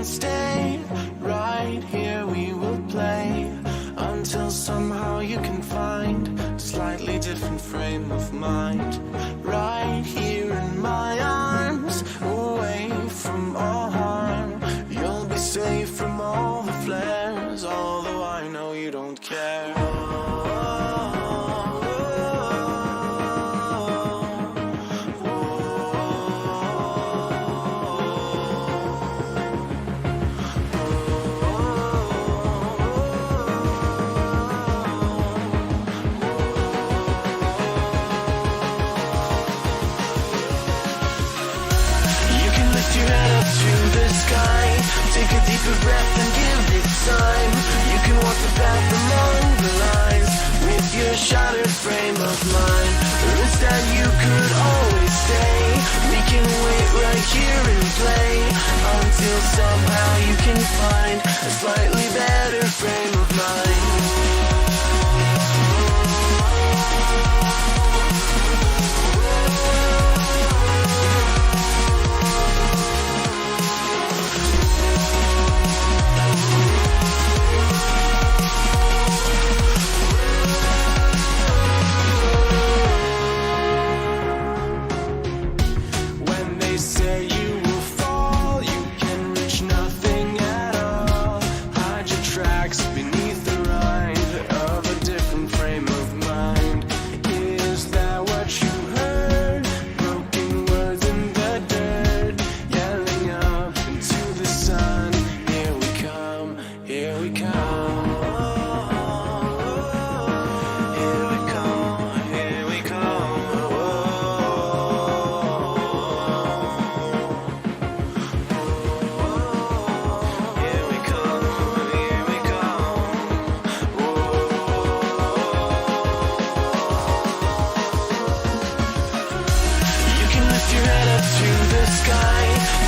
stay right here, we will play until somehow you can find a slightly different frame of mind. Right here in my arms, away from all harm, you'll be safe from all the flares, although I know you don't care. Take a deeper breath and give it time. You can walk the path among the lines with your shattered frame of mind. Or instead you could always stay. We can wait right here and play until somehow you can find a slightly better frame of mind.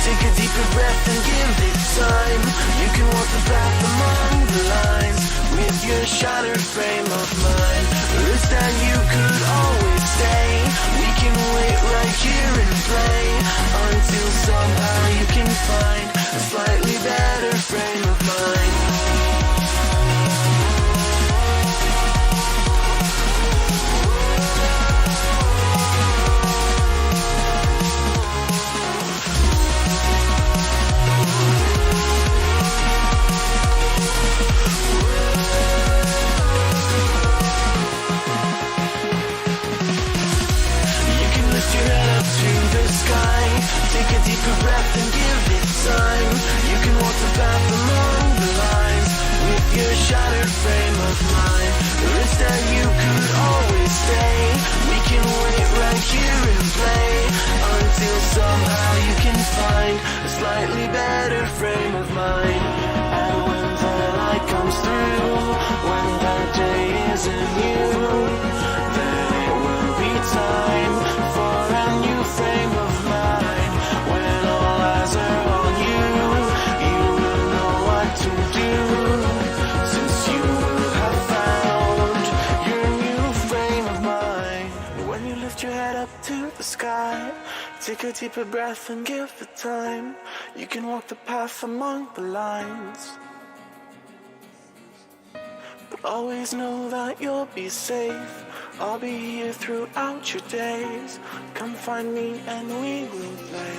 Take a deeper breath and give it time. You can walk the path among the lines with your shattered frame of mind. Or instead you could always stay. We can wait right here and play until somehow you can find a slightly better frame of mind. Take a deeper breath and give it time. You can walk the path among the lines with your shattered frame of mind. Or instead you could always stay. We can wait right here and play until somehow you can find a slightly better frame of mind. And when the light comes through, when the day isn't new, then it will be time for a new frame of mind. When all eyes are on you, you will know what to do, since you will have found your new frame of mind. When you lift your head up to the sky, take a deeper breath and give it time. You can walk the path among the lines, but always know that you'll be safe. I'll be here throughout your days. Come find me and we will play.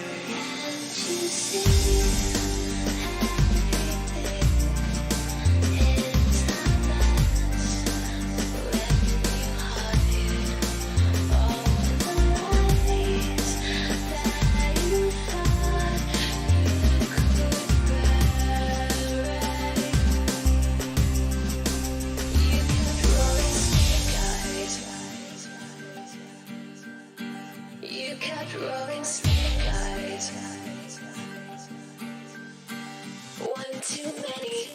You kept rolling snake eyes. One too many.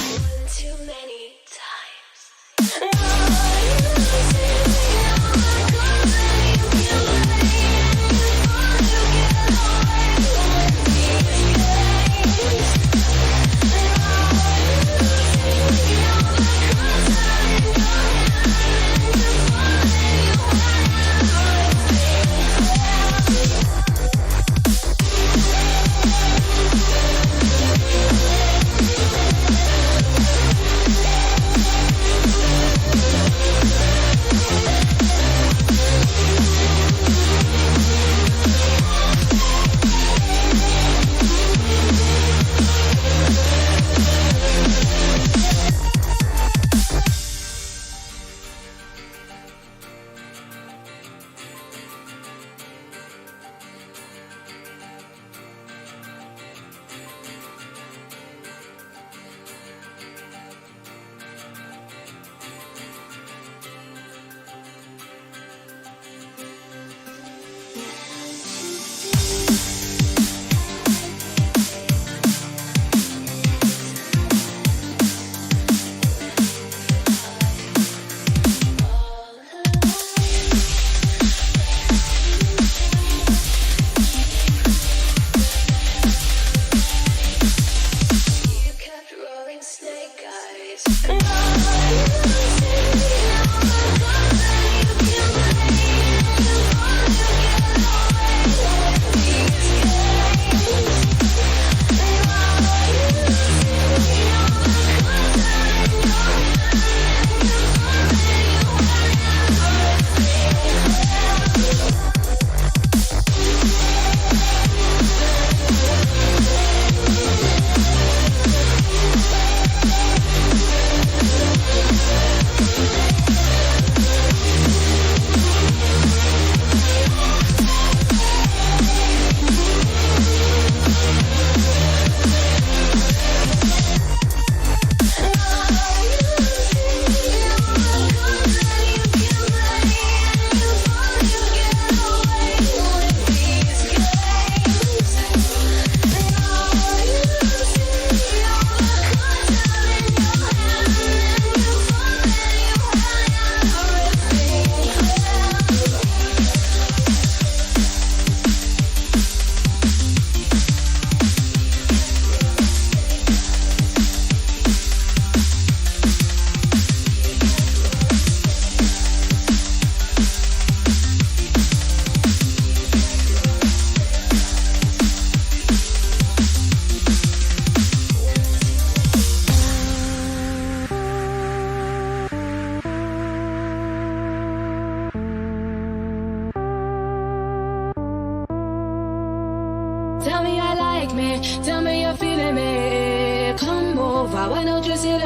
One too many times.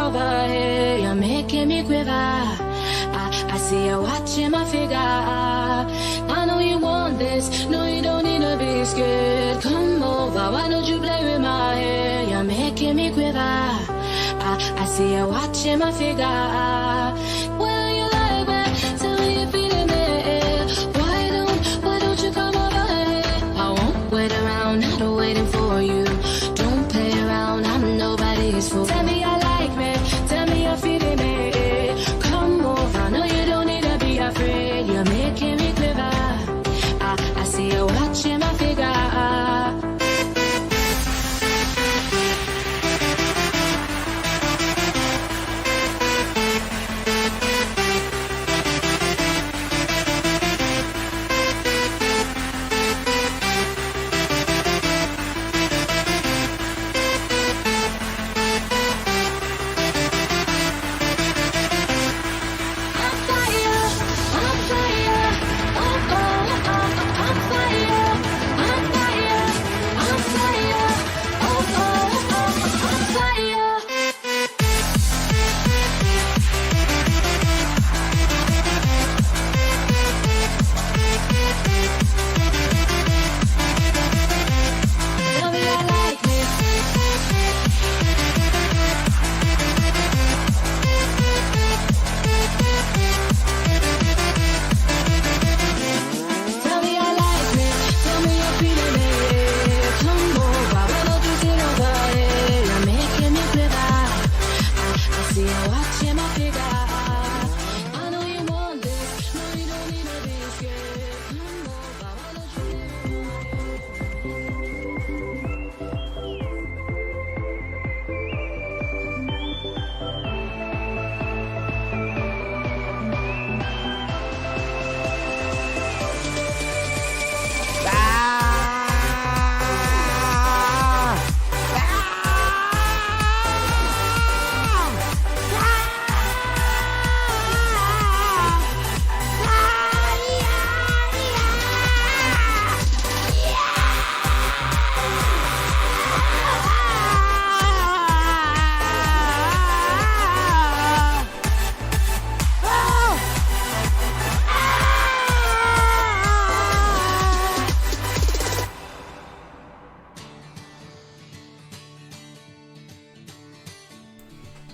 over here. You're making me quiver. I see you watching my figure. I know you want this. No, you don't need to be scared. Come over. Why don't you play with my hair? You're making me quiver. I see you watching my figure. Well, you like that. Tell me you're feeling it. Why don't you come over here? I won't wait around. Not waiting for you. Don't play around. I'm nobody's fool. Tell me I like me. Tell me you're feeling it. Come over. No, you don't need to be afraid. You're making me quiver. I see you watching my figure.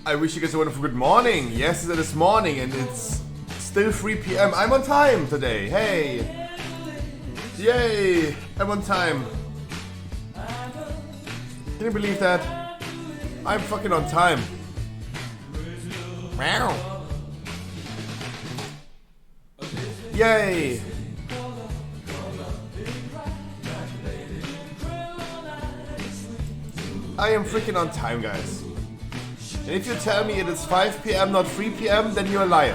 I wish you guys a wonderful good morning. Yes, it is morning and it's still 3 p.m. I'm on time today. Hey. Yay. I'm on time. Can you believe that? I'm fucking on time. Meow. Yay. I am freaking on time, guys. And if you tell me it is 5 p.m. not 3 p.m. then you're a liar.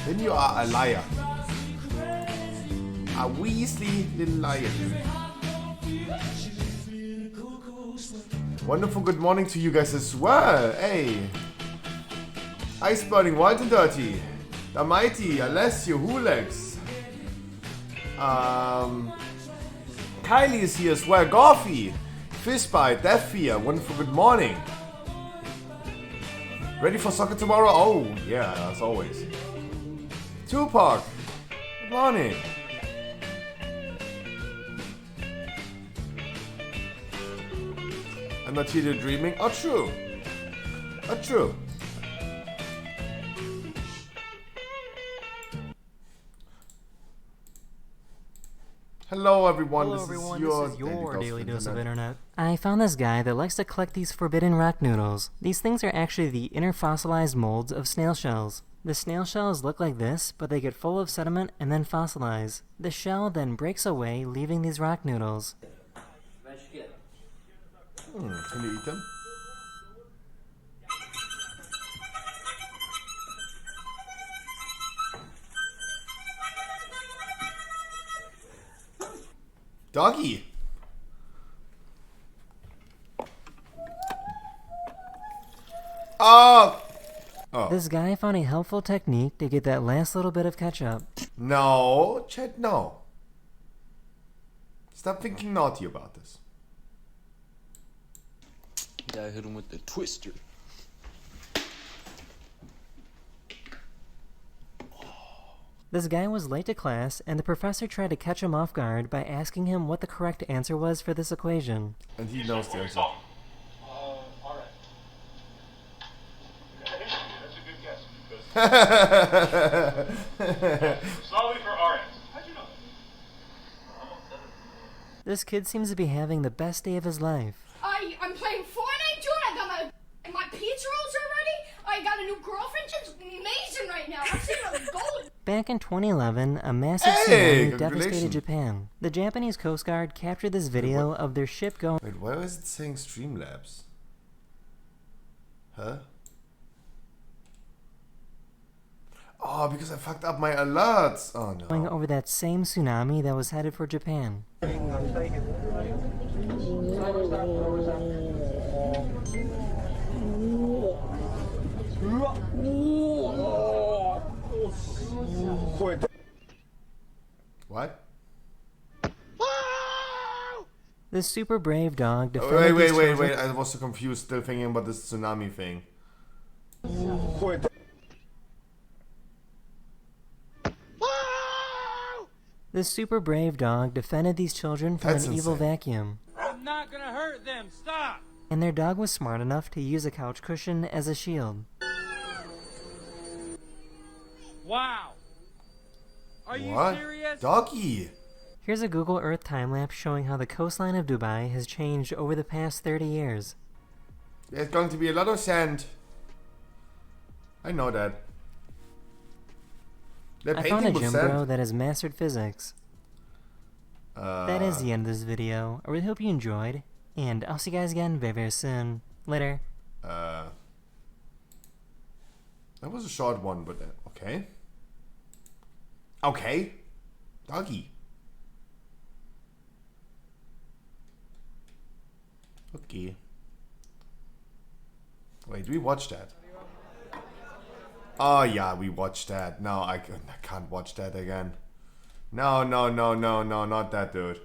Then you are a liar. A Weasley little liar. Wonderful good morning to you guys as well. Hey. Ice Burning Wild and Dirty. The Mighty, Alessio, Hulex. Kylie is here as well. Goffy, Fistbite, Death Fear. Wonderful good morning. Ready for soccer tomorrow? Oh, yeah, as always. Tupac, good morning. I'm not here dreaming. Oh, true. Oh, true. Hello everyone, Hello this everyone, is this your is your daily dose of internet. I found this guy that likes to collect these forbidden rock noodles. These things are actually the inner fossilized molds of snail shells. The snail shells look like this, but they get full of sediment and then fossilize. The shell then breaks away, leaving these rock noodles. Can you eat them? Doggy! Oh! Oh. This guy found a helpful technique to get that last little bit of ketchup. No, chat, no. Stop thinking naughty about this. Yeah, I hit him with the twister. This guy was late to class, and the professor tried to catch him off guard by asking him what the correct answer was for this equation. And he knows the answer. Alright. That's a good guess. Slowly for RS. How'd you know? This kid seems to be having the best day of his life. I'm playing Fortnite, dude. I got my pizza rolls are ready. I got a new girlfriend. She's amazing right now. I'm seeing a gold. Back in 2011, a massive Hey, tsunami devastated Japan. The Japanese Coast Guard captured this video of their ship going. Wait, why is it saying Streamlabs? Huh? Oh, because I fucked up my alerts. Oh Going no. over that same tsunami that was headed for Japan. What? This super brave dog defended Wait, these children- I was so confused, still thinking about this tsunami thing. This super brave dog defended these children from That's an evil insane. vacuum. I'm not gonna hurt them. Stop. And their dog was smart enough to use a couch cushion as a shield. Wow. Are you What? serious? Doggy! Here's a Google Earth time-lapse showing how the coastline of Dubai has changed over the past 30 years. There's going to be a lot of sand. I know that. They're I found a painting with gym sand. bro that has mastered physics. That is the end of this video. I really hope you enjoyed, and I'll see you guys again very, very soon. Later. That was a short one, but okay. Okay. Doggy. Okay. Wait, we watched that. Oh yeah, we watched that. No, I can't watch that again. No, not that dude.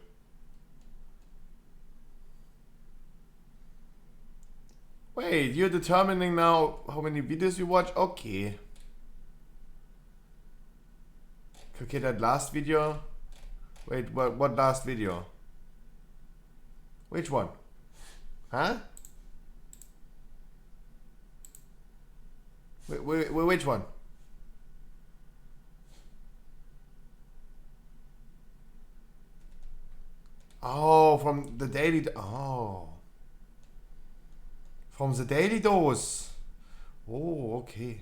Wait, you're determining now how many videos you watch? Okay. Okay, that last video. Wait, what last video? Which one? Huh? Wait, which one? Oh, from the daily. Oh. From the daily dose. Oh, okay.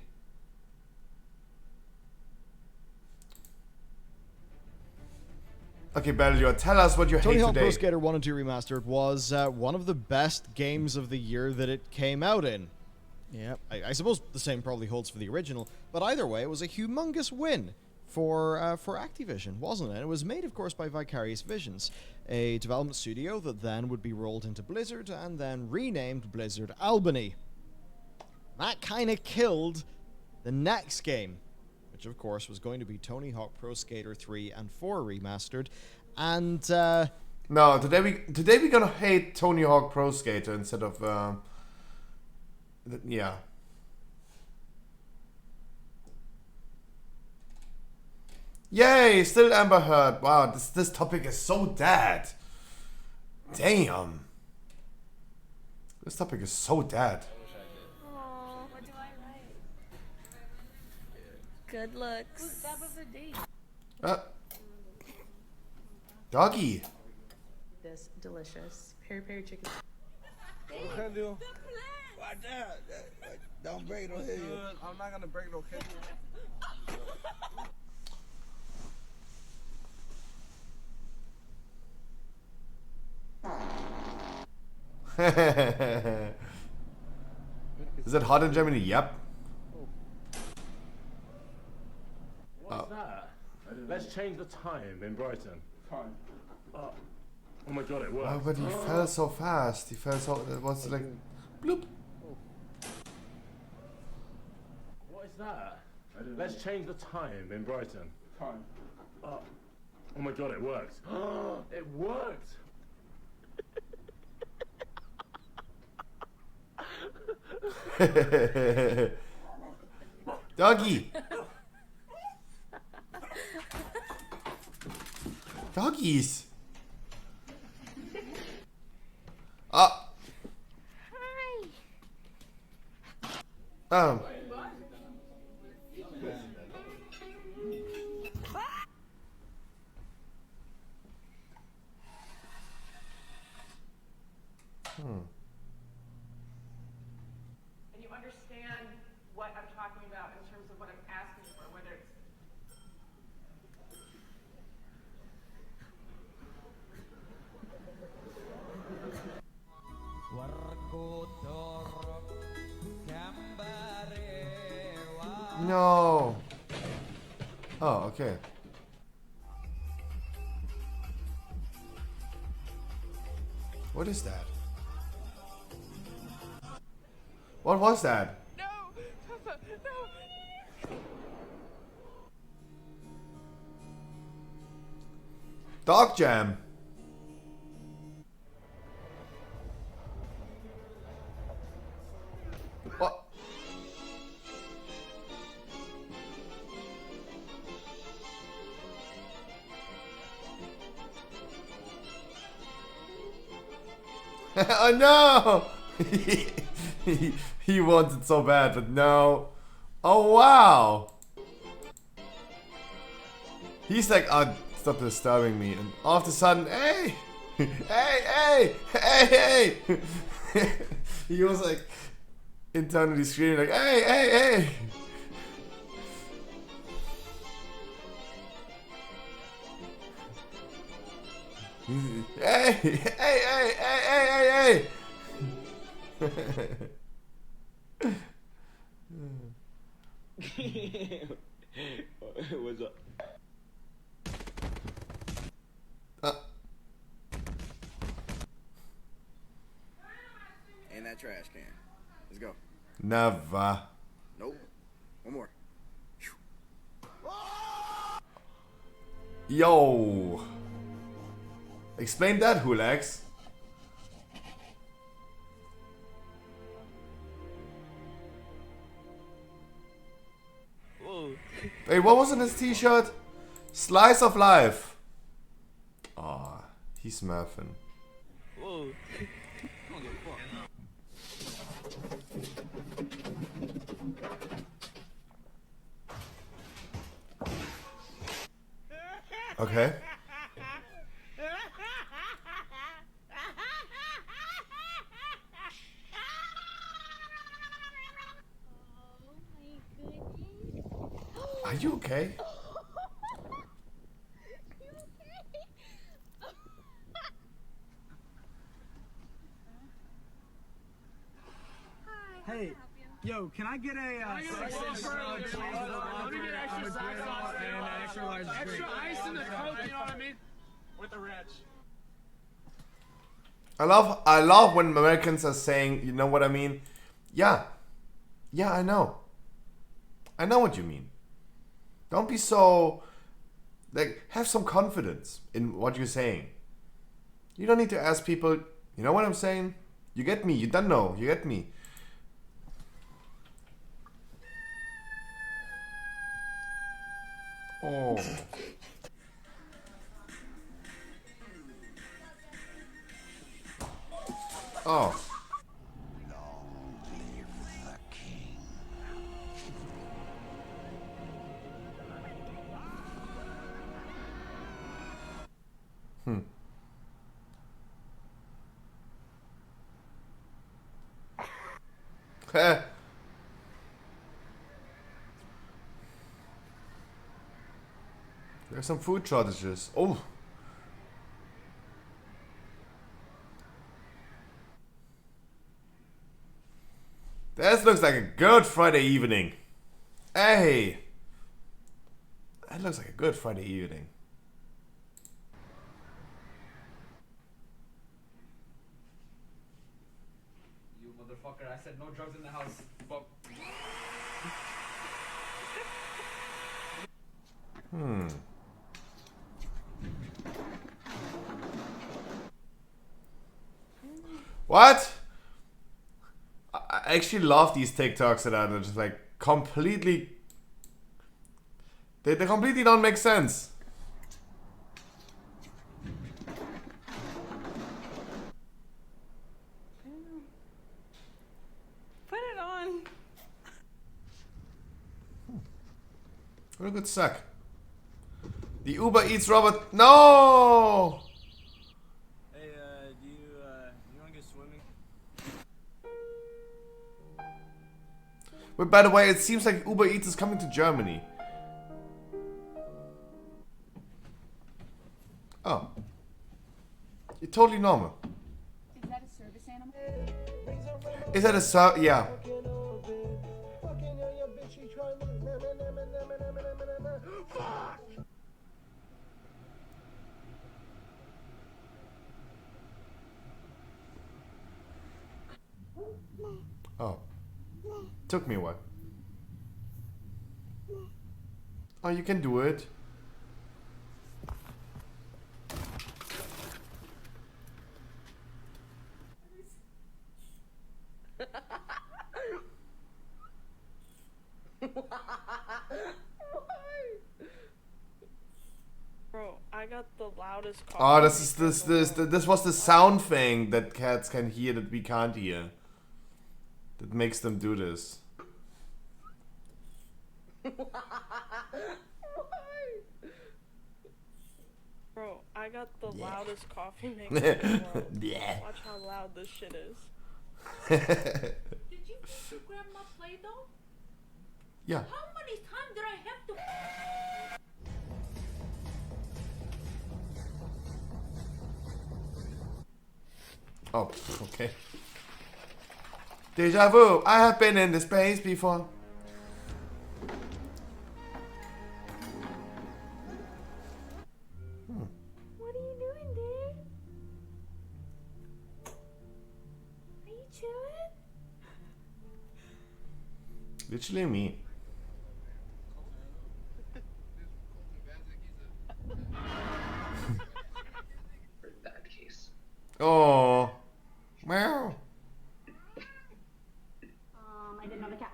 Okay, Bellior, tell us what you Tony hate Hawk Pro today. Skater 1 and 2 Remastered was one of the best games of the year that it came out in. Yeah, I suppose the same probably holds for the original, but either way, it was a humongous win for Activision, wasn't it? It was made, of course, by Vicarious Visions, a development studio that then would be rolled into Blizzard and then renamed Blizzard Albany. That kind of killed the next game, which of course was going to be Tony Hawk Pro Skater 3 and 4 Remastered, and No, today we're gonna hate Tony Hawk Pro Skater instead of yeah. Yay! Still Amber Heard. Wow, this topic is so dead. Damn. This topic is so dead. Aw, what do I write? Good looks. That was a date. Doggy. This delicious peri peri chicken. What can I do? Watch out. Don't break no head. I'm not gonna break no head. Is it hot in Germany? Yep. What's that? Let's change the time in Brighton. Time. Oh my god, it worked. Oh, but he fell so fast. He fell so. It was like. Bloop. that? Let's change the time in Brighton. Time. Oh my god, it worked. It worked! Doggy! Doggies! Ah! Oh. And you understand what I'm talking about in terms of what I'm asking for, whether it's No. Oh, okay. What is that? What was that? no, Papa, no. Dog jam. What? Oh no! He wants it so bad, but no. Oh wow! He's like, oh, stop disturbing me. And all of a sudden, hey! Hey, hey! Hey, hey! He was like internally screaming like, hey, hey, hey! Hey, hey, hey, hey, hey, hey, hey! What's up? In that trash can. Let's go. Never. Nope. One more. Yo! Explain that, Hulax. Wait, what was in his t-shirt? Slice of life. Aw, he's smurfing. Whoa. Okay. Are you okay? Hey, yo, can I get a extra large drink? Extra ice in the Coke, you know what I mean? With the ranch. I love when Americans are saying, you know what I mean? Yeah. Yeah, I know. I know what you mean. Don't be so, like, have some confidence in what you're saying. You don't need to ask people, you know what I'm saying? You get me, you don't know, you get me. Oh. Oh. Hmm. Heh. There's some food shortages. Oh. This looks like a good Friday evening. Hey. That looks like a good Friday evening. You motherfucker, I said no drugs in the house. But What? I actually love these TikToks that are just like completely... They completely don't make sense. Put it on. What a good suck. The Uber Eats robot. No! Hey, do you want to go swimming? But by the way, it seems like Uber Eats is coming to Germany. Oh. You're totally normal. Is that a service animal? Is that a yeah. Oh. Took me a while. Oh, you can do it. Bro, I got the loudest cough. Oh, this was the sound thing that cats can hear that we can't hear. That makes them do this. Bro, I got the loudest coffee maker in the world. Yeah. Watch how loud this shit is. Did you make your grandma play though? Yeah. How many times did I have to? Oh, okay. Deja vu. I have been in this space before. What are you doing, dear? Are you chilling? Literally me. Oh. Meow. I didn't have a cat.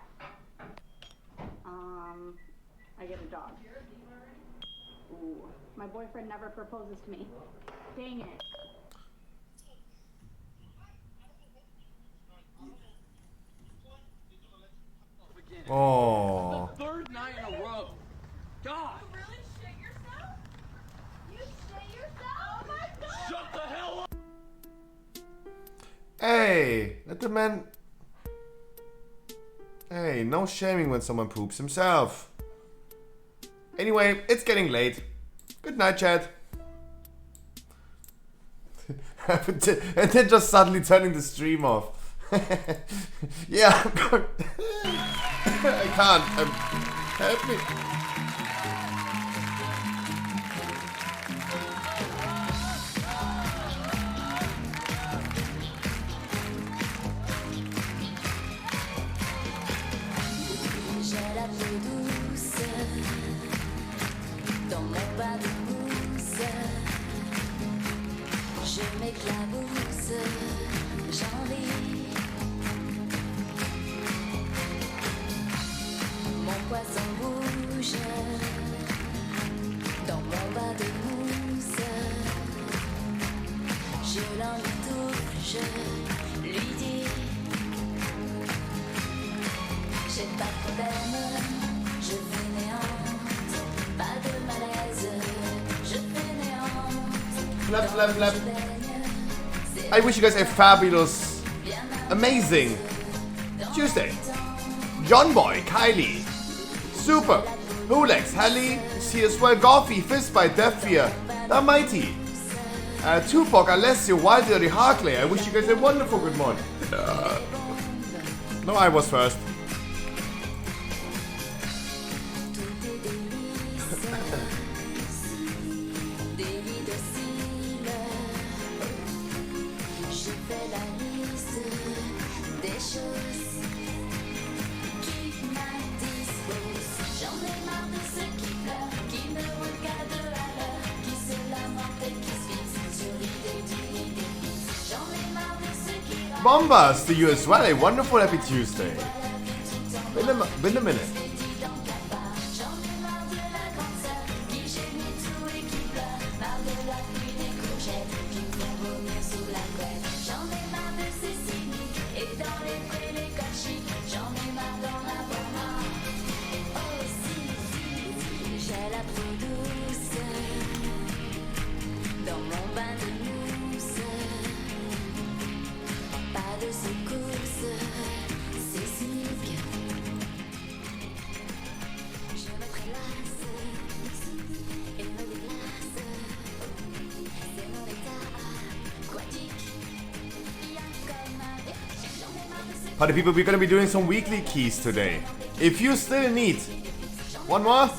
I get a dog. Ooh, my boyfriend never proposes to me. Dang it. Oh. The third night in a row. God. You really shit yourself? You shit yourself? Oh my god! Shut the hell up. Hey, let the man. Hey, no shaming when someone poops himself. Anyway, it's getting late. Good night, Chad. And then just suddenly turning the stream off. Yeah, I'm going. I can't. Help me. J'ai la peau douce dans mon bas de mousse. Je m'éclabousse, j'envie. Mon poisson bouge dans mon bas de mousse. Je l'entoure, je lui dis. J'ai pas de problème, je fainéante, pas de malaise, je fainéante. Flap, flap, flap. I wish you guys a fabulous, amazing Tuesday. John Boy, Kylie, Super, Hulex, Hallie, see as well, Goffy, Fistbite, Deathfear, The Mighty, Tupac, Alessio, Wild Dirty, Harkley. I wish you guys a wonderful good morning. No, I was first. J'en ai marre de ceux qui pleurent, qui me Bombas to you as well. A wonderful happy Tuesday. Been a minute. Party people, we're gonna be doing some weekly keys today. If you still need one more,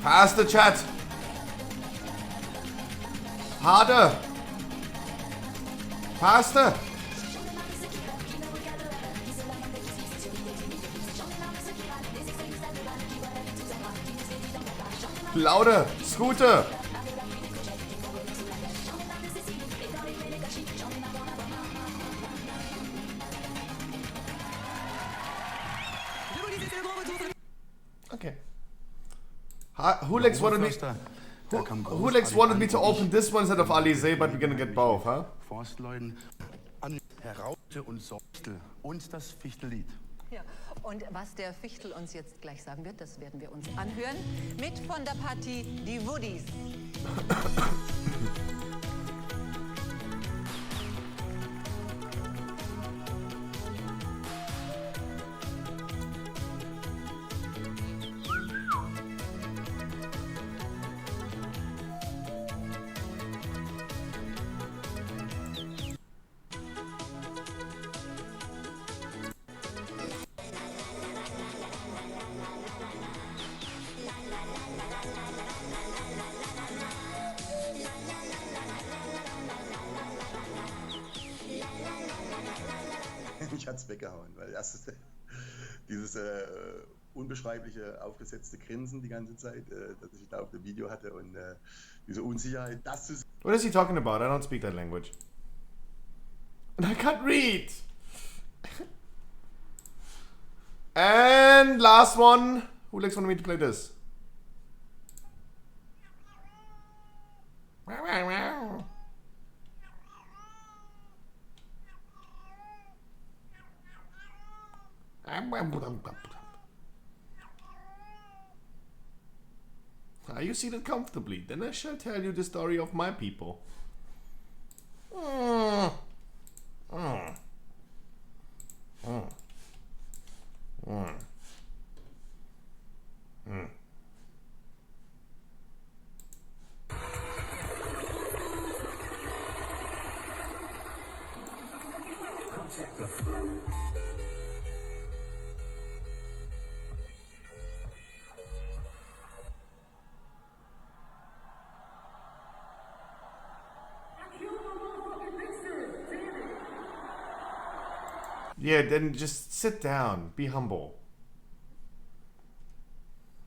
pass the chat. Harder. Faster. Louder. Scooter. Okay. Hulex wanted me to open this one instead of Alize, but we're gonna get both, huh? Forstleuten an Heraute und Sorchtel und das Fichtellied. Ja, und was der Fichtel uns jetzt gleich sagen wird, das werden wir uns anhören. Mit von der Partie die VoDs. Mich hat's weggehauen, weil erst dieses unbeschreibliche, aufgesetzte Grinsen die ganze Zeit, das ich da auf dem Video hatte und diese Unsicherheit, das ist... What is he talking about? I don't speak that language. And I can't read! And last one. Hulex wanted me to play this. Are you seated comfortably? Then I shall tell you the story of my people. Yeah, then just sit down. Be humble.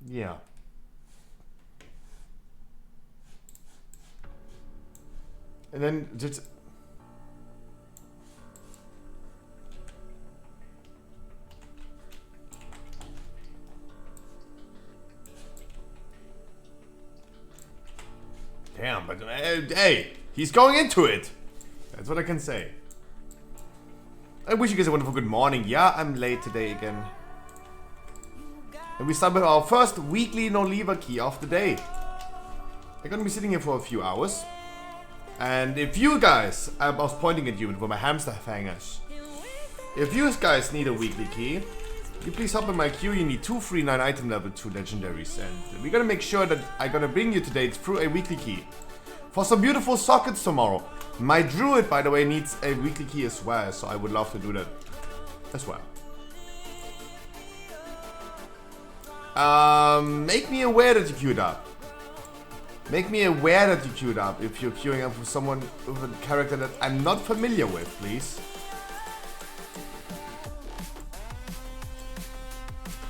Yeah. And then just... Damn, but hey, he's going into it. That's what I can say. I wish you guys a wonderful good morning. Yeah, I'm late today again. And we start with our first weekly no lever key of the day. I'm gonna be sitting here for a few hours. And if you guys, I was pointing at you with my hamster hangers. If you guys need a weekly key, you please hop in my queue. You need 2 free 9 item level 2 legendaries. And we're gonna make sure that I'm gonna bring you today through a weekly key. For some beautiful sockets tomorrow. My druid, by the way, needs a weekly key as well, so I would love to do that as well. Make me aware that you queued up. Make me aware that you queued up if you're queuing up for someone with a character that I'm not familiar with, please.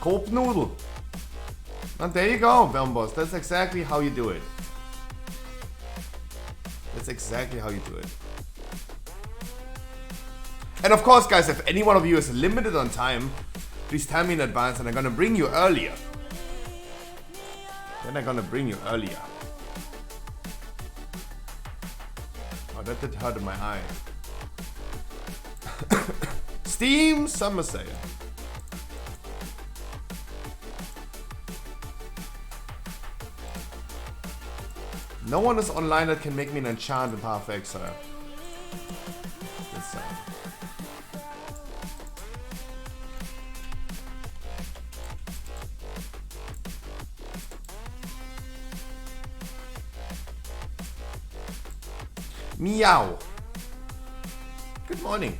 Cold noodle. And there you go, Boss. That's exactly how you do it. That's exactly how you do it. And of course, guys, if any one of you is limited on time, please tell me in advance and I'm gonna bring you earlier. Then I'm gonna bring you earlier. Oh, that did hurt in my eye. Steam Summer Sale. No one is online that can make me an enchant in Path of Exile. That's sad. Meow. Good morning.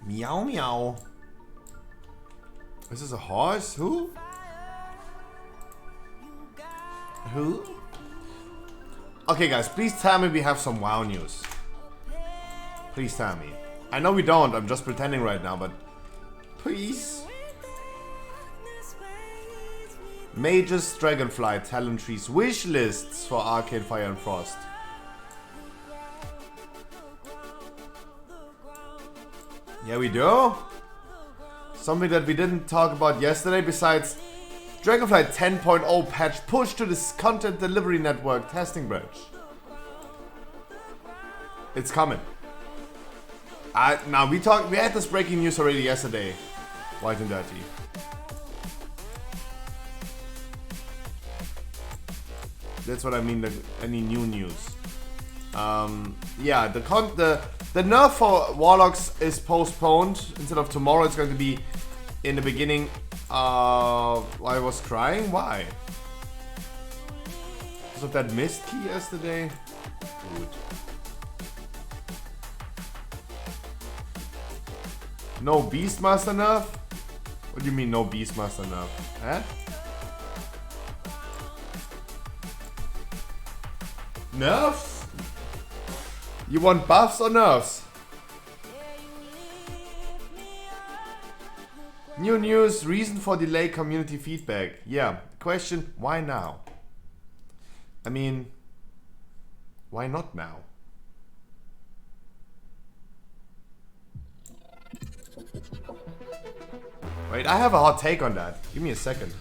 Meow meow. Is this a horse? Who? Who? Okay guys, please tell me we have some WoW news. Please tell me. I know we don't, I'm just pretending right now, but please. Mages, Dragonfly, Talon Trees, wish lists for Arcane Fire and Frost. Yeah, we do. Something that we didn't talk about yesterday besides Dragonfly 10.0 patch push to this content delivery network testing branch. It's coming. Now we had this breaking news already yesterday. White and dirty. That's what I mean, any new news. Yeah, the nerf for Warlocks is postponed. Instead of tomorrow, it's going to be in the beginning. I was crying? Why? Because of that mist key yesterday? Good. No Beastmaster nerf? What do you mean no Beastmaster nerf? Huh? Nerfs? You want buffs or nerfs? New news, reason for delay, community feedback. Yeah, question, why now? I mean, why not now? Wait, I have a hot take on that. Give me a second.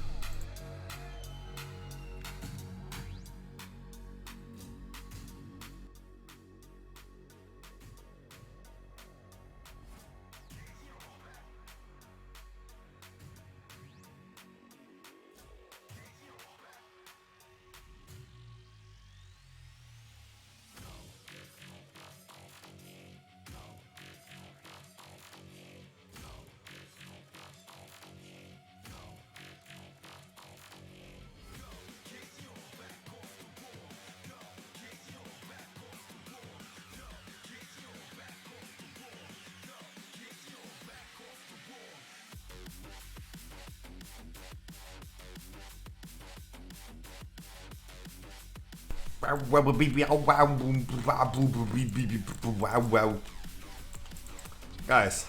Guys,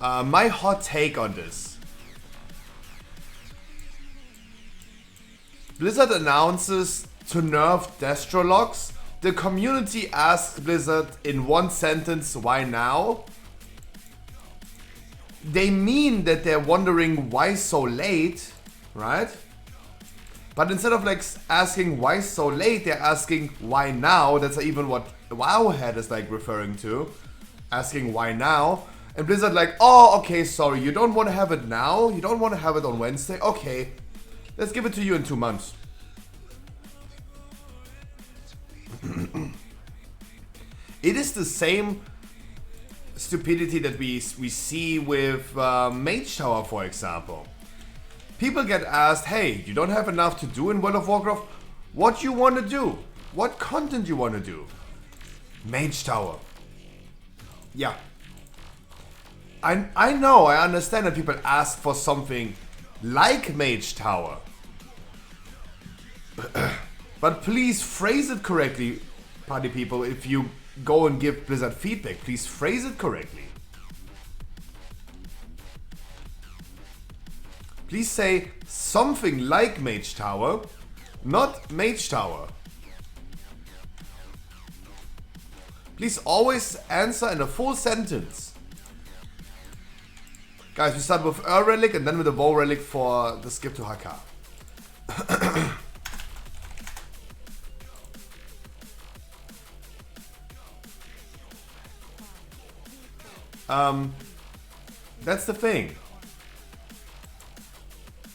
my hot take on this. Blizzard announces to nerf Destrologs. The community asks Blizzard in one sentence, why now? They mean that they're wondering why so late, right? But instead of like asking why so late, they're asking why now. That's even what Wowhead is like referring to. Asking why now. And Blizzard like, oh, okay, sorry, you don't want to have it now? You don't want to have it on Wednesday? Okay, let's give it to you in 2 months. It is the same stupidity that we see with Mage Tower, for example. People get asked, hey, you don't have enough to do in World of Warcraft? what you want to do, what content you want to do. Mage Tower. Yeah. I know, I understand that people ask for something like Mage Tower. But please phrase it correctly, party people. If you go and give Blizzard feedback, please phrase it correctly. Please say something like Mage Tower, not Mage Tower. Please always answer in a full sentence. Guys, we start with Relic and then with the Woe Relic for the skip to Haka. That's the thing.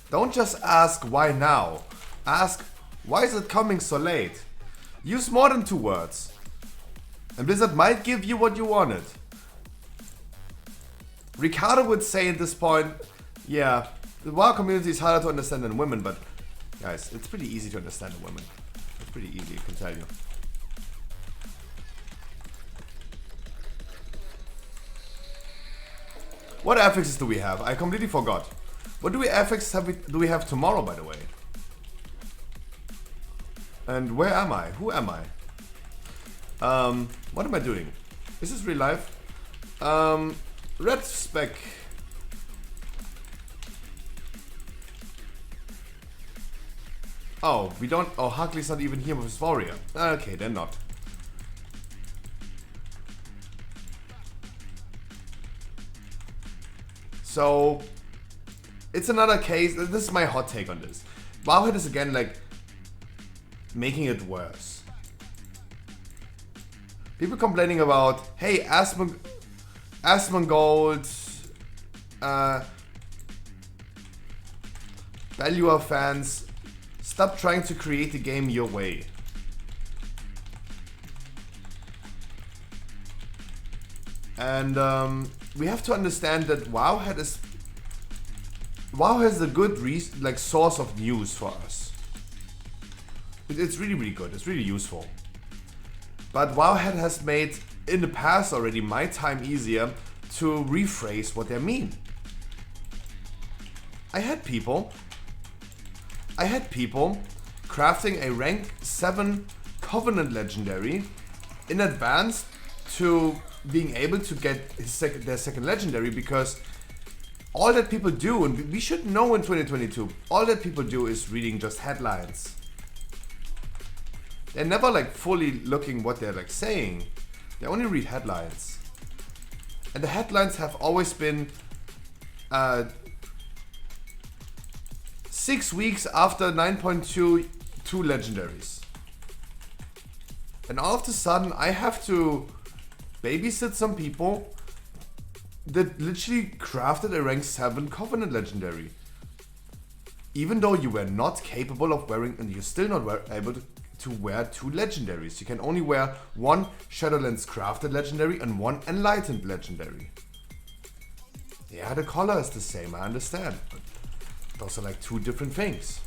Don't just ask why now. Ask why is it coming so late. Use more than 2 words. And Blizzard might give you what you wanted. Ricardo would say at this point, yeah, the WoW community is harder to understand than women, but guys, it's pretty easy to understand the women. It's pretty easy, I can tell you. What affixes do we have? I completely forgot. What do we have tomorrow, by the way? And where am I? Who am I? What am I doing? Is this real life? Red spec. Oh, we don't. Oh, Harkley's not even here with his warrior. Okay, then not. So, it's another case. This is my hot take on this. Wowhead is again like making it worse. People complaining about, hey, Asmongold, Valua fans, stop trying to create the game your way. And we have to understand that WoW has a good source of news for us. It's really, really good. It's really useful. But Wowhead has made in the past already my time easier to rephrase what they mean. I had people crafting a rank 7 Covenant legendary in advance to being able to get their second legendary, because all that people do, and we should know in 2022, all that people do is reading just headlines. They're never like fully looking what they're like saying. They only read headlines. And the headlines have always been 6 weeks after 9.2 legendaries. And all of a sudden I have to babysit some people that literally crafted a rank 7 Covenant legendary. Even though you were not capable of wearing, and you're still not able to wear 2 legendaries. You can only wear 1 Shadowlands crafted legendary and 1 enlightened legendary. Yeah, the color is the same, I understand. But those are like 2 different things.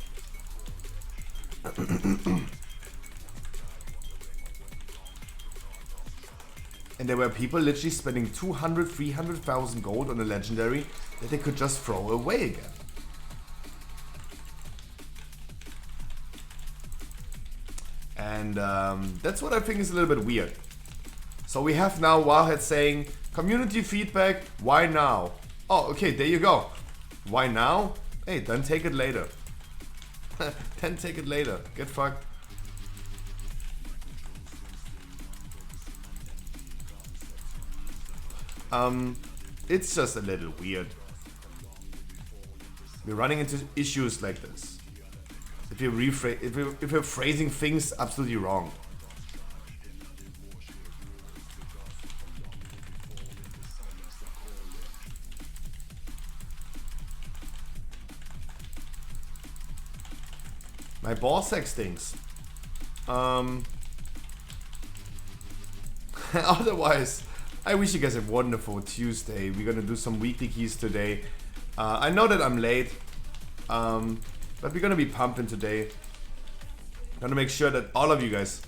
And there were people literally spending 200, 300,000 gold on a legendary that they could just throw away again. And that's what I think is a little bit weird. So we have now Wowhead saying, community feedback, why now? Oh, okay, there you go. Why now? Hey, then take it later. Then take it later. Get fucked. It's just a little weird. We're running into issues like this. If you're phrasing things absolutely wrong. My ball sack stinks. Otherwise, I wish you guys a wonderful Tuesday. We're gonna do some weekly keys today. I know that I'm late, but we're gonna be pumping today. Gonna make sure that all of you guys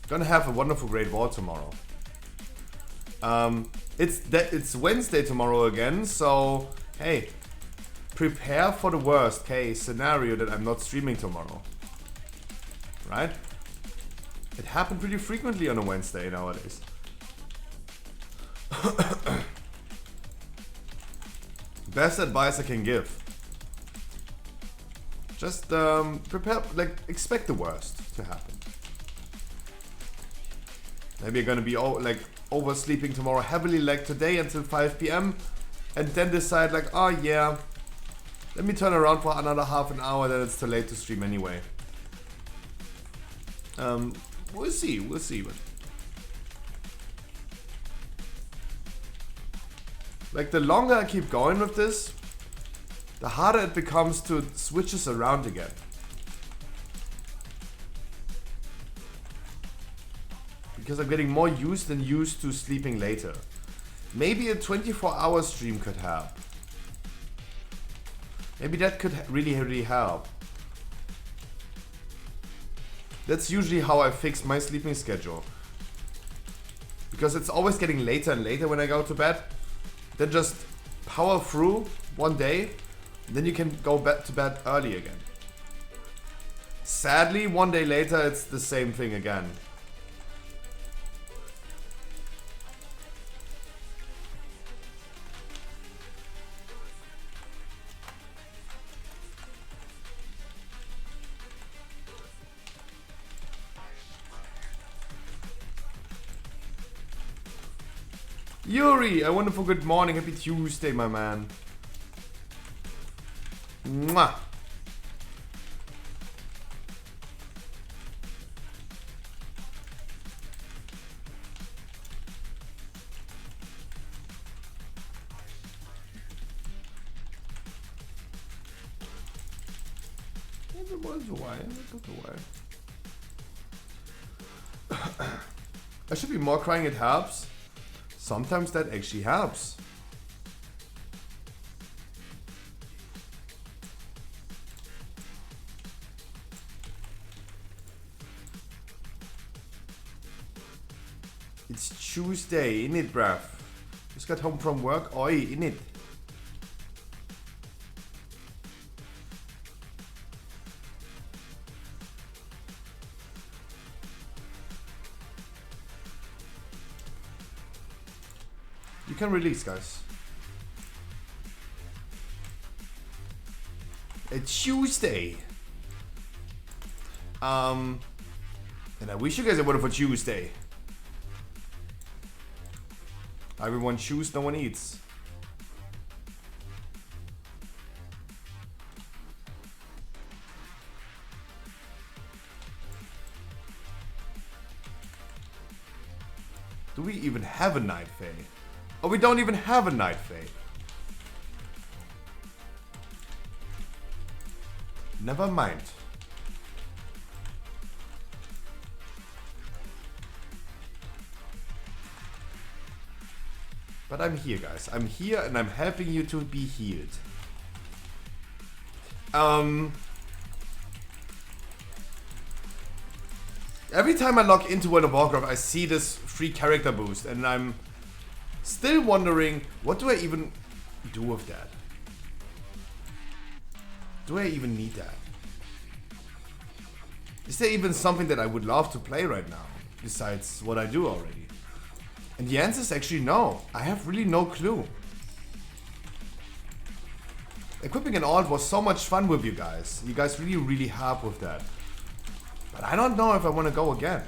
gonna have a wonderful great VoD tomorrow. It's Wednesday tomorrow again, so hey, prepare for the worst case scenario that I'm not streaming tomorrow. Right? It happened pretty frequently on a Wednesday nowadays. Best advice I can give. Just prepare, like, expect the worst to happen. Maybe you're gonna be oversleeping tomorrow heavily like today until 5 PM and then decide like, oh yeah, let me turn around for another half an hour, then it's too late to stream anyway. We'll see, but like the longer I keep going with this, the harder it becomes to switch this around again. Because I'm getting more used to sleeping later. Maybe a 24-hour stream could help. Maybe that could really help. That's usually how I fix my sleeping schedule. Because it's always getting later and later when I go to bed. Then just power through one day, then you can go back to bed early again. Sadly, one day later it's the same thing again. Yuri, a wonderful good morning. Happy Tuesday, my man. Mwah. Everyone's away. I should be more crying, it helps. Sometimes that actually helps. It's Tuesday, innit, bruv? Just got home from work, oi, innit? You can release, guys. It's Tuesday. And I wish you guys a wonderful Tuesday. Everyone chews, no one eats. Do we even have a night fae? Oh, we don't even have a night fae. Never mind. But I'm here, guys. I'm here and I'm helping you to be healed. Every time I log into World of Warcraft, I see this free character boost and I'm still wondering, what do I even do with that? Do I even need that? Is there even something that I would love to play right now, besides what I do already? And the answer is actually no. I have really no clue. Equipping an alt was so much fun with you guys. You guys really helped with that. But I don't know if I want to go again.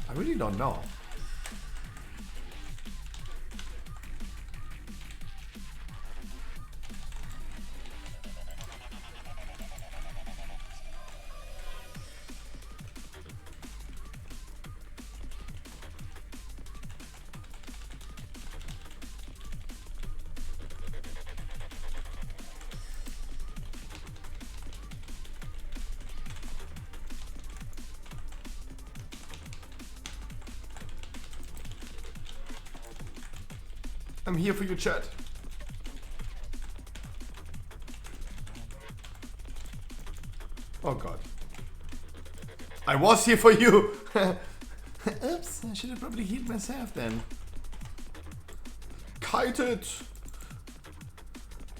I really don't know. I'm here for you, chat. Oh god. I was here for you! Oops, I should have probably healed myself then. Kite it!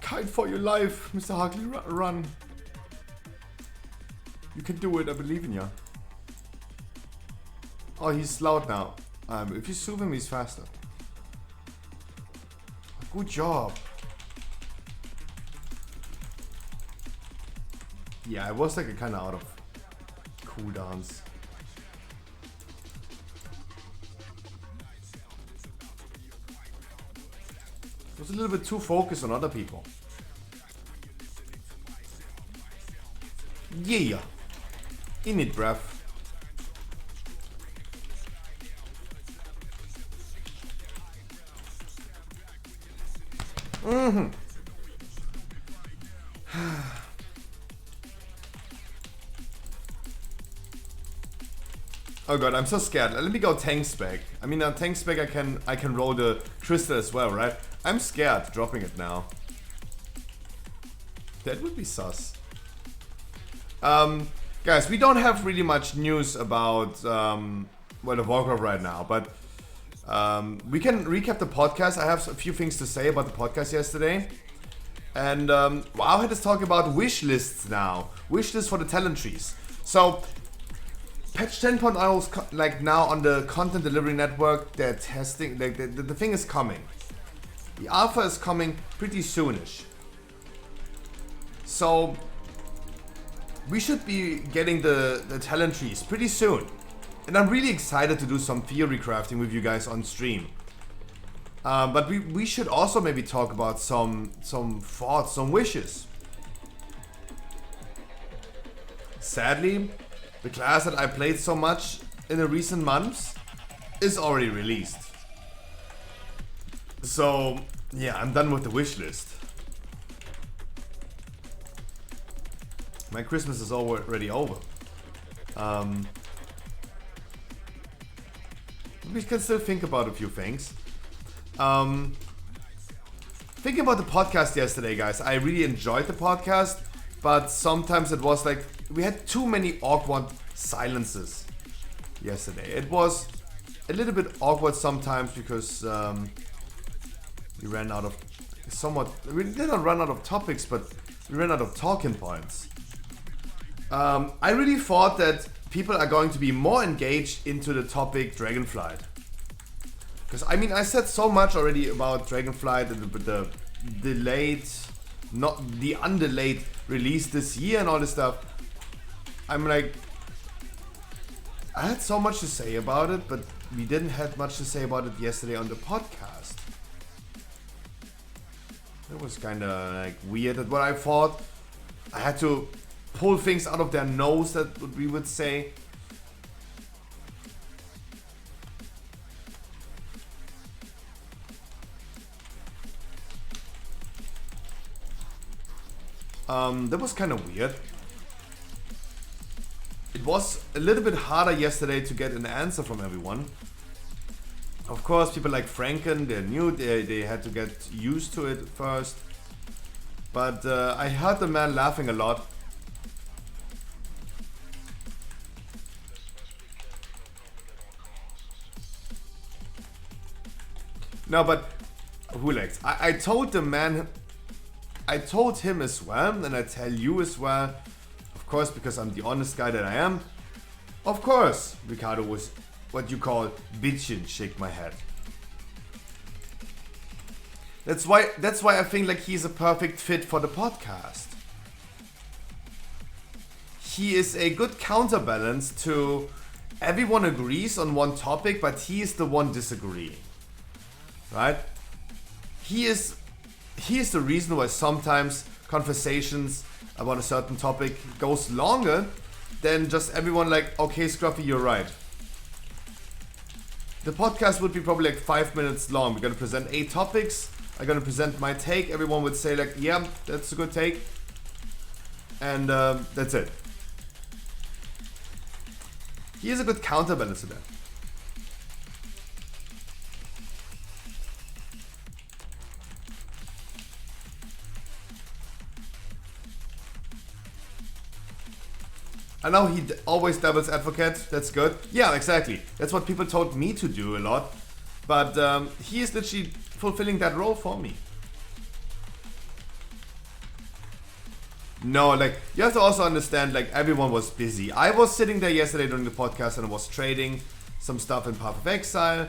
Kite for your life, Mr. Harkley, run. You can do it, I believe in you. Oh, he's loud now. If you soothe him, he's faster. Good job. Yeah, I was like kind of out of cooldowns. I was a little bit too focused on other people. Yeah. In it, bruv. Mm-hmm. Oh god, I'm so scared. Let me go tank spec. I mean, on tank spec I can roll the Crystal as well, right? I'm scared dropping it now. That would be sus. Guys, we don't have really much news about World of Warcraft right now, but we can recap the podcast. I have a few things to say about the podcast yesterday. And WoW had us talk about wish lists now. Wish lists for the talent trees. So, patch 10.0 is like now on the content delivery network. They're testing, like the thing is coming. The alpha is coming pretty soonish. So, we should be getting the talent trees pretty soon. And I'm really excited to do some theory crafting with you guys on stream. But we should also maybe talk about some thoughts, some wishes. Sadly, the class that I played so much in the recent months is already released. So, yeah, I'm done with the wish list. My Christmas is already over. We can still think about a few things. Thinking about the podcast yesterday, guys, I really enjoyed the podcast, but sometimes it was like we had too many awkward silences yesterday. It was a little bit awkward sometimes because we ran out of we did not run out of topics, but we ran out of talking points. I really thought that people are going to be more engaged into the topic Dragonflight. Because, I mean, I said so much already about Dragonflight and the delayed, not the undelayed release this year and all this stuff. I'm like, I had so much to say about it, but we didn't have much to say about it yesterday on the podcast. It was kind of like weird at what I thought. I had to pull things out of their nose, that what we would say. That was kind of weird. It was a little bit harder yesterday to get an answer from everyone. Of course, people like Franken, they're new, they had to get used to it first. But I heard the man laughing a lot. No, but Hulex, I told the man, I told him as well, and I tell you as well, of course, because I'm the honest guy that I am. Of course, Ricardo was what you call bitchin', shake my head. That's why I think like he's a perfect fit for the podcast. He is a good counterbalance to everyone agrees on one topic, but he is the one disagreeing. Right? He is the reason why sometimes conversations about a certain topic goes longer than just everyone like, okay, Scruffy, you're right. The podcast would be probably like 5 minutes long. We're gonna present 8 topics. I'm gonna present my take. Everyone would say like, yeah, that's a good take. And that's it. He is a good counterbalance to that. I know he always devil's advocate. That's good. Yeah, exactly. That's what people told me to do a lot. But he is literally fulfilling that role for me. No, like, you have to also understand, like, everyone was busy. I was sitting there yesterday during the podcast and I was trading some stuff in Path of Exile.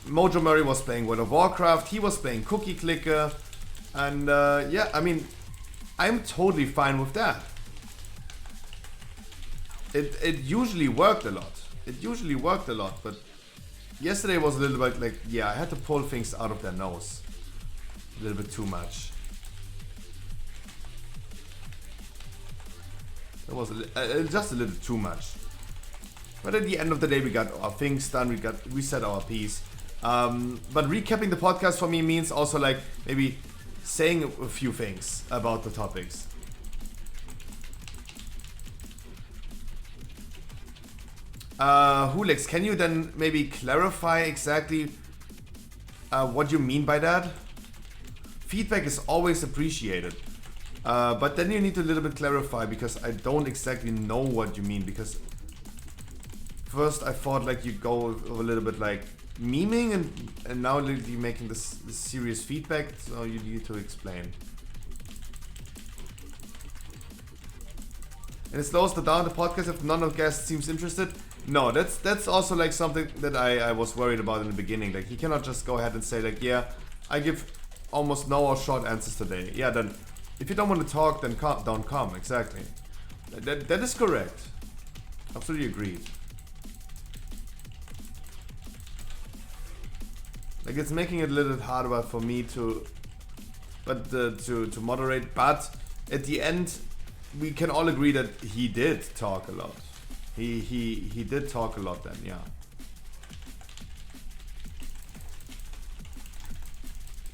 Mojo Murray was playing World of Warcraft. He was playing Cookie Clicker. And yeah, I mean, I'm totally fine with that. It usually worked a lot. It usually worked a lot, but yesterday was a little bit like, yeah, I had to pull things out of their nose. A little bit too much. It was just a little too much. But at the end of the day, we got our things done. We said our piece. But recapping the podcast for me means also like maybe saying a few things about the topics. Hulix, can you then maybe clarify exactly what you mean by that? Feedback is always appreciated. But then you need to a little bit clarify, because I don't exactly know what you mean. Because first I thought like you go a little bit like memeing, and now you're making this serious feedback, so you need to explain. And it slows down the podcast if none of the guests seems interested. No, that's also like something that I was worried about in the beginning. Like, he cannot just go ahead and say like, yeah, I give almost no or short answers today. Yeah, then if you don't want to talk, then don't come. Exactly. That is correct. Absolutely agreed. Like, it's making it a little bit harder for me to moderate, but at the end we can all agree that he did talk a lot. He did talk a lot then, yeah.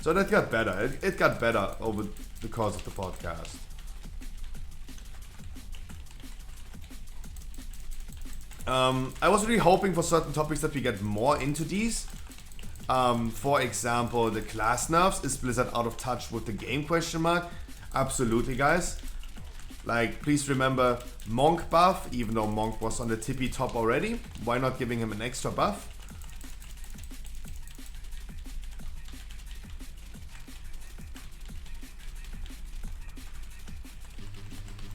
So that got better. It got better over the course of the podcast. I was really hoping for certain topics that we get more into these. For example, the class nerfs. Is Blizzard out of touch with the game, question mark? Absolutely, guys. Like, please remember Monk buff, even though Monk was on the tippy top already. Why not giving him an extra buff?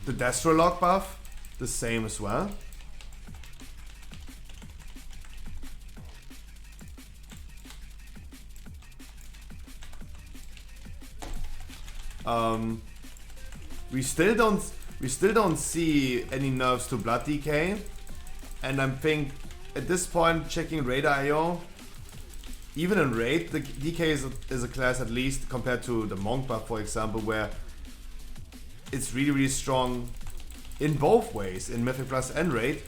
The Destrolog buff, the same as well. We still don't see any nerfs to Blood DK, and I think at this point, checking Raid IO, even in Raid, the DK is a class, at least compared to the Monk buff, for example, where it's really strong in both ways, in Mythic Plus and Raid.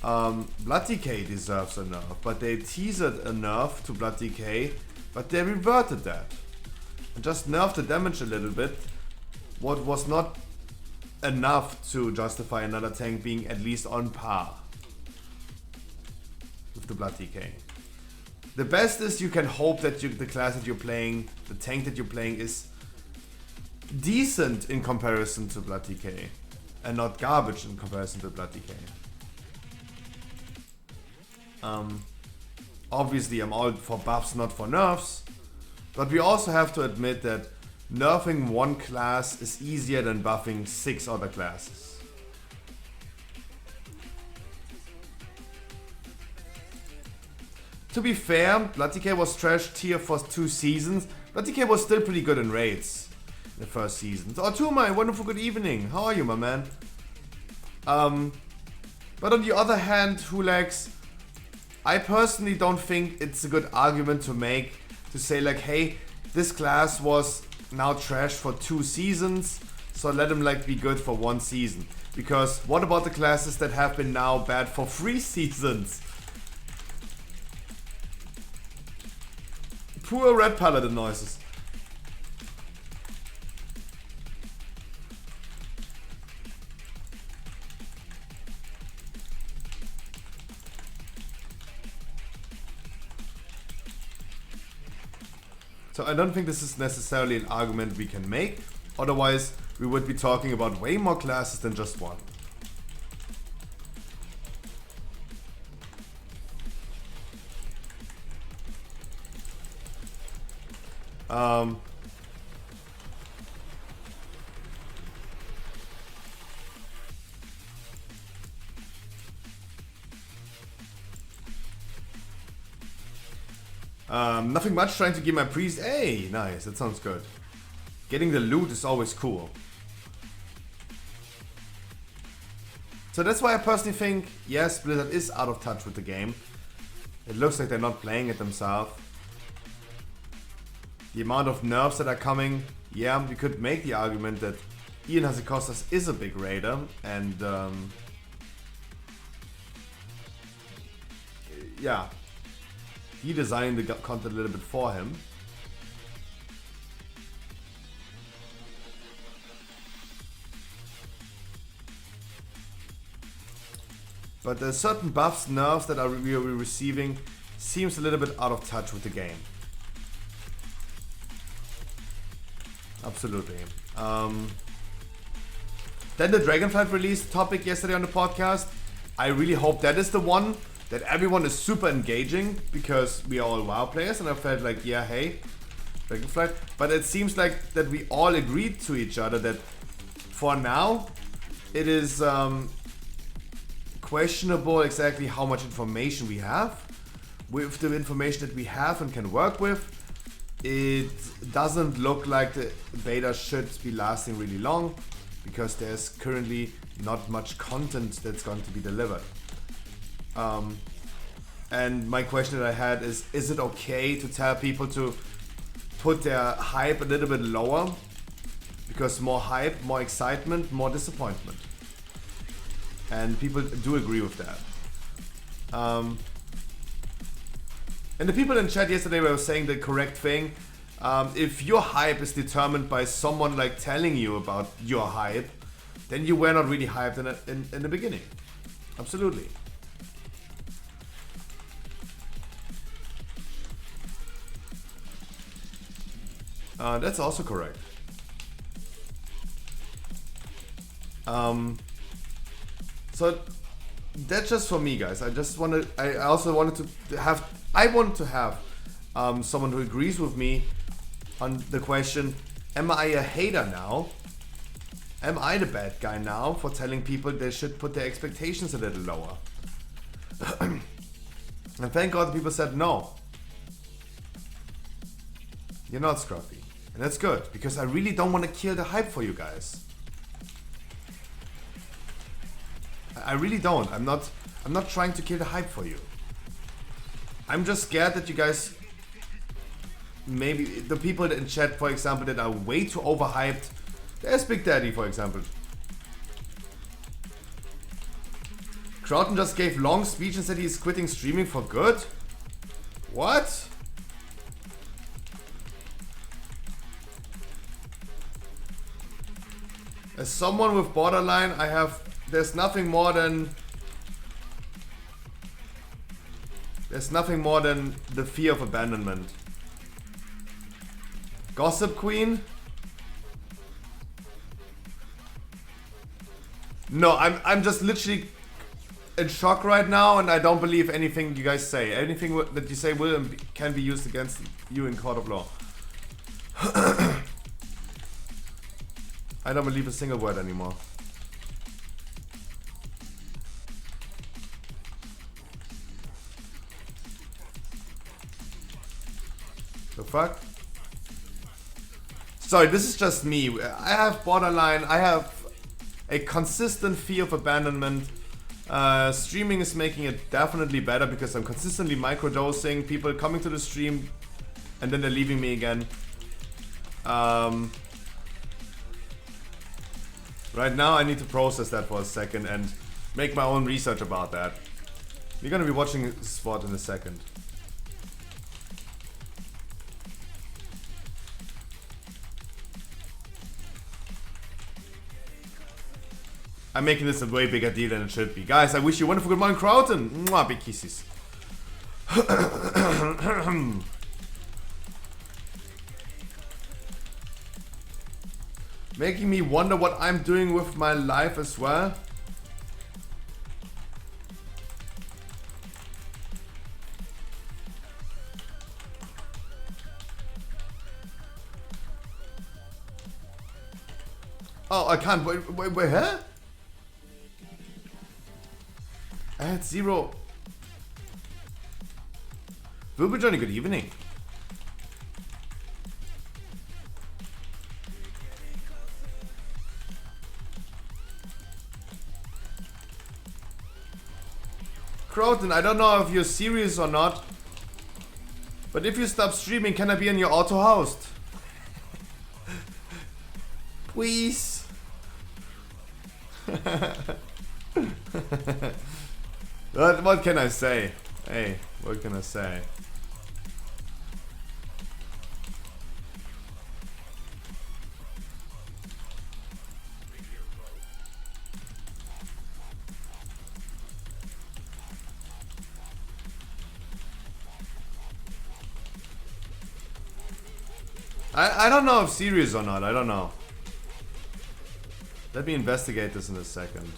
Blood DK deserves a nerf, but they teased a nerf to Blood DK, but they reverted that and just nerfed the damage a little bit. What was not enough to justify another tank being at least on par with the Blood DK. The best is you can hope that the class that you're playing, the tank that you're playing, is decent in comparison to Blood DK and not garbage in comparison to Blood DK. Obviously I'm all for buffs, not for nerfs, but we also have to admit that nerfing one class is easier than buffing 6 other classes. To be fair, Blood DK was trash tier for 2 seasons. Blood DK was still pretty good in raids in the first season. So, Artuma, wonderful good evening. How are you, my man? But on the other hand, Hulax, I personally don't think it's a good argument to make to say like, hey, this class was now trash for 2 seasons, so let him like be good for 1 season. Because what about the classes that have been now bad for 3 seasons? Poor Red Paladin noises. So I don't think this is necessarily an argument we can make. Otherwise, we would be talking about way more classes than just one. Nothing much, trying to give my priest. Hey, nice, that sounds good. Getting the loot is always cool. So that's why I personally think, yes, Blizzard is out of touch with the game. It looks like they're not playing it themselves. The amount of nerfs that are coming, yeah, we could make the argument that Ian Hasekostas is a big raider, and yeah, he designed the content a little bit for him. But there's certain buffs, nerfs that we are receiving seems a little bit out of touch with the game. Absolutely. Then the Dragonflight release topic yesterday on the podcast. I really hope that is the one that everyone is super engaging, because we are all WoW players, and I felt like, yeah, hey, Dragonflight. But it seems like that we all agreed to each other that for now it is questionable exactly how much information we have. With the information that we have and can work with, it doesn't look like the beta should be lasting really long, because there's currently not much content that's going to be delivered. And my question that I had is it okay to tell people to put their hype a little bit lower? Because more hype, more excitement, more disappointment. And people do agree with that. And the people in chat yesterday were saying the correct thing. If your hype is determined by someone like telling you about your hype, then you were not really hyped in the beginning. Absolutely. That's also correct. So that's just for me, guys. I also wanted to have. I want to have someone who agrees with me on the question: am I a hater now? Am I the bad guy now for telling people they should put their expectations a little lower? And thank God the people said no. You're not, Scruffy. And that's good, because I really don't want to kill the hype for you guys. I really don't. I'm not trying to kill the hype for you. I'm just scared that you guys, maybe the people in chat, for example, that are way too overhyped. There's Big Daddy, for example. Crowton just gave long speech and said he's quitting streaming for good. What? As someone with borderline, there's nothing more than the fear of abandonment. Gossip Queen? No, I'm just literally in shock right now, and I don't believe anything you guys say. Anything that you say will and can be used against you in court of law. I don't believe a single word anymore. The fuck? Sorry, this is just me. I have borderline. I have a consistent fear of abandonment. Streaming is making it definitely better because I'm consistently microdosing. People coming to the stream and then they're leaving me again. Right now I need to process that for a second and make my own research about that. You're gonna be watching Spot in a second. I'm making this a way bigger deal than it should be. Guys, I wish you a wonderful good morning, Crowton. Mwah, big kisses. Making me wonder what I'm doing with my life as well. Oh, I can't. Wait, huh? I had 0. Wilbur Johnny, good evening. Croton, I don't know if you're serious or not, but if you stop streaming, can I be in your auto host? Please. What can I say? Hey, what can I say? I don't know if serious or not, I don't know. Let me investigate this in a second.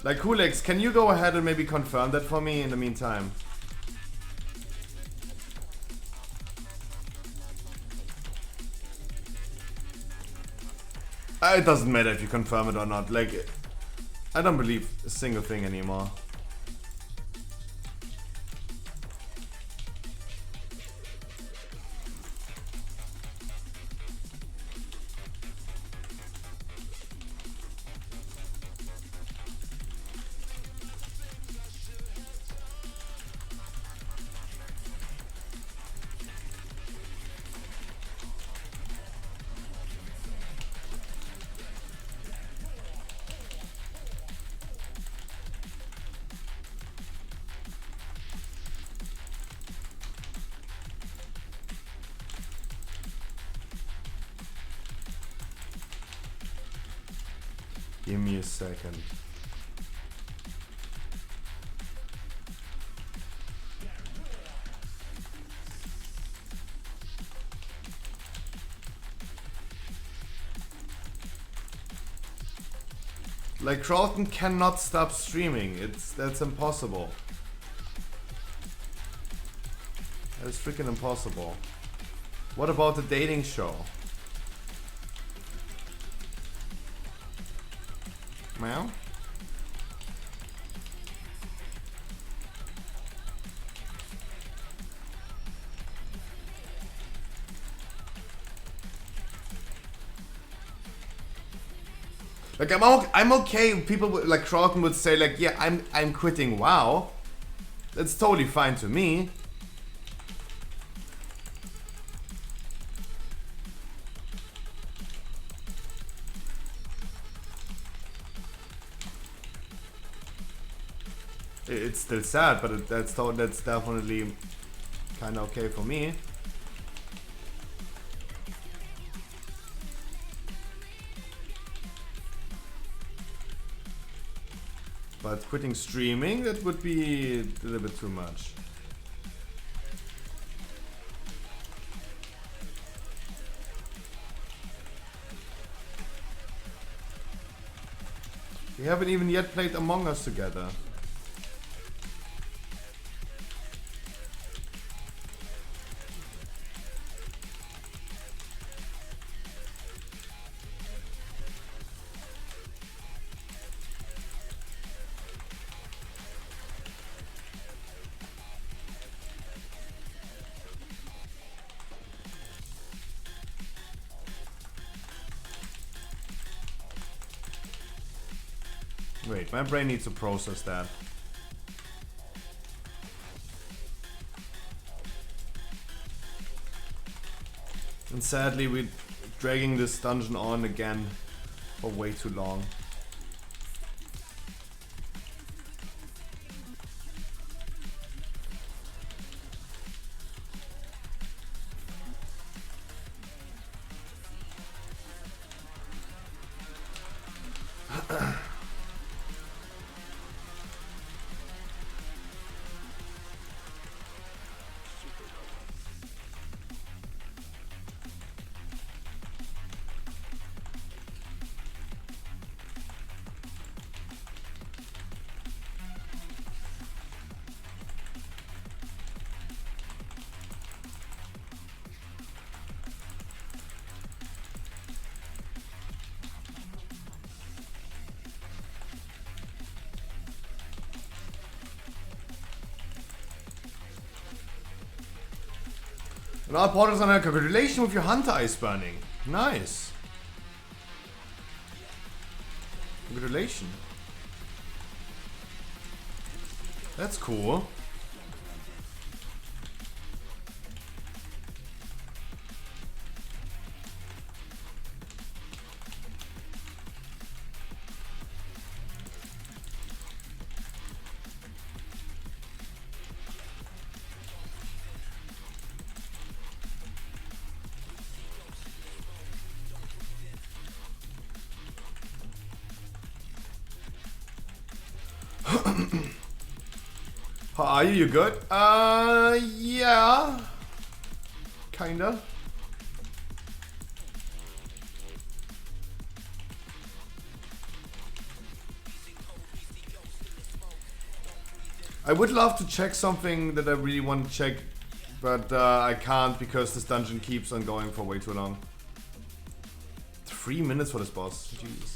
Like, Kulex, can you go ahead and maybe confirm that for me in the meantime? It doesn't matter if you confirm it or not. Like, I don't believe a single thing anymore. Give me a second. Like, Charlton cannot stop streaming. That's impossible. That's freaking impossible. What about the dating show? Meow? Like, I'm okay. People like Crowton would say like, yeah, I'm quitting WoW. That's totally fine to me. It's still sad, but that's definitely kind of okay for me. But quitting streaming, that would be a little bit too much. We haven't even yet played Among Us together. Wait, my brain needs to process that. And sadly, we're dragging this dungeon on again for way too long. And our portals on her. Congratulations with your hunter eyes burning. Nice. Congratulations. That's cool. How are you? You good? Yeah. Kinda. I would love to check something that I really want to check, but I can't because this dungeon keeps on going for way too long. 3 minutes for this boss. Jeez.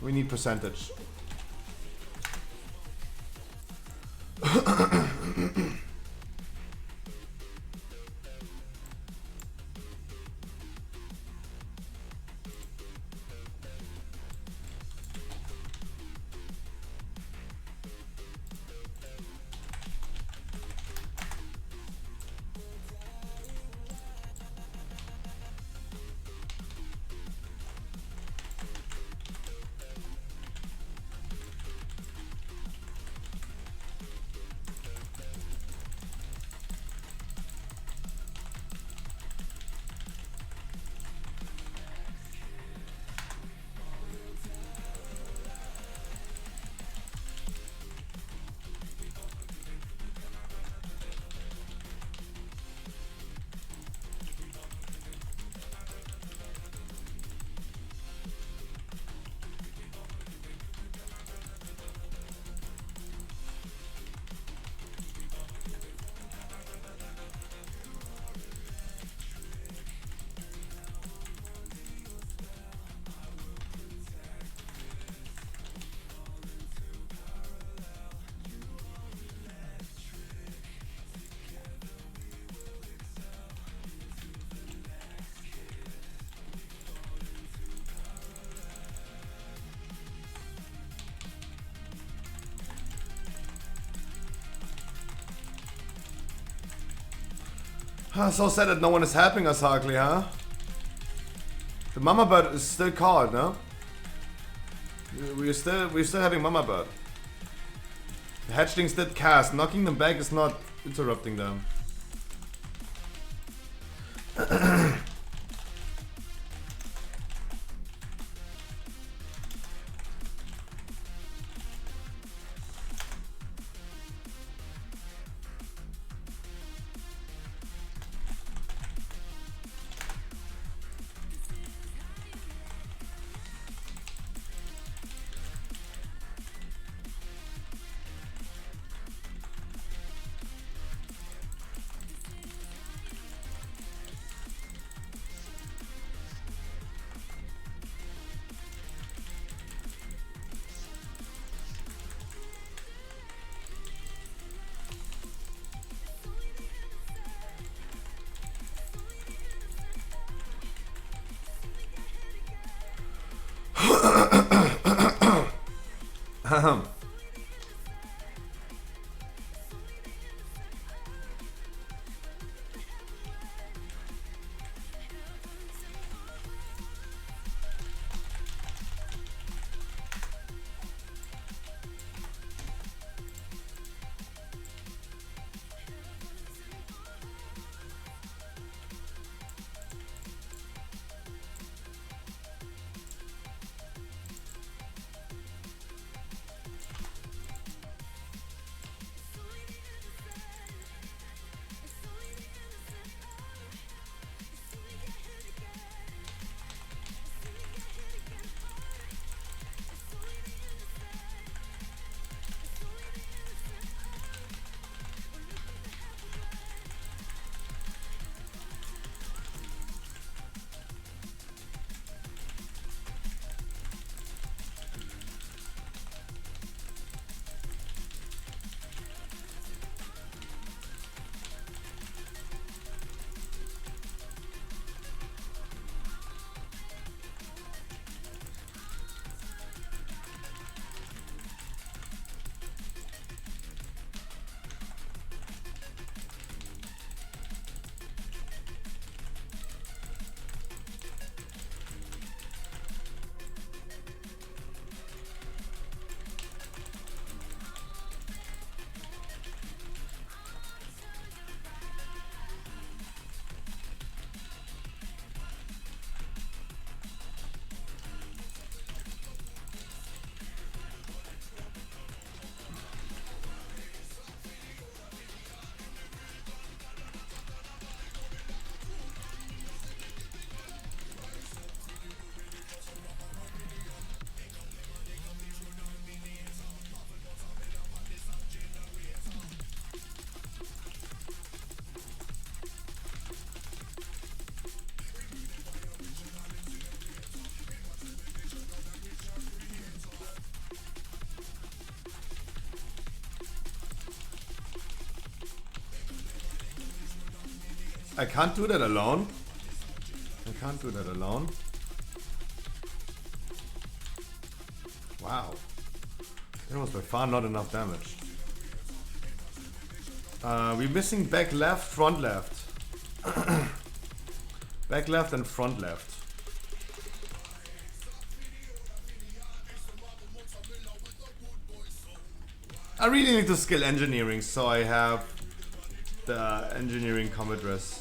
We need percentage. So sad that no one is helping us, Harkley, huh? The mama bird is still caught, no? We're still having mama bird. The hatchlings did cast. Knocking them back is not interrupting them. I can't do that alone. I can't do that alone. Wow. That was by far not enough damage. We're missing back left, front left. Back left and front left. I really need to skill engineering, so I have the engineering combat dress.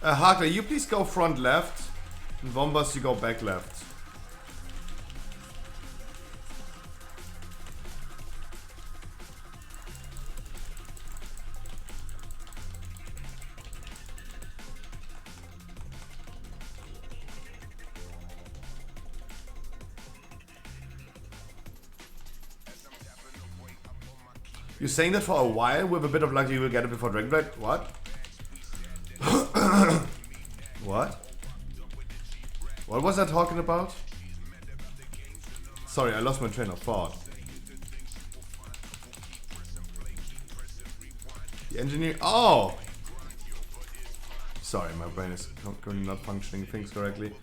Hakler, you please go front left. And Bombas, you go back left. You're saying that for a while? With a bit of luck you will get it before Dragonblade? What? What? What was I talking about? Sorry, I lost my train of thought. The engineer. Oh! Sorry, my brain is currently not functioning things correctly.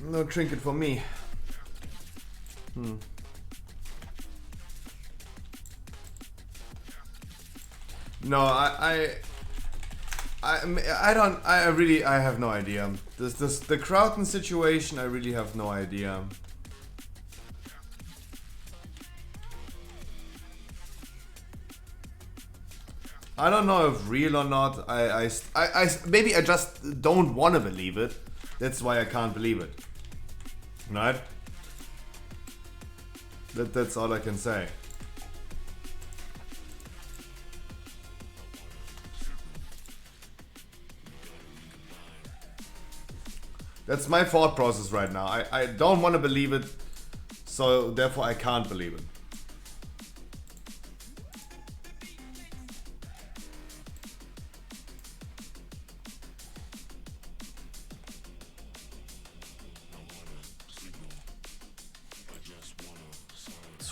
No trinket for me. No, I have no idea. The Crowton situation, I really have no idea. I don't know if real or not. Maybe I just don't want to believe it. That's why I can't believe it. Right? That's all I can say. That's my thought process right now. I don't want to believe it, so therefore I can't believe it.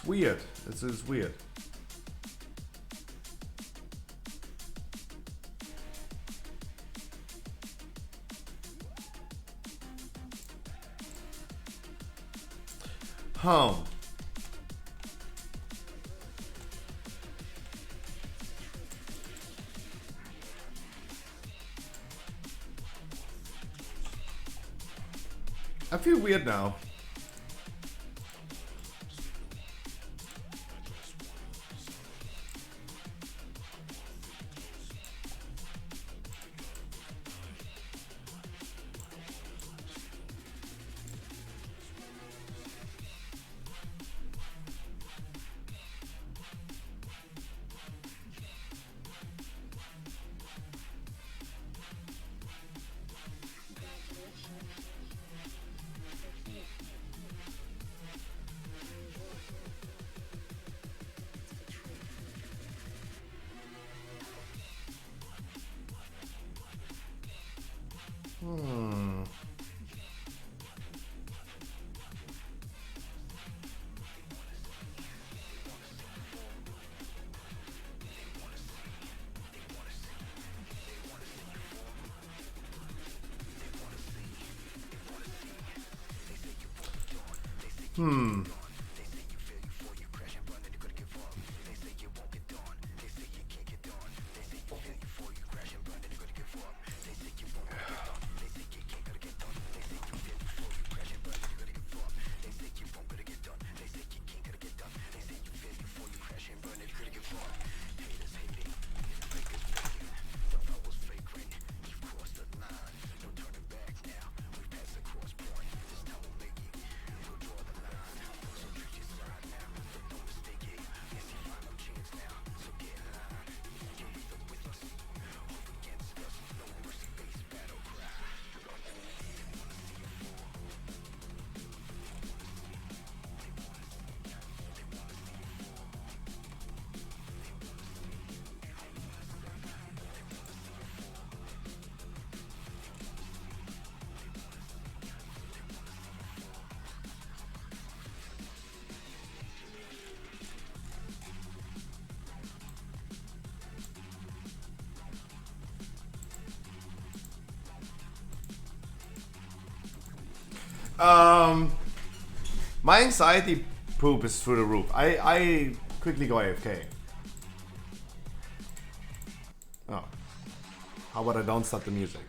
It's weird. It's weird. Huh. I feel weird now. Hmm. Hmm. My anxiety poop is through the roof. I quickly go AFK. Oh. How about I don't stop the music?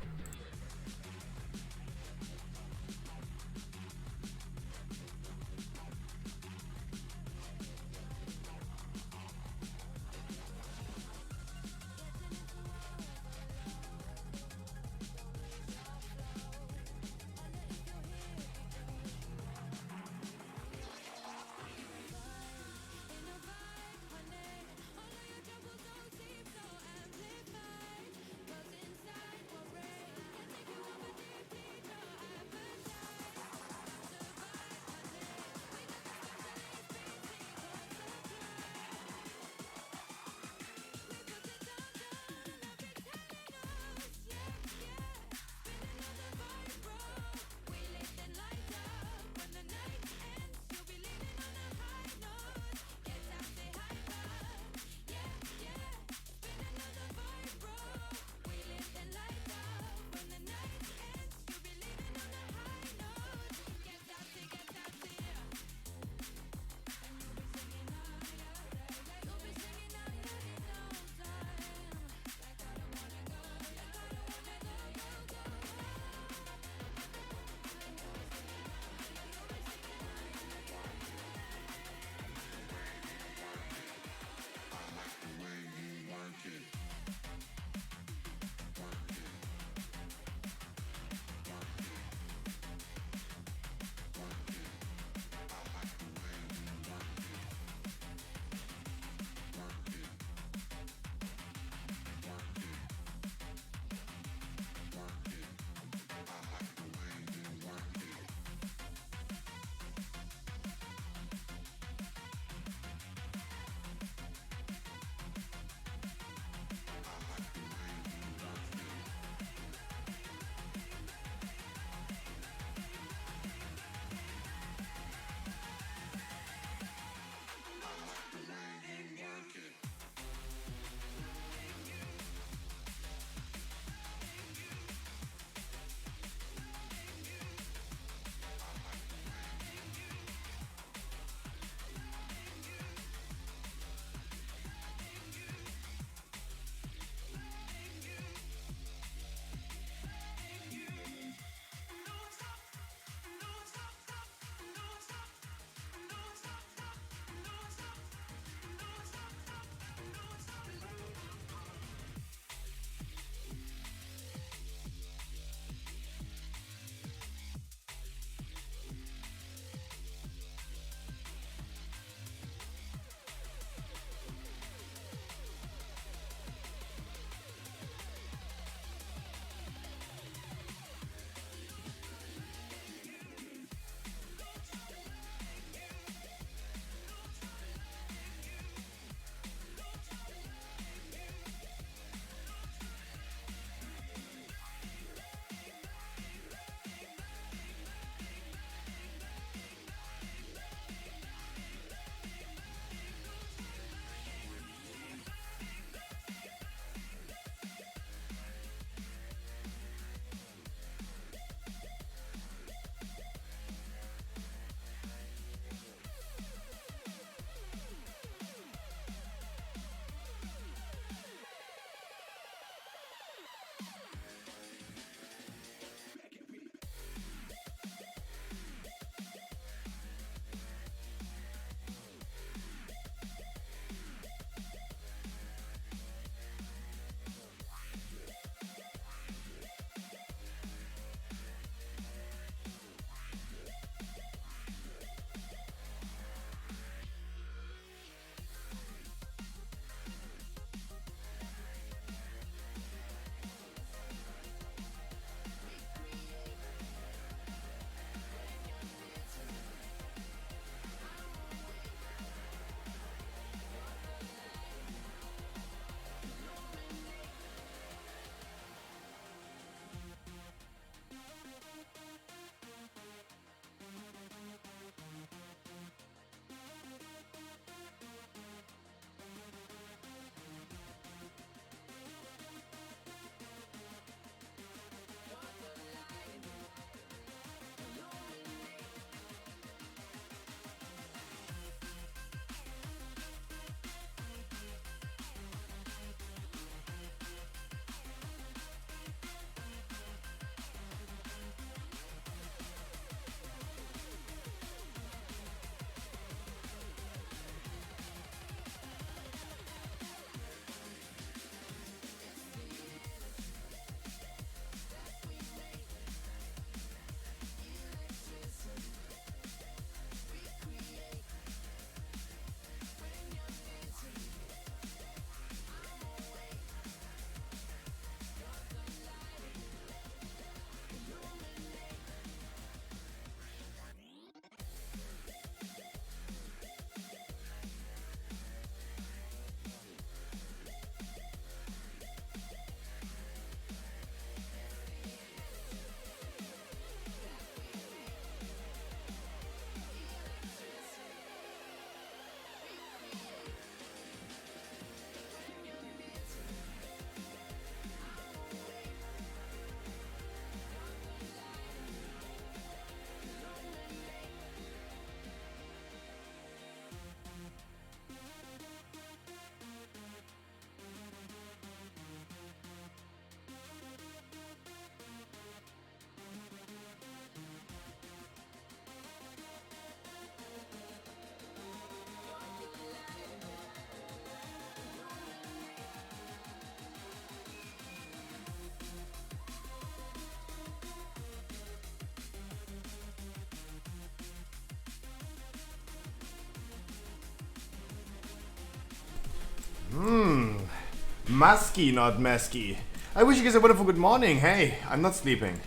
Musky, not mesky. I wish you guys a wonderful good morning. Hey, I'm not sleeping.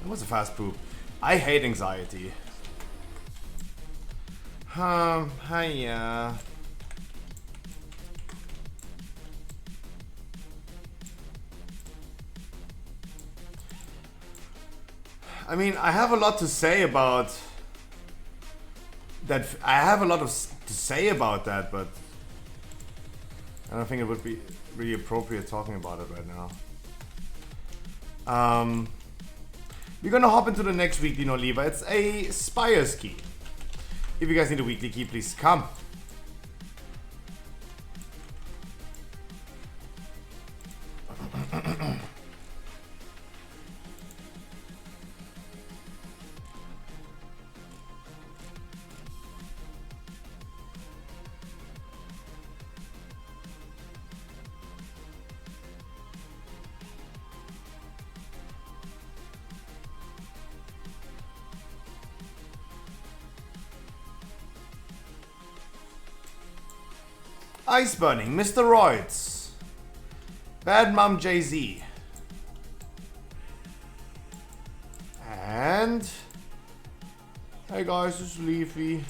That was a fast poop. I hate anxiety. Hiya. I mean, I have a lot to say about that. I have a lot to say about that, but I don't think it would be really appropriate talking about it right now. We're gonna hop into the next weekly No Lever. It's a Spires key. If you guys need a weekly key, please come. Ice Burning, Mr. Roids, Bad Mom Jay-Z, and hey guys, this is Leafy.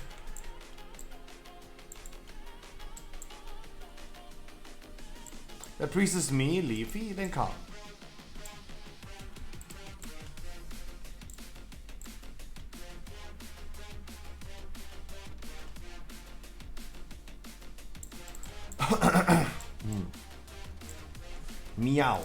That priest is me, Leafy, then come. Meow.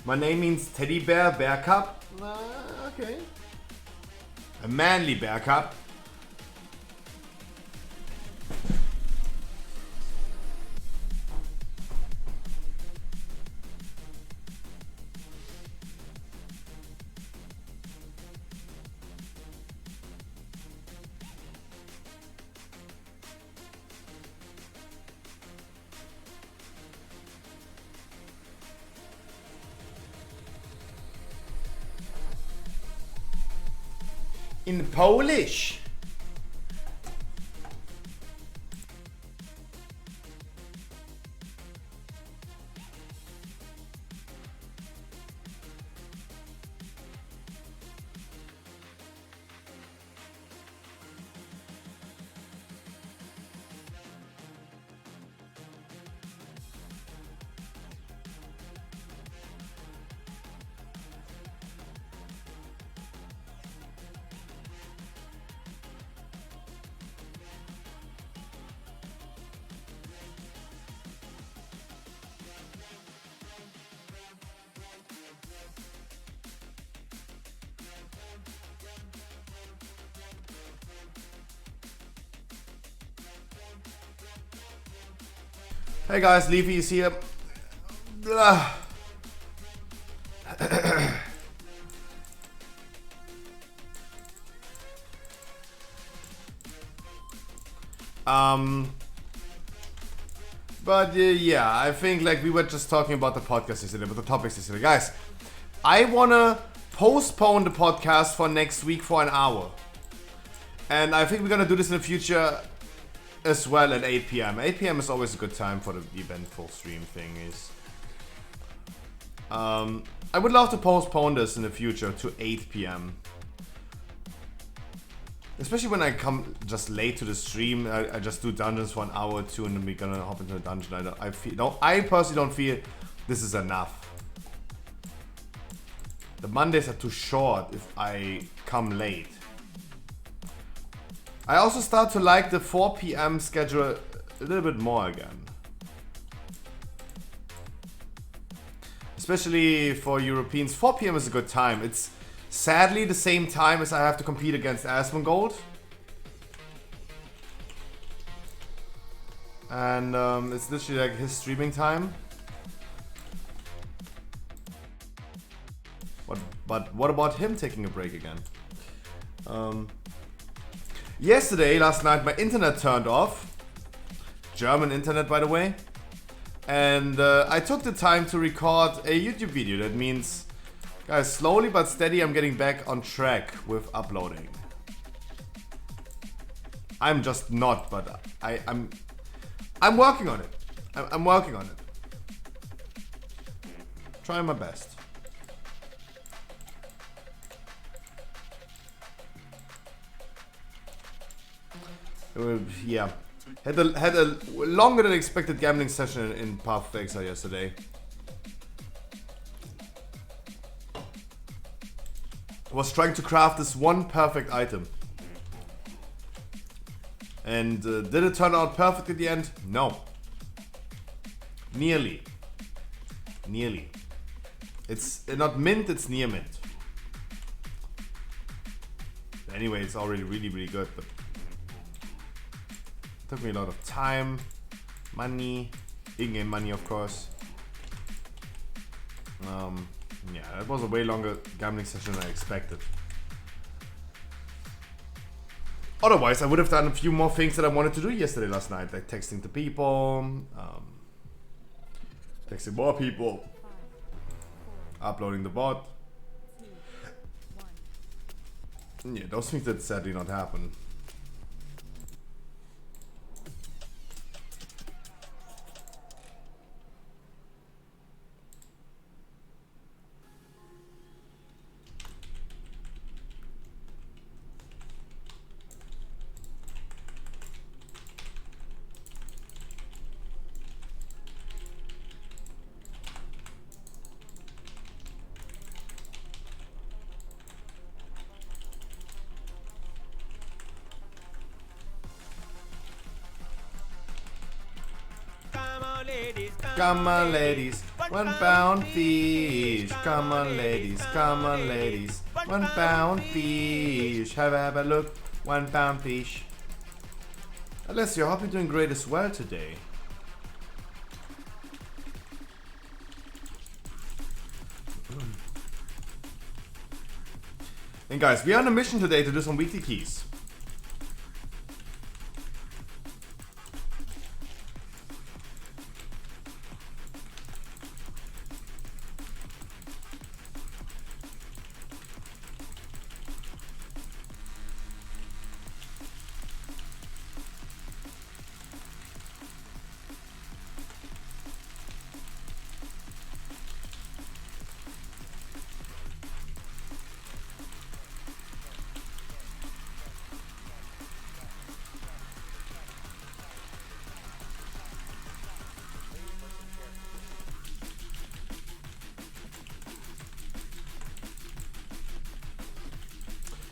My name means teddy bear, bear cup. Okay. A manly bear cup. In Polish. Hey guys, Leafy is here. Blah. But yeah, I think like we were just talking about the podcast yesterday, about the topics yesterday. Guys, I wanna postpone the podcast for next week for an hour. And I think we're gonna do this in the future as well at 8 p.m. 8 p.m. is always a good time for the eventful stream thingies. I would love to postpone this in the future to 8 p.m. Especially when I come just late to the stream, I just do dungeons for an hour or two, and then we're gonna hop into a dungeon. I personally don't feel this is enough. The Mondays are too short if I come late. I also start to like the 4 p.m. schedule a little bit more again. Especially for Europeans, 4 p.m. is a good time. It's sadly the same time as I have to compete against Asmongold. And it's literally like his streaming time. But what about him taking a break again? Last night, my internet turned off. German internet, by the way. And I took the time to record a YouTube video. That means, guys, slowly but steady, I'm getting back on track with uploading. I'm just not, but I'm working on it. I'm working on it. Trying my best. Yeah, had a longer than expected gambling session in Path of Exile yesterday. Was trying to craft this one perfect item. And did it turn out perfect at the end? No. Nearly. Nearly. It's not mint, it's near mint. Anyway, it's already really, really good, but it took me a lot of time, money, in-game money, of course. Yeah, it was a way longer gambling session than I expected. Otherwise, I would have done a few more things that I wanted to do last night, like texting to people, texting more people, uploading the bot. Yeah, those things that sadly not happen. Come on, ladies, 1 pound fish. Come on, ladies, 1 pound fish. Have a look, 1 pound fish. Alessio, I hope you're doing great as well today. And guys, we are on a mission today to do some weekly keys.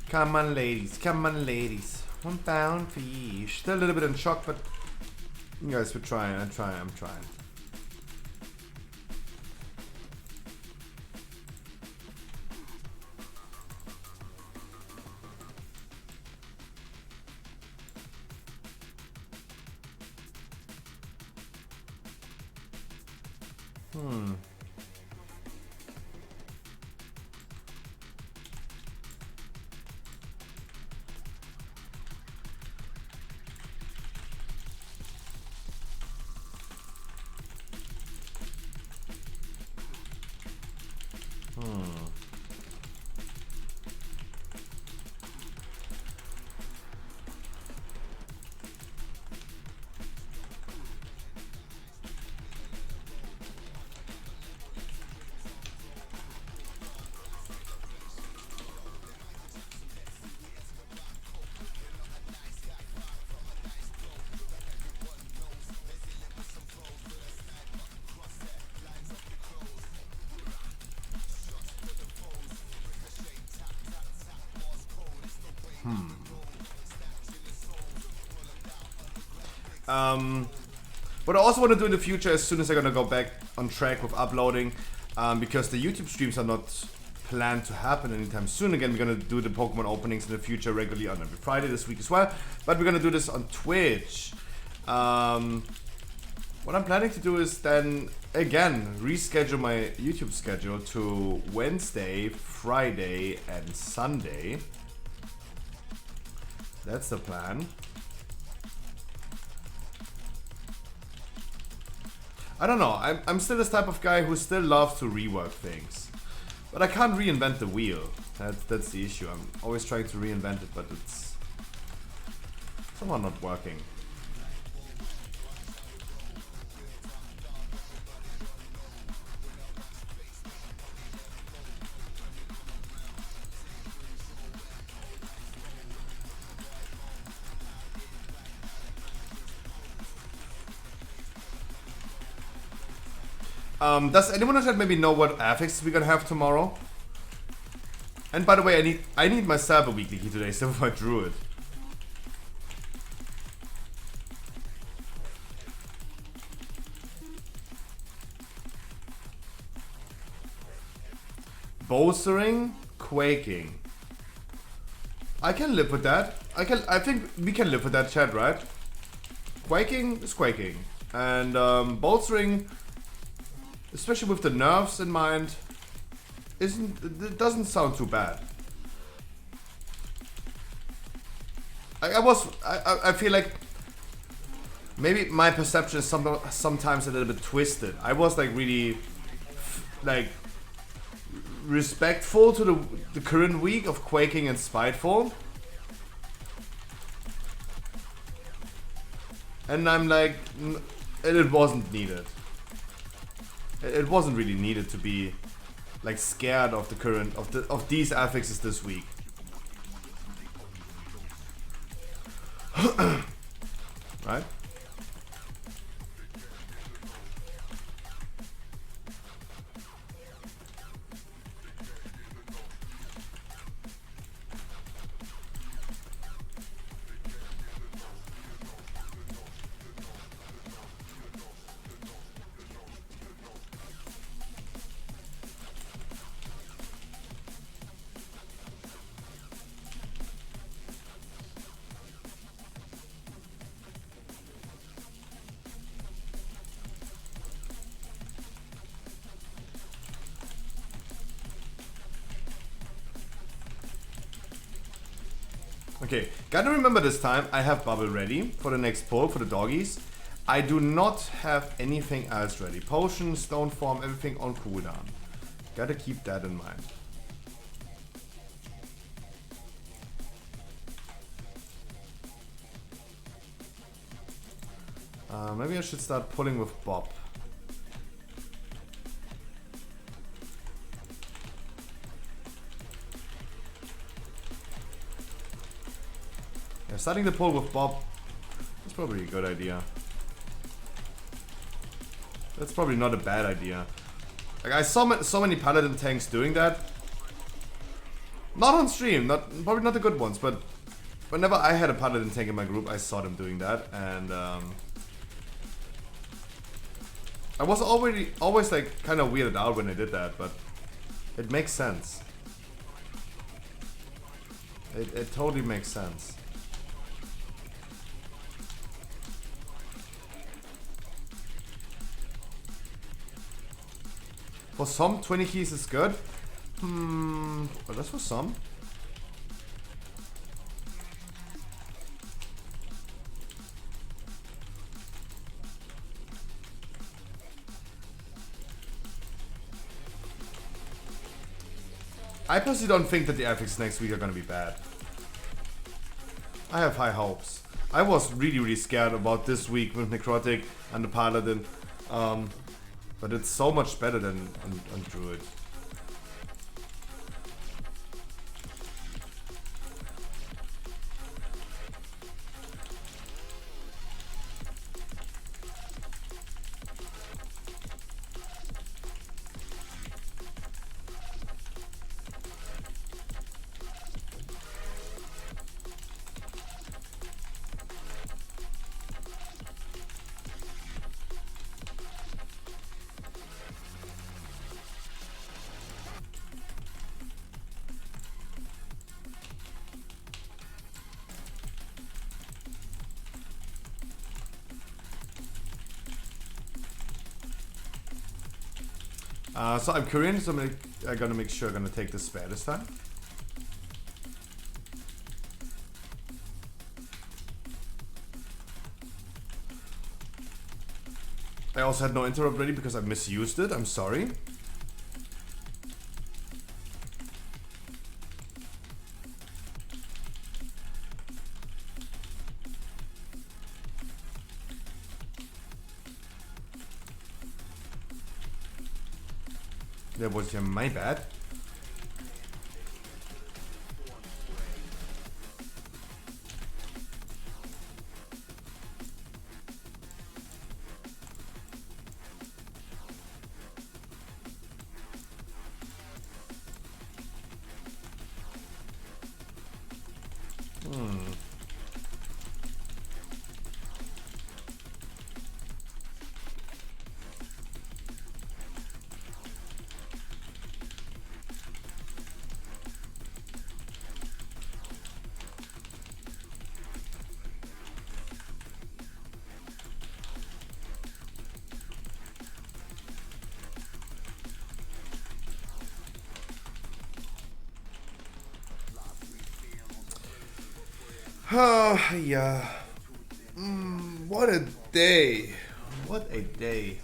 Come on, ladies. Come on, ladies. 1 pound fish. Still a little bit in shock, but you guys, we're trying. I'm trying. What I also want to do in the future, as soon as I'm gonna go back on track with uploading, because the YouTube streams are not planned to happen anytime soon. Again, we're gonna do the Pokemon openings in the future regularly on every Friday this week as well, but we're gonna do this on Twitch. What I'm planning to do is then, again, reschedule my YouTube schedule to Wednesday, Friday, and Sunday. That's the plan. I don't know. I'm still this type of guy who still loves to rework things. But I can't reinvent the wheel. That's the issue. I'm always trying to reinvent it, but it's somehow not working. Does anyone in chat maybe know what affixes we're gonna have tomorrow? And by the way, I need myself a weekly key today, so I drew it. Bolstering, quaking. I can live with that. I think we can live with that, chat, right? Quaking is quaking, and bolstering, especially with the nerves in mind, it doesn't sound too bad. I feel like maybe my perception is sometimes a little bit twisted. I was like really like respectful to the current week of quaking and spiteful, and I'm like, it wasn't needed. It wasn't really needed to be like scared of the current of these affixes this week. Right? Okay, gotta remember this time I have bubble ready for the next poll for the doggies. I do not have anything else ready. Potion, stone form, everything on cooldown. Gotta keep that in mind. Maybe I should start pulling with Bob. Yeah, starting the pull with Bob is probably a good idea. That's probably not a bad idea. Like, I saw so many paladin tanks doing that. Not on stream, probably not the good ones, but whenever I had a paladin tank in my group, I saw them doing that, and I was always like kind of weirded out when they did that, but it makes sense. It totally makes sense. For some, 20 keys is good. But that's for some. I personally don't think that the affixes next week are gonna be bad. I have high hopes. I was really scared about this week with Necrotic and the Paladin. But it's so much better than on Druid. So I'm Korean, so I'm gonna make sure I'm gonna take the spare this time. I also had no interrupt ready because I misused it. I'm sorry. That was my bad. Oh, yeah. What a day. What a day.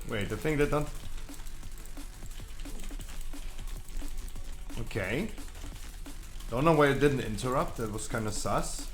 Wait, the thing that don't... Okay. Don't know why it didn't interrupt, that was kind of sus.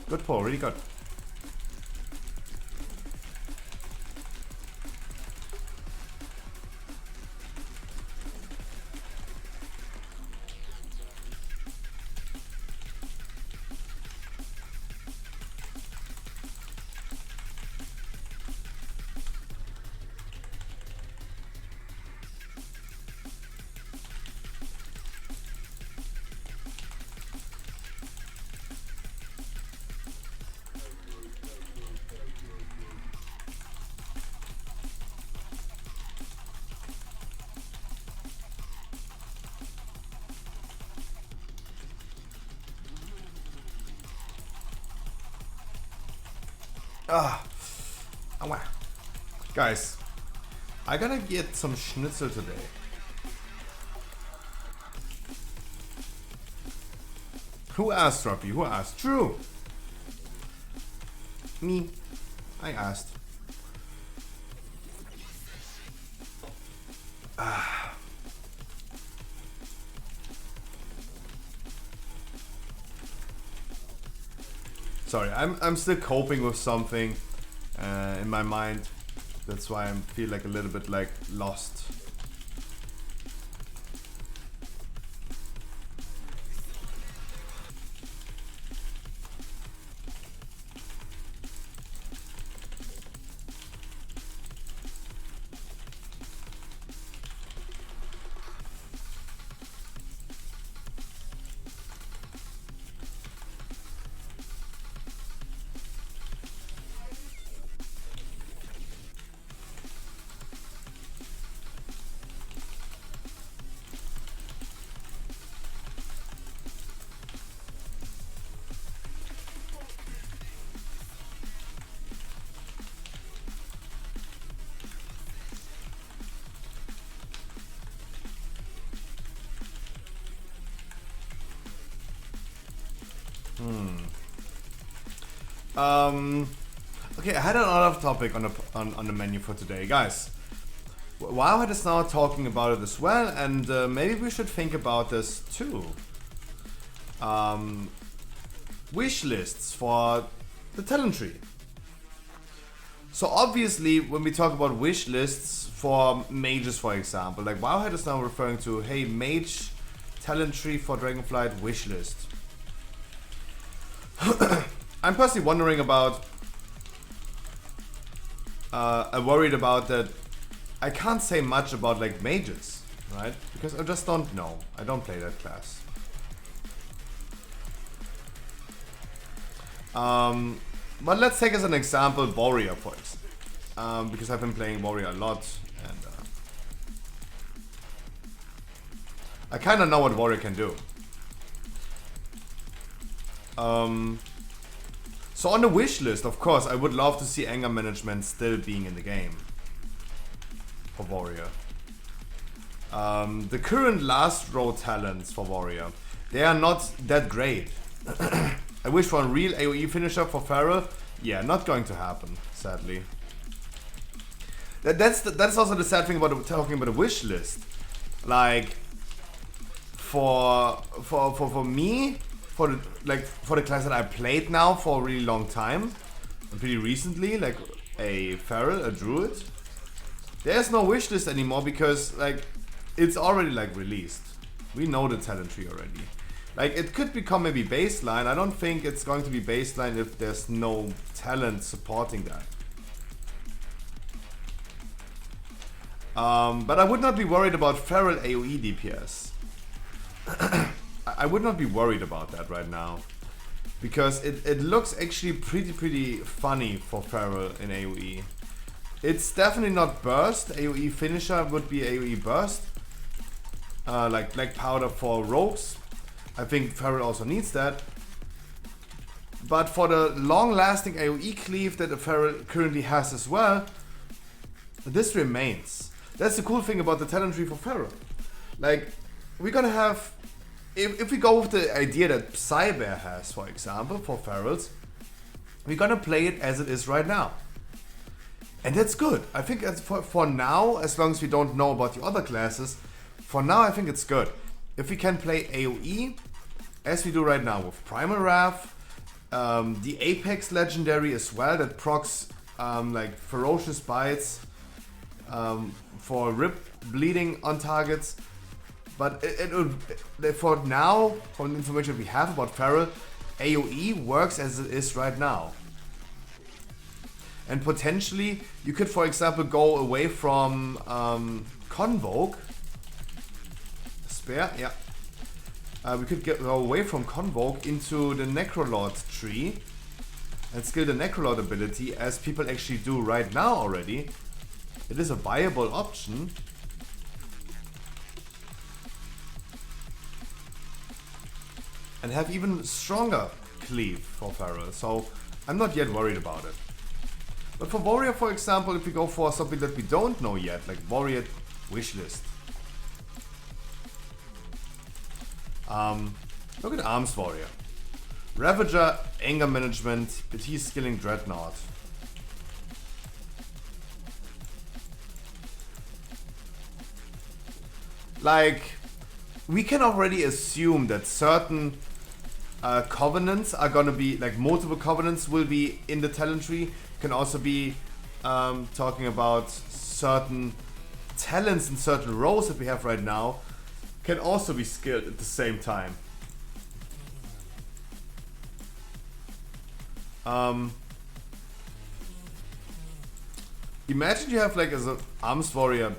Good pull, really good. Aua. Guys, I gotta get some schnitzel today. Who asked, Robbie? Who asked? True. Me. I asked. Sorry, I'm still coping with something in my mind. That's why I feel like a little bit like lost. Okay, I had another topic on the menu for today, guys. Wowhead is now talking about it as well, and maybe we should think about this too. Wish lists for the talent tree. So obviously, when we talk about wish lists for mages, for example, like Wowhead is now referring to, hey, mage talent tree for Dragonflight wish list. I'm personally wondering about, I'm worried about that. I can't say much about like mages, right? Because I just don't know. I don't play that class. But let's take as an example Warrior, for example, because I've been playing Warrior a lot, and I kind of know what Warrior can do. So on the wish list, of course, I would love to see anger management still being in the game for Warrior. The current last row talents for Warrior, they are not that great. I wish for a real AoE finisher for Feral. Yeah, not going to happen, sadly. That's also the sad thing about talking about a wish list. Like, for me, for the class that I played now for a really long time, and pretty recently, like a Feral, a Druid, there's no wish list anymore because like it's already like released. We know the talent tree already. Like, it could become maybe baseline. I don't think it's going to be baseline if there's no talent supporting that. But I would not be worried about Feral AoE DPS. I would not be worried about that right now. Because it looks actually pretty funny for Feral in AoE. It's definitely not burst. AoE finisher would be AoE burst. Like Black Powder for rogues. I think Feral also needs that. But for the long-lasting AoE cleave that the Feral currently has as well, this remains. That's the cool thing about the talent tree for Feral. Like, we're gonna have... If we go with the idea that Psybear has, for example, for Ferals, we're gonna play it as it is right now. And that's good. I think that's for now, as long as we don't know about the other classes, for now I think it's good. If we can play AoE, as we do right now with Primal Wrath, the Apex legendary as well, that procs like ferocious bites for rip bleeding on targets. But for now, from the information we have about Feral, AoE works as it is right now. And potentially, you could, for example, go away from Convoke. Spare, yeah. We could go away from Convoke into the Necrolord tree and skill the Necrolord ability, as people actually do right now already. It is a viable option. And have even stronger cleave for Feral, so I'm not yet worried about it. But for Warrior, for example, if we go for something that we don't know yet, like Warrior Wishlist. Look at Arms Warrior. Ravager, Anger Management, but he's skilling Dreadnought. Like, we can already assume that certain covenants are gonna be, like multiple covenants will be in the talent tree. Can also be talking about certain talents in certain roles that we have right now can also be skilled at the same time. Imagine you have like as an Arms Warrior,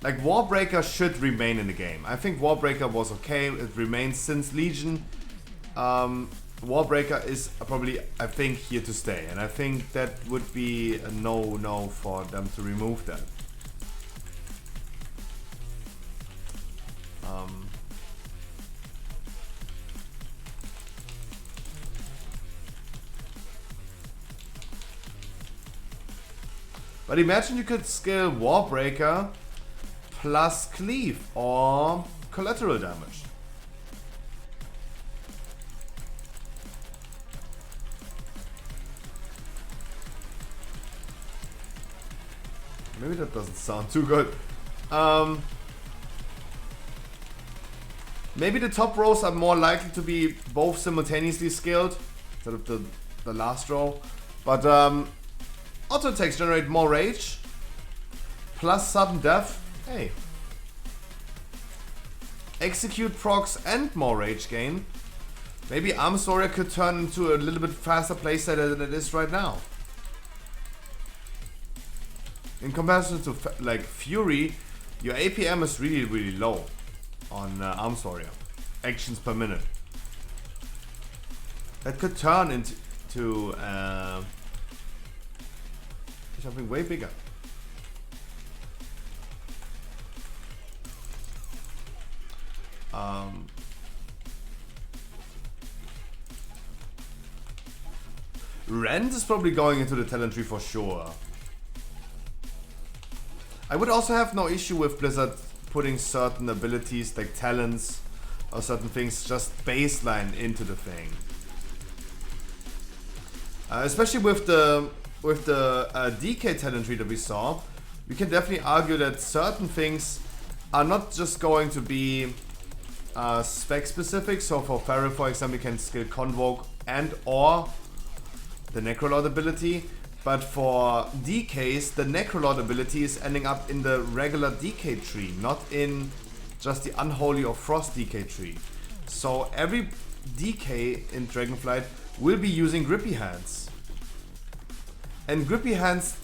like Warbreaker should remain in the game. I think Warbreaker was okay, it remains since Legion. Warbreaker is probably, I think, here to stay, and I think that would be a no for them to remove that. But imagine you could skill Warbreaker plus Cleave or collateral damage. Maybe that doesn't sound too good. Maybe the top rows are more likely to be both simultaneously skilled instead of the last row. But auto attacks generate more rage. Plus sudden death. Hey. Execute procs and more rage gain. Maybe Arms Warrior could turn into a little bit faster playstyle than it is right now. In comparison to like Fury, your APM is really, really low on Arms Warrior. Actions per minute. That could turn into something way bigger. Rend is probably going into the talent tree for sure. I would also have no issue with Blizzard putting certain abilities like talents or certain things just baseline into the thing. Especially with the DK talent tree that we saw, we can definitely argue that certain things are not just going to be spec specific. So for Pharaoh, for example, you can skill Convoke and or the Necrolord ability, but for DKs, the Necrolord ability is ending up in the regular DK tree, not in just the Unholy or Frost DK tree. So every DK in Dragonflight will be using Grippy Hands. And Grippy Hands,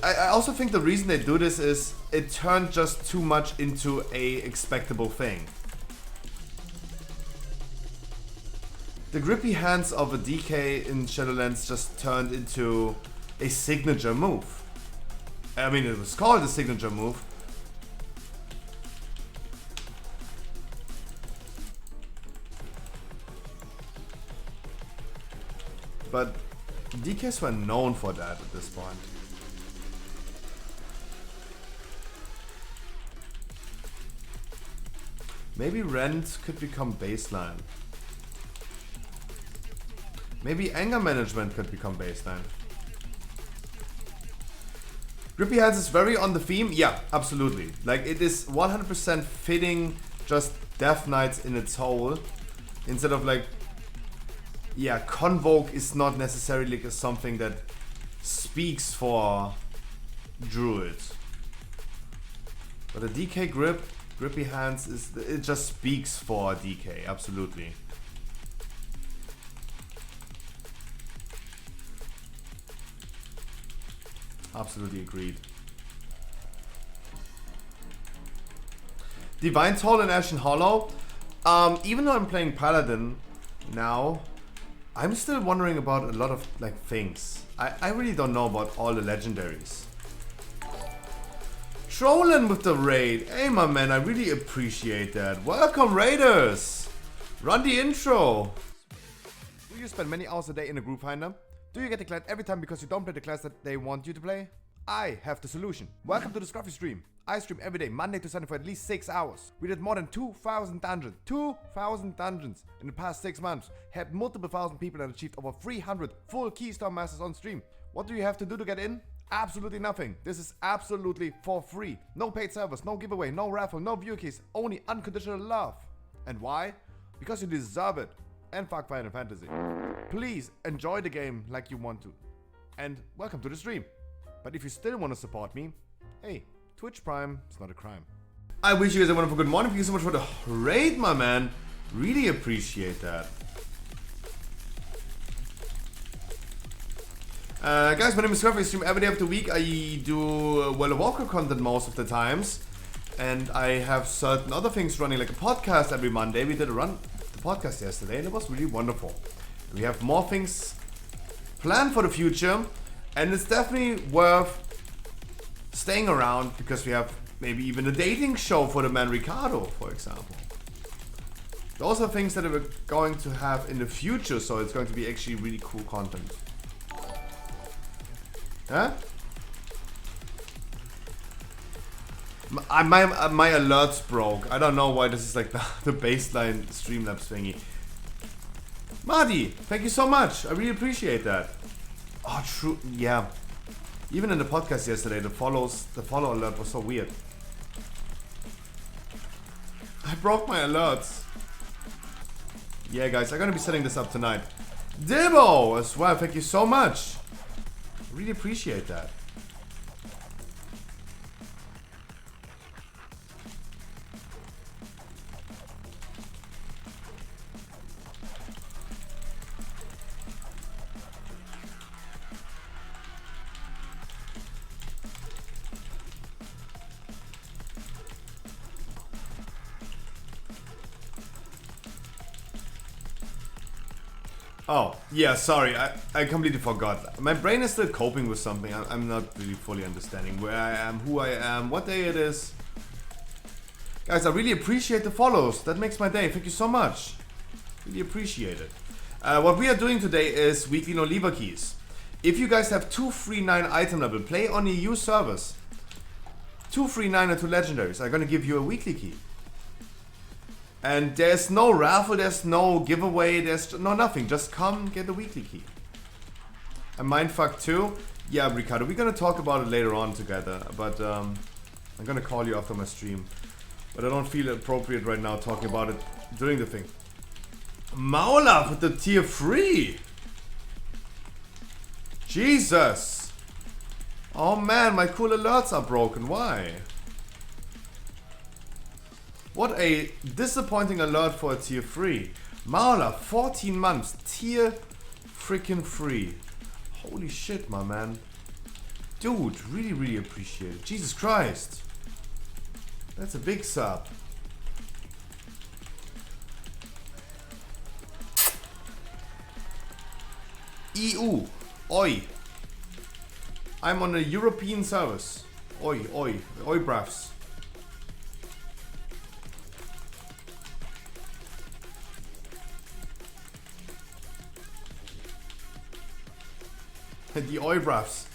I also think the reason they do this is it turned just too much into a expectable thing. The Grippy Hands of a DK in Shadowlands just turned into a signature move. I mean, it was called a signature move. But DKs were known for that at this point. Maybe Rend could become baseline. Maybe anger management could become baseline. Grippy Hands is very on the theme. Yeah, absolutely. Like it is 100% fitting just Death Knights in its whole. Instead of like, yeah, Convoke is not necessarily like something that speaks for Druids. But a DK Grippy Hands it just speaks for DK, absolutely. Absolutely agreed. Divine Toll and Ashen Hollow. Even though I'm playing Paladin now, I'm still wondering about a lot of like things. I really don't know about all the legendaries. Trolling with the raid. Hey my man, I really appreciate that. Welcome Raiders! Run the intro! Do you spend many hours a day in a group finder? Do you get declared every time because you don't play the class that they want you to play? I have the solution. Welcome to the Scruffy stream. I stream every day, Monday to Sunday for at least 6 hours. We did more than 2,000 dungeons. 2,000 dungeons in the past 6 months. Had multiple thousand people and achieved over 300 full Keystone Masters on stream. What do you have to do to get in? Absolutely nothing. This is absolutely for free. No paid servers, no giveaway, no raffle, no view keys, only unconditional love. And why? Because you deserve it. And fuck Final Fantasy. Please enjoy the game like you want to. And welcome to the stream. But if you still want to support me, hey, Twitch Prime is not a crime. I wish you guys a wonderful good morning. Thank you so much for the raid, my man. Really appreciate that. Guys, my name is Scruffy. I stream every day of the week. I do World of Warcraft content most of the times. And I have certain other things running, like a podcast every Monday. We did a podcast yesterday and it was really wonderful. We have more things planned for the future and it's definitely worth staying around because we have maybe even a dating show for the man Ricardo, for example. Those are things that we're going to have in the future, so it's going to be actually really cool content. Huh? My alerts broke. I don't know why this is like the baseline Streamlabs thingy. Marty, thank you so much. I really appreciate that. Oh, true. Yeah. Even in the podcast yesterday, the follow alert was so weird. I broke my alerts. Yeah, guys, I'm gonna be setting this up tonight. Dibbo as well, thank you so much. Really appreciate that. Oh, yeah, sorry, I completely forgot. My brain is still coping with something. I'm not really fully understanding where I am, who I am, what day it is. Guys, I really appreciate the follows. That makes my day. Thank you so much. Really appreciate it. What we are doing today is weekly no lever keys. If you guys have 2 free 9 item level, play on EU servers. 2 free 9 and 2 legendaries. I'm gonna give you a weekly key. And there's no raffle, there's no giveaway, there's no nothing. Just come get the weekly key. A mindfuck too? Yeah, Ricardo, we're gonna talk about it later on together. But I'm gonna call you after my stream. But I don't feel appropriate right now talking about it during the thing. Maulaf with the tier 3! Jesus! Oh man, my cool alerts are broken. Why? What a disappointing alert for a tier 3. Maula, 14 months, tier freaking 3. Holy shit, my man. Dude, really appreciate it. Jesus Christ. That's a big sub. EU. Oi. I'm on a European service. Oi, bravs. The Oibravs.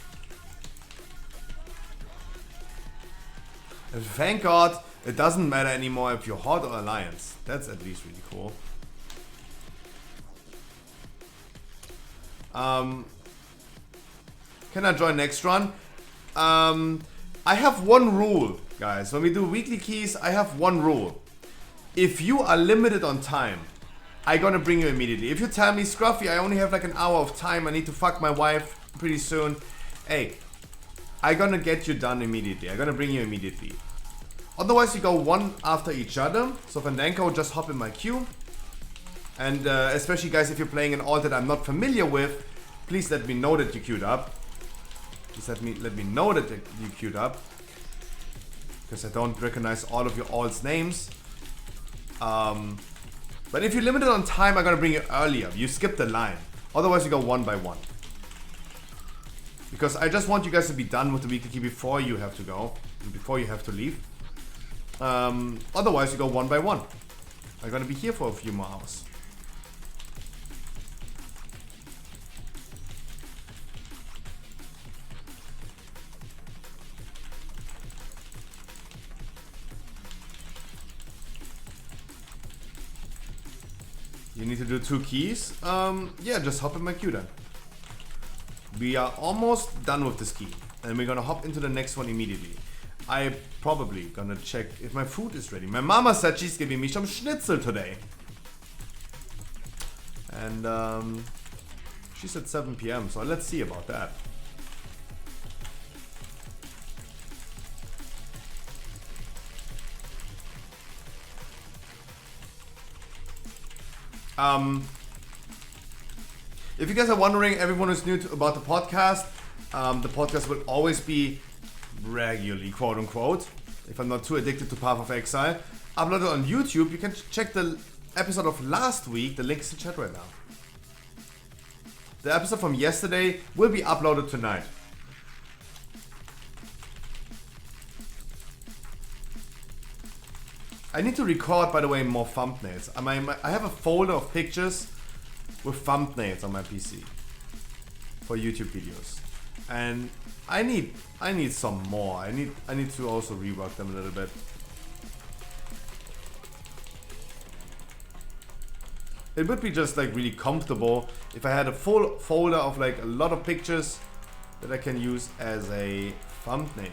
And thank God it doesn't matter anymore if you're Horde or Alliance. That's at least really cool. Can I join next run? I have one rule, guys. When we do weekly keys, I have one rule. If you are limited on time, I'm gonna bring you immediately. If you tell me, Scruffy, I only have like an hour of time, I need to fuck my wife pretty soon. Hey, I'm gonna get you done immediately. I'm gonna bring you immediately. Otherwise, you go one after each other. So Fandanko, just hop in my queue. And especially, guys, if you're playing an alt that I'm not familiar with, please let me know that you queued up. Please let me know that you queued up. Because I don't recognize all of your alts names. But if you're limited on time, I'm gonna bring you earlier. You skip the line. Otherwise, you go one by one. Because I just want you guys to be done with the weekly key before you have to go. Before you have to leave. Otherwise, you go one by one. I'm gonna be here for a few more hours. You need to do 2 keys? Yeah, just hop in my queue then. We are almost done with this key. And we're gonna hop into the next one immediately. I probably gonna check if my food is ready. My mama said she's giving me some schnitzel today. And she said 7 PM, so let's see about that. If you guys are wondering, everyone who's new about the podcast will always be regularly, quote unquote, if I'm not too addicted to Path of Exile, uploaded on YouTube. You can check the episode of last week, the link is in chat right now. The episode from yesterday will be uploaded tonight. I need to record, by the way, more thumbnails. I have a folder of pictures with thumbnails on my PC for YouTube videos, and I need some more. I need to also rework them a little bit. It would be just like really comfortable if I had a full folder of like a lot of pictures that I can use as a thumbnail.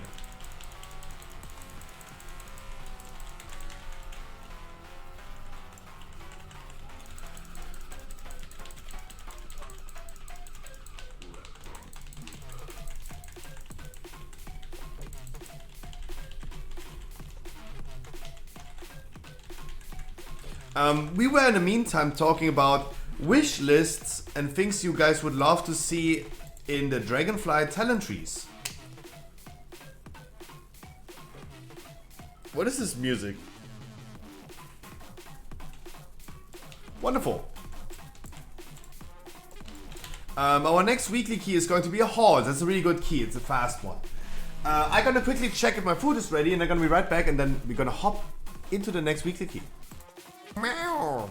We were in the meantime talking about wish lists and things you guys would love to see in the Dragonfly talent trees. What is this music? Wonderful. Our next weekly key is going to be a horse. That's a really good key. It's a fast one. I'm gonna quickly check if my food is ready and I'm gonna be right back and then we're gonna hop into the next weekly key. Meow.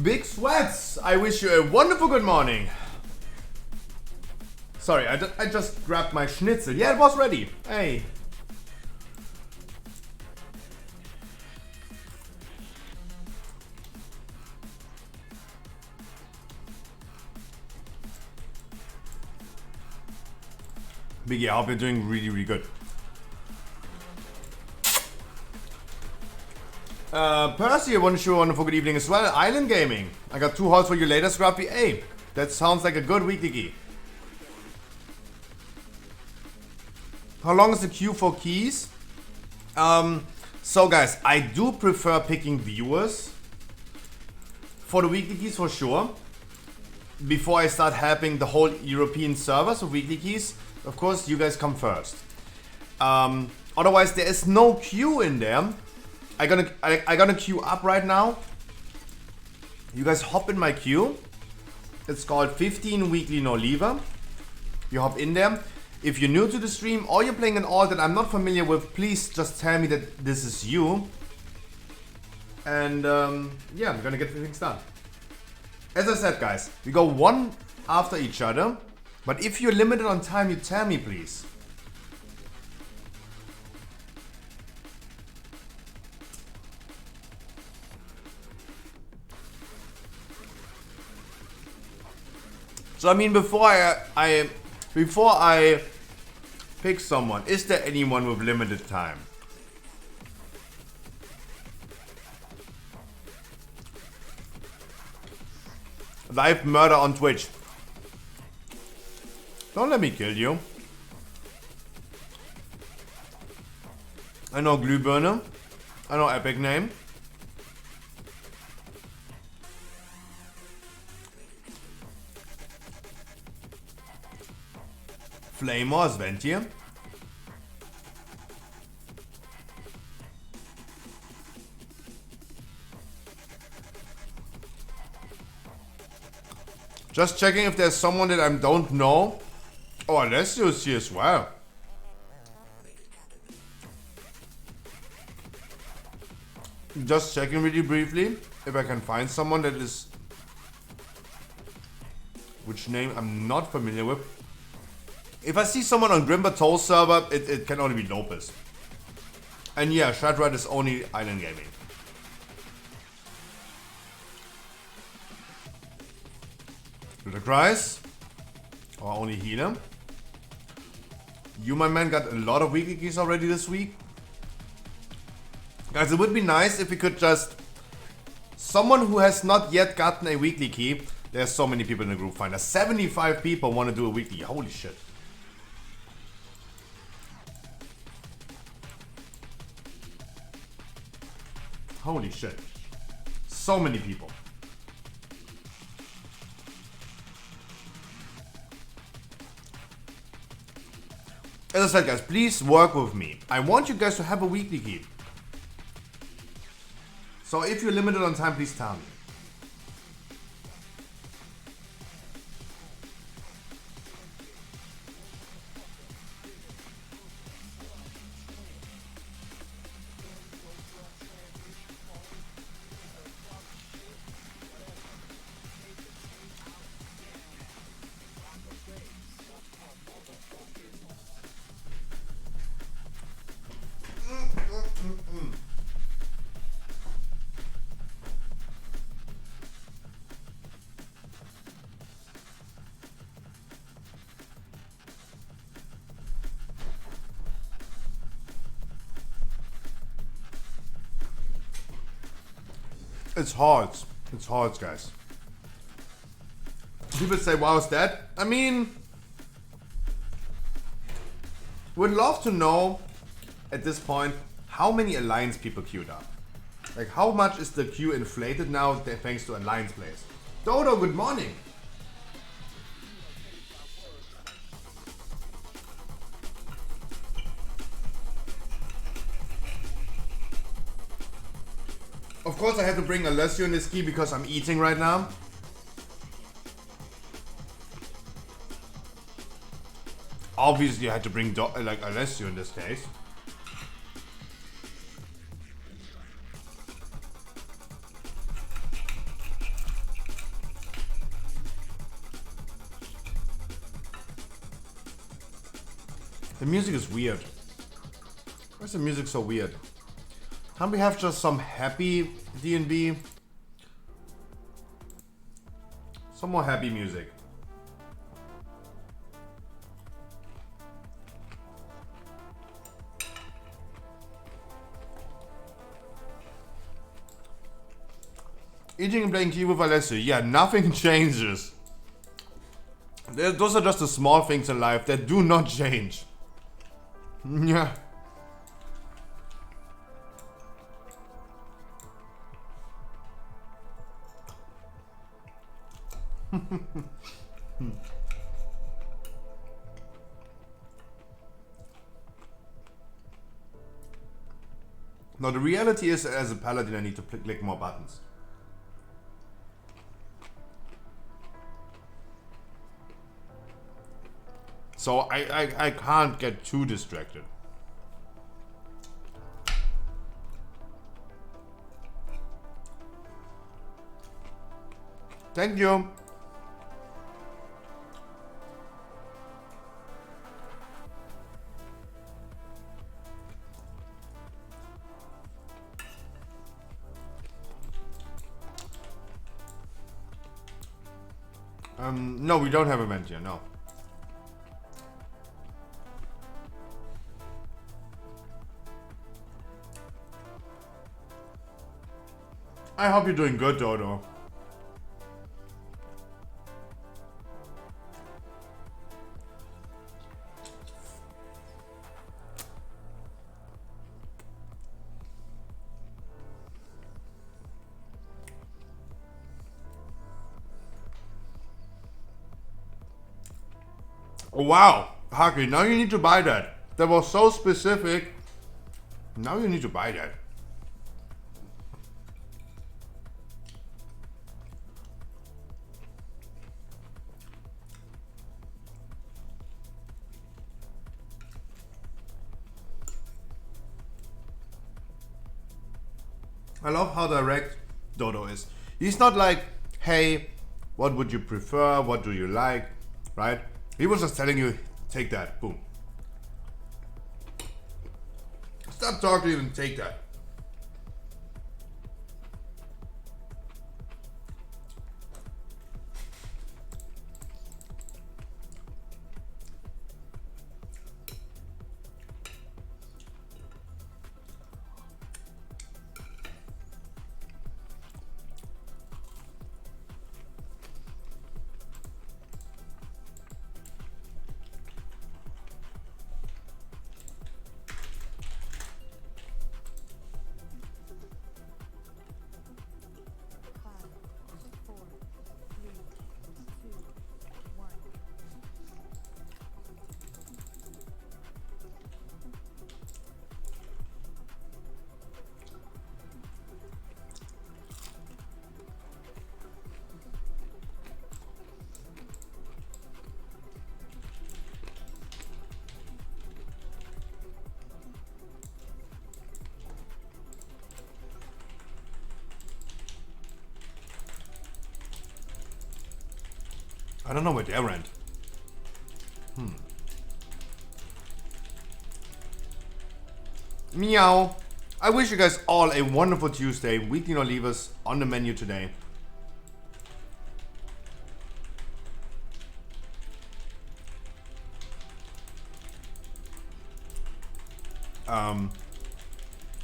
Big Sweats, I wish you a wonderful good morning. Sorry, I just grabbed my schnitzel. Yeah, it was ready. Hey. Biggie, I hope you're doing really, really good. Percy, I want to show you a wonderful good evening as well. Island Gaming. I got 2 halls for you later, Scrappy. Hey, that sounds like a good weekly key. How long is the queue for keys? So guys, I do prefer picking viewers for the weekly keys for sure. Before I start helping the whole European servers of weekly keys, of course, you guys come first. Otherwise, there is no queue in there. I gonna queue up right now. You guys hop in my queue. It's called 15 Weekly No Lever. You hop in there. If you're new to the stream or you're playing an alt that I'm not familiar with, please just tell me that this is you. And yeah, I'm gonna get things done. As I said, guys, we go one after each other. But if you're limited on time, you tell me, please. So I mean, before I pick someone, is there anyone with limited time? Live murder on Twitch. Don't let me kill you. I know Glühbirne. I know epic name. Flamor ist Vent hier. Just checking if there's someone that I don't know. Oh, Alessio's here as well. Just checking really briefly if I can find someone that is... which name I'm not familiar with. If I see someone on Grimbertoll server, it can only be Lopez. And yeah, Shadrad is only Island Gaming. Little Christ. Or only healer. You, my man, got a lot of weekly keys already this week. Guys, it would be nice if we could just... someone who has not yet gotten a weekly key. There's so many people in the group finder. 75 people want to do a weekly. Holy shit. Holy shit. So many people. As I said, guys, please work with me. I want you guys to have a weekly key. So if you're limited on time, please tell me. It's hard. It's hard, guys. People say, wow, is that? I mean, would love to know at this point how many Alliance people queued up. Like, how much is the queue inflated now thanks to Alliance plays? Dodo, good morning. Of course I had to bring Alessio in this key because I'm eating right now. Obviously I had to bring like Alessio in this case. The music is weird. Why is the music so weird? Can't we have just some happy D&B? Some more happy music. Eating and playing key with Alessio. Yeah, nothing changes. Those are just the small things in life that do not change. Yeah. No, the reality is, as a paladin, I need to click more buttons. So I can't get too distracted. Thank you. No, we don't have a vent here, no. I hope you're doing good, Dodo. Oh, wow, Haki, now you need to buy that. That was so specific. Now you need to buy that. I love how direct Dodo is. He's not like, hey, what would you prefer? What do you like? Right? He was just telling you, take that. Boom. Stop talking and take that. I don't know where they went. Meow. I wish you guys all a wonderful Tuesday. Weekly no levers on the menu today.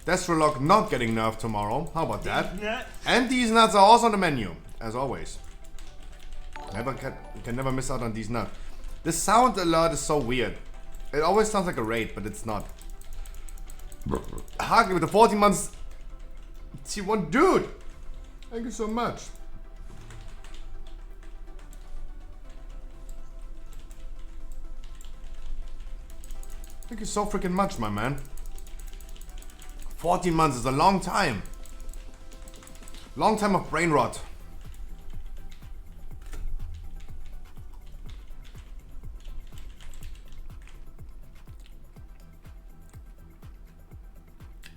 Destrolog not getting nerfed tomorrow. How about that? And these nuts are also on the menu, as always. Can never miss out on these nuts. The sound alert is so weird. It always sounds like a raid, but it's not. Haki with the 14 months T1 dude! Thank you so much. Thank you so freaking much, my man. 14 months is a long time. Long time of brain rot.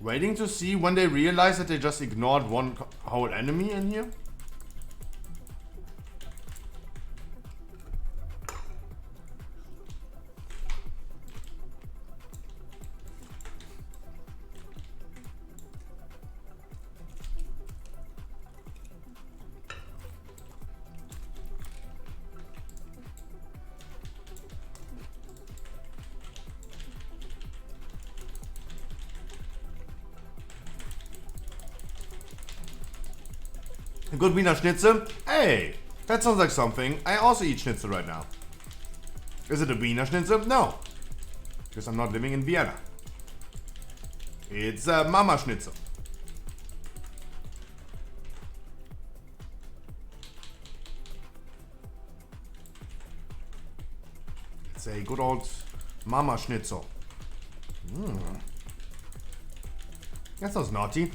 Waiting to see when they realize that they just ignored one whole enemy in here. A good Wiener Schnitzel? Hey, that sounds like something. I also eat Schnitzel right now. Is it a Wiener Schnitzel? No, because I'm not living in Vienna. It's a Mama Schnitzel. It's a good old Mama Schnitzel. That sounds naughty.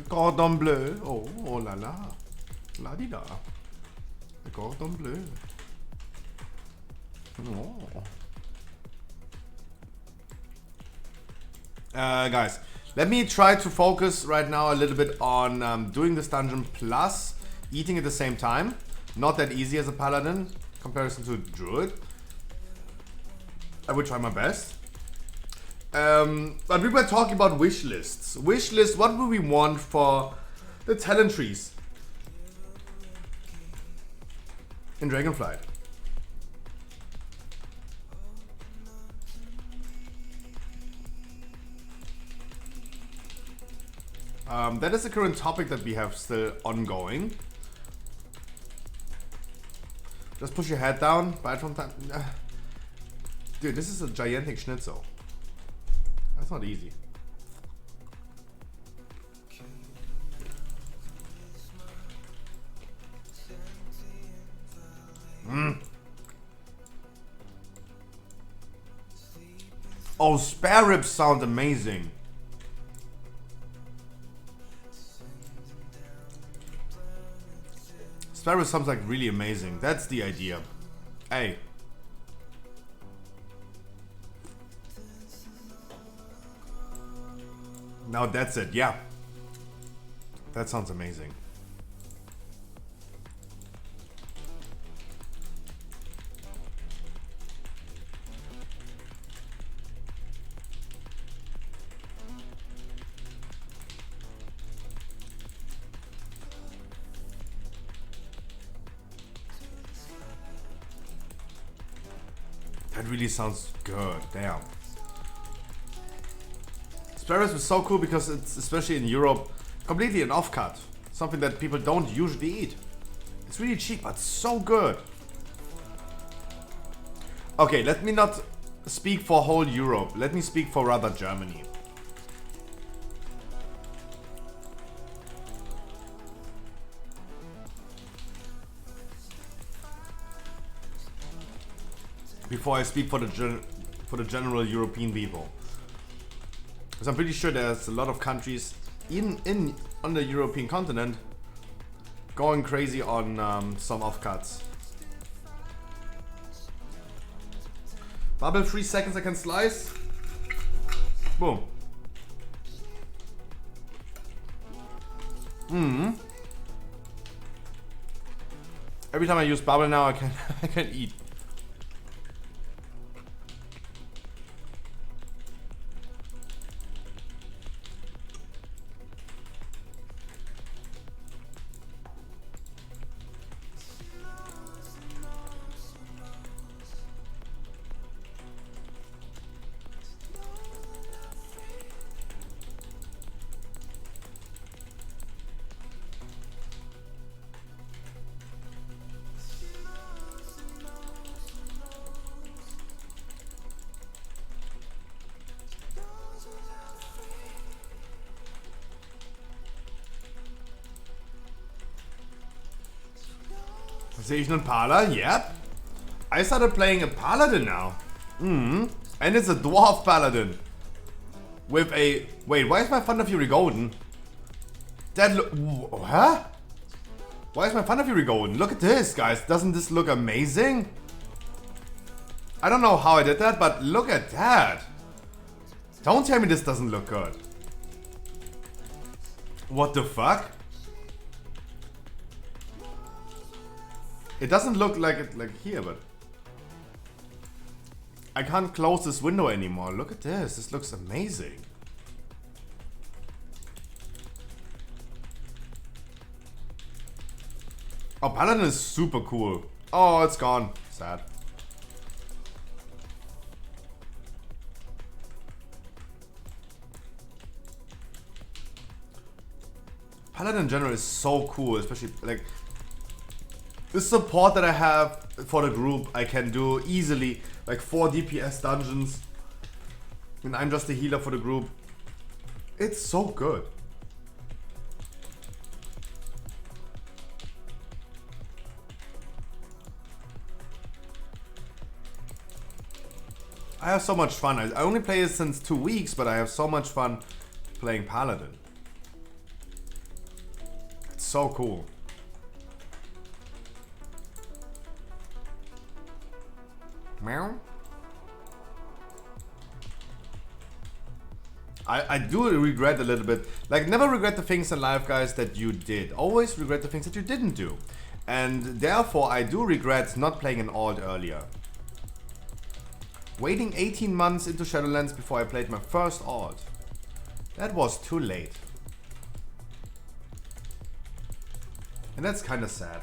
Cordon bleu. Oh, oh la la. La di da. The cordon bleu. Oh. Guys, let me try to focus right now a little bit on doing this dungeon plus eating at the same time. Not that easy as a paladin comparison to druid. I will try my best. But we were talking about wish lists. Wish lists, what do we want for the talent trees in Dragonflight? That is the current topic that we have still ongoing. Just push your head down, bite from time. Dude, this is a gigantic schnitzel. That's not easy. Oh, spare ribs sound amazing. Spare ribs sounds like really amazing. That's the idea. Hey. Now that's it, yeah. That sounds amazing. That really sounds good, damn. Spare ribs was so cool because it's, especially in Europe, completely an offcut. Something that people don't usually eat. It's really cheap, but so good. Okay, let me not speak for whole Europe. Let me speak for rather Germany. Before I speak for the general European people. Because I'm pretty sure there's a lot of countries on the European continent going crazy on some offcuts. Bubble, 3 seconds I can slice. Boom. Every time I use bubble now I can eat. Sehe ich einen Paladin? Yep. I started playing a Paladin now. And it's a Dwarf Paladin. With a... Wait, why is my Thunder Fury golden? That look... Huh? Why is my Thunder Fury golden? Look at this, guys. Doesn't this look amazing? I don't know how I did that, but look at that. Don't tell me this doesn't look good. What the fuck? It doesn't look like it like here, but I can't close this window anymore. Look at this. This looks amazing. Oh, Paladin is super cool. Oh, it's gone. Sad. Paladin in general is so cool, especially like the support that I have for the group. I can do easily like 4 DPS dungeons and I'm just a healer for the group. It's so good. I have so much fun. I only play it since 2 weeks, but I have so much fun playing Paladin. It's so cool. Meow. I do regret a little bit. Like, never regret the things in life, guys, that you did. Always regret the things that you didn't do. And therefore, I do regret not playing an alt earlier. Waiting 18 months into Shadowlands before I played my first alt. That was too late. And that's kind of sad.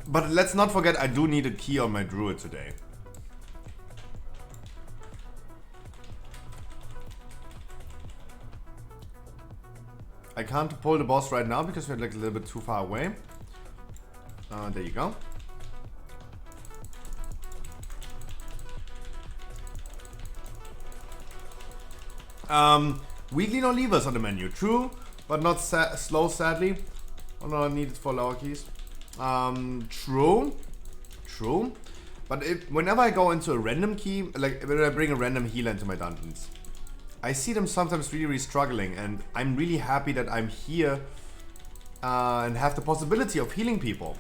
But let's not forget, I do need a key on my druid today. I can't pull the boss right now because we're like a little bit too far away. There you go. Weekly no levers on the menu. True, but not slow, sadly. Oh no, I need it for lower keys. True. But whenever I go into a random key, like when I bring a random healer into my dungeons, I see them sometimes really struggling, and I'm really happy that I'm here and have the possibility of healing people.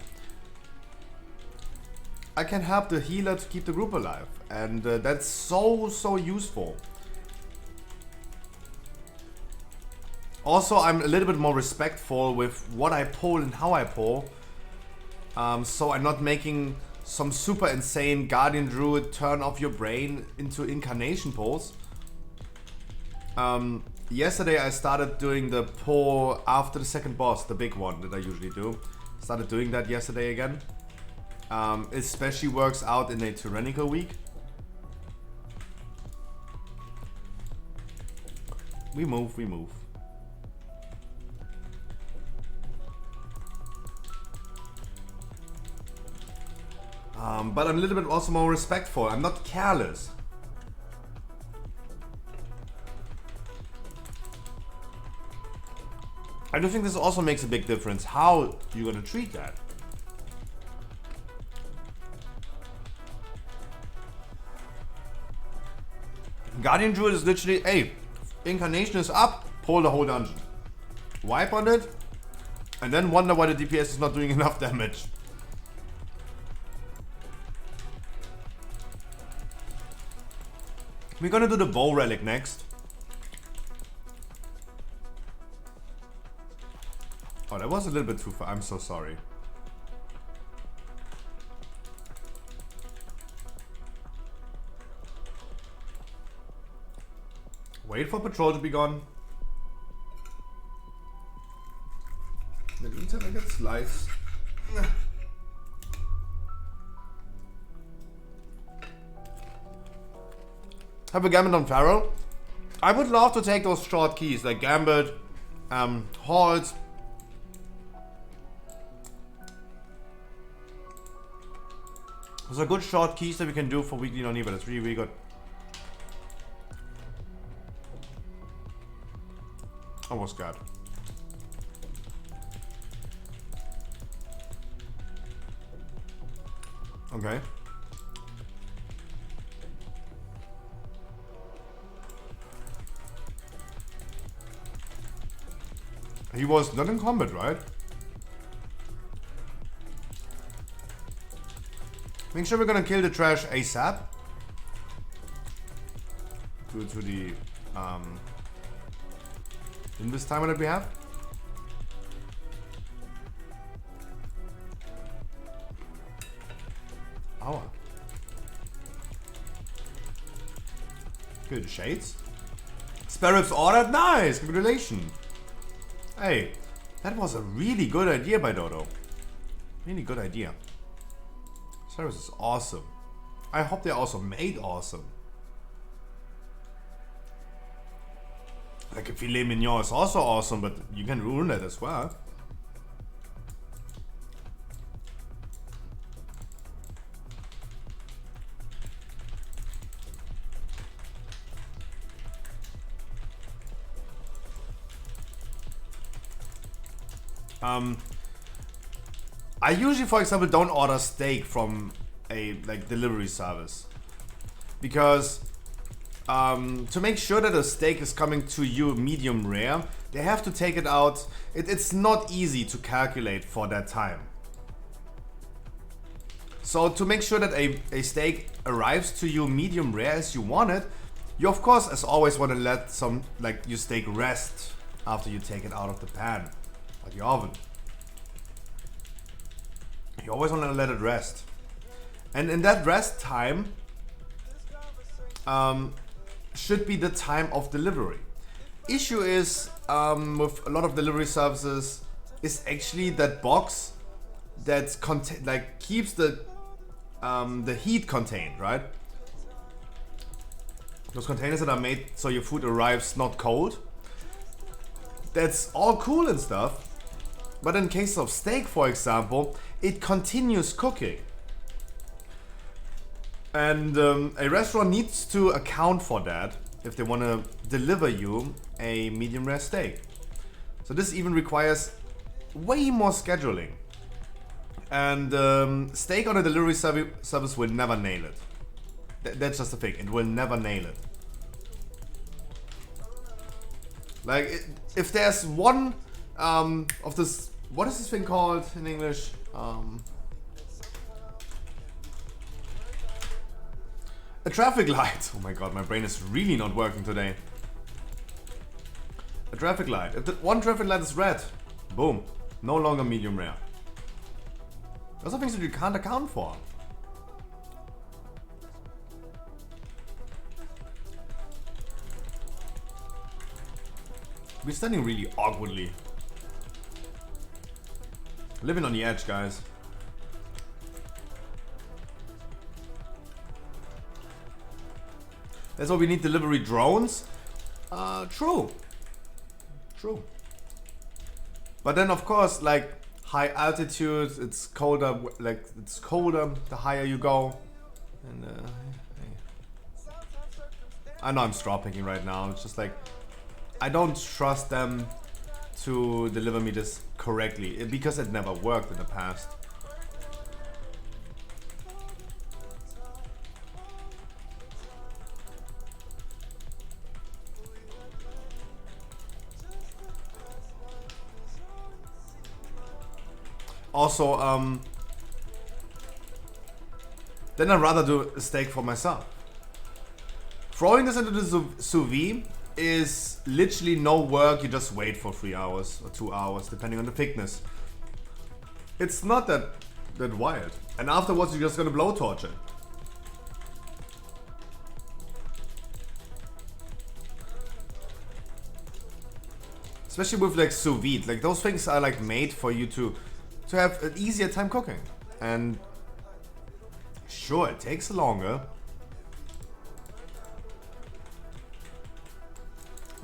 I can help the healer to keep the group alive, and that's so useful. Also, I'm a little bit more respectful with what I pull and how I pull, so I'm not making some super insane Guardian Druid turn off your brain into incarnation pulls. Yesterday I started doing the pull after the second boss, the big one that I usually do. Started doing that yesterday again. It especially works out in a tyrannical week. We move. But I'm a little bit also more respectful. I'm not careless. I do think this also makes a big difference how you're gonna treat that. Guardian Druid is literally, hey, Incarnation is up, pull the whole dungeon. Wipe on it, and then wonder why the DPS is not doing enough damage. We're gonna do the bow relic next. Oh, that was a little bit too far. I'm so sorry. Wait for patrol to be gone. In the meantime, I get sliced. Have a Gambit on Pharaoh? I would love to take those short keys like Gambit, Halt. Those are good short keys that we can do for weekly non-E, but it's really good. Almost got. Okay. He was not in combat, right? Make sure we're gonna kill the trash ASAP. Due to the in this timer that we have. Hour. Good shades. Sparrows ordered, nice, congratulations. Hey, that was a really good idea by Dodo. Really good idea. Service is awesome. I hope they're also made awesome. Like a filet mignon is also awesome, but you can ruin it as well. I usually, for example, don't order steak from a delivery service because to make sure that a steak is coming to you medium rare, they have to take it out. It's not easy to calculate for that time. So to make sure that a steak arrives to you medium rare as you want it, you of course as always want to let your steak rest after you take it out of the pan or the oven. You always want to let it rest. And in that rest time should be the time of delivery. Issue is with a lot of delivery services is actually that box that keeps the heat contained, right? Those containers that are made so your food arrives not cold. That's all cool and stuff. But in case of steak, for example, it continues cooking. And a restaurant needs to account for that if they want to deliver you a medium rare steak. So this even requires way more scheduling. And steak on a delivery service will never nail it. That's just the thing, it will never nail it. Like, if there's one of this, what is this thing called in English? A traffic light. Oh my god, my brain is really not working today. A traffic light. If the one traffic light is red, boom, no longer medium rare. Those are things that you can't account for. We're standing really awkwardly. Living on the edge, guys. That's why we need delivery drones. True. True. But then, of course, like high altitude, it's colder. Like it's colder the higher you go. And I know I'm straw picking right now. It's just like I don't trust them to deliver me this correctly because it never worked in the past. Also, then I'd rather do a steak for myself. Throwing this into the sous vide is literally no work. You just wait for 3 hours or 2 hours, depending on the thickness. It's not that wild. And afterwards, you're just gonna blowtorch it. Especially with like sous vide, like those things are like made for you to have an easier time cooking. And sure, it takes longer,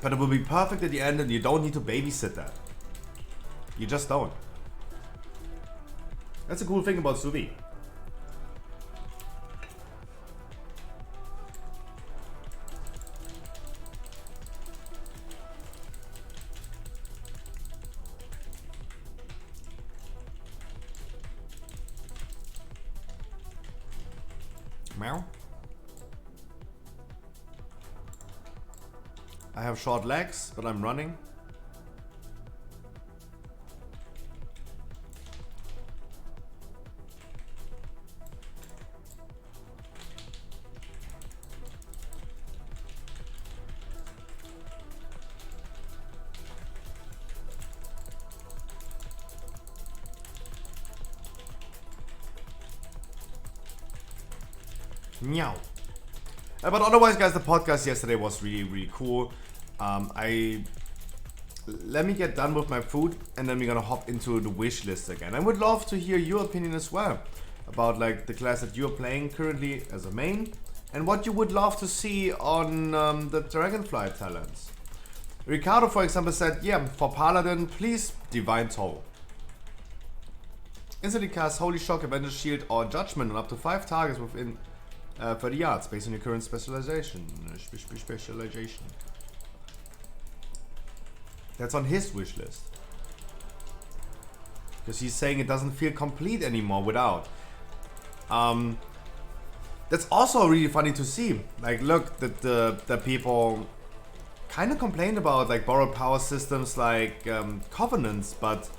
but it will be perfect at the end and you don't need to babysit that. You just don't. That's a cool thing about sous vide. Meow. I have short legs, but I'm running. Meow. But otherwise, guys, the podcast yesterday was really cool. Let me get done with my food and then we're gonna hop into the wish list again. I would love to hear your opinion as well about like the class that you're playing currently as a main and what you would love to see on the Dragonfly talents. Ricardo, for example, said, yeah, for Paladin, please Divine Toll. Instantly cast Holy Shock, Avenger Shield or Judgment on up to 5 targets within 30 yards based on your current specialization. That's on his wish list. Because he's saying it doesn't feel complete anymore without. That's also really funny to see. Like, look, that the people kind of complained about like borrowed power systems like Covenants, but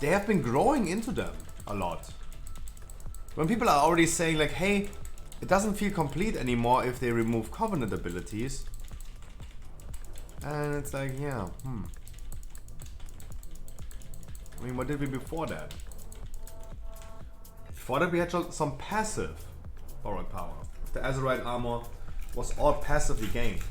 they have been growing into them a lot. When people are already saying like, hey, it doesn't feel complete anymore if they remove Covenant abilities. And it's like, yeah, I mean, what did we before that? Before that we had some passive borrowed power. The Azerite armor was all passively gained.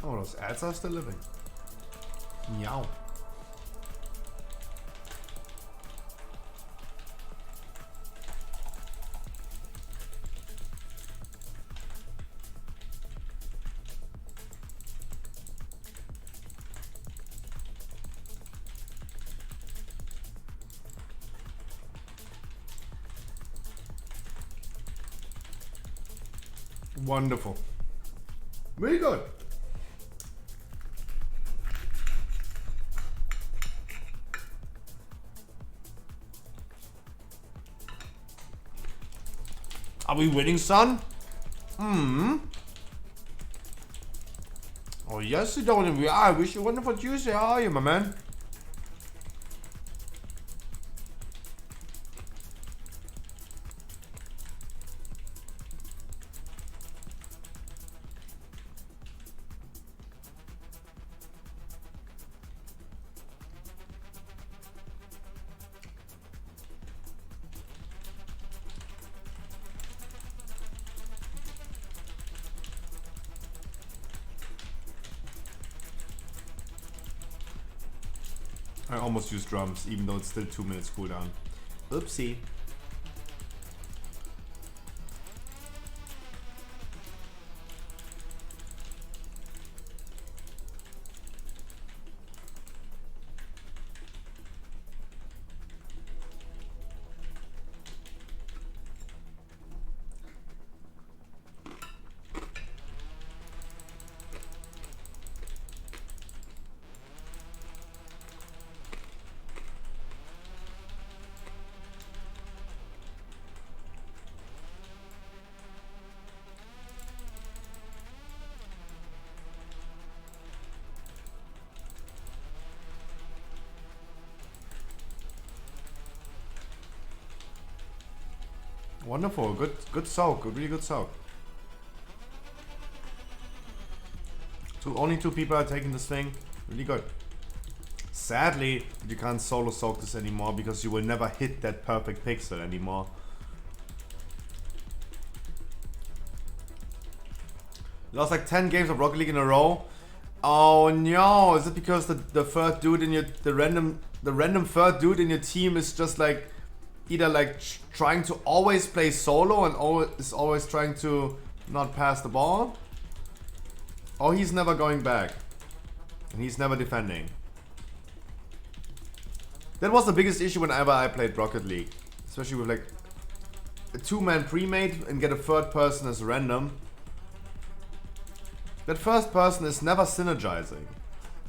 Oh, those ads are still living. Meow. Wonderful. Very good. Are we winning, son? Hmm. Oh, yes, you don't. We are. I wish you a wonderful Tuesday. How are you, my man? I almost used drums, even though it's still 2 minutes cooldown. Oopsie. Wonderful, good soak, really good soak. Only two people are taking this thing, really good. Sadly, you can't solo soak this anymore because you will never hit that perfect pixel anymore. Lost like 10 games of Rocket League in a row. Oh no, is it because the third dude in your the random third dude in your team is just like either like trying to always play solo and is always trying to not pass the ball, or he's never going back and he's never defending. That was the biggest issue whenever I played Rocket League, especially with like a two-man pre-made and get a third person as random. That first person is never synergizing,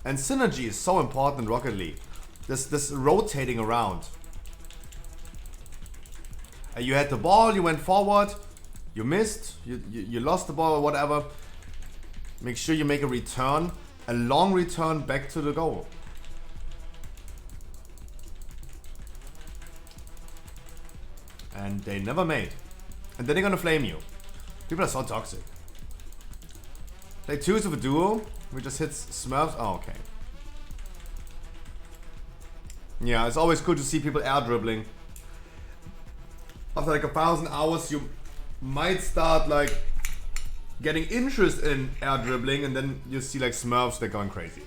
and synergy is so important in Rocket League. This rotating around. You had the ball, you went forward, you missed, you lost the ball or whatever. Make sure you make a return, a long return back to the goal. And they never made. And then they're gonna flame you. People are so toxic. Play twos with a duo, we just hits Smurfs. Oh, okay. Yeah, it's always cool to see people air dribbling. After like 1,000 hours, you might start like getting interest in air dribbling, and then you see like Smurfs, they're going crazy.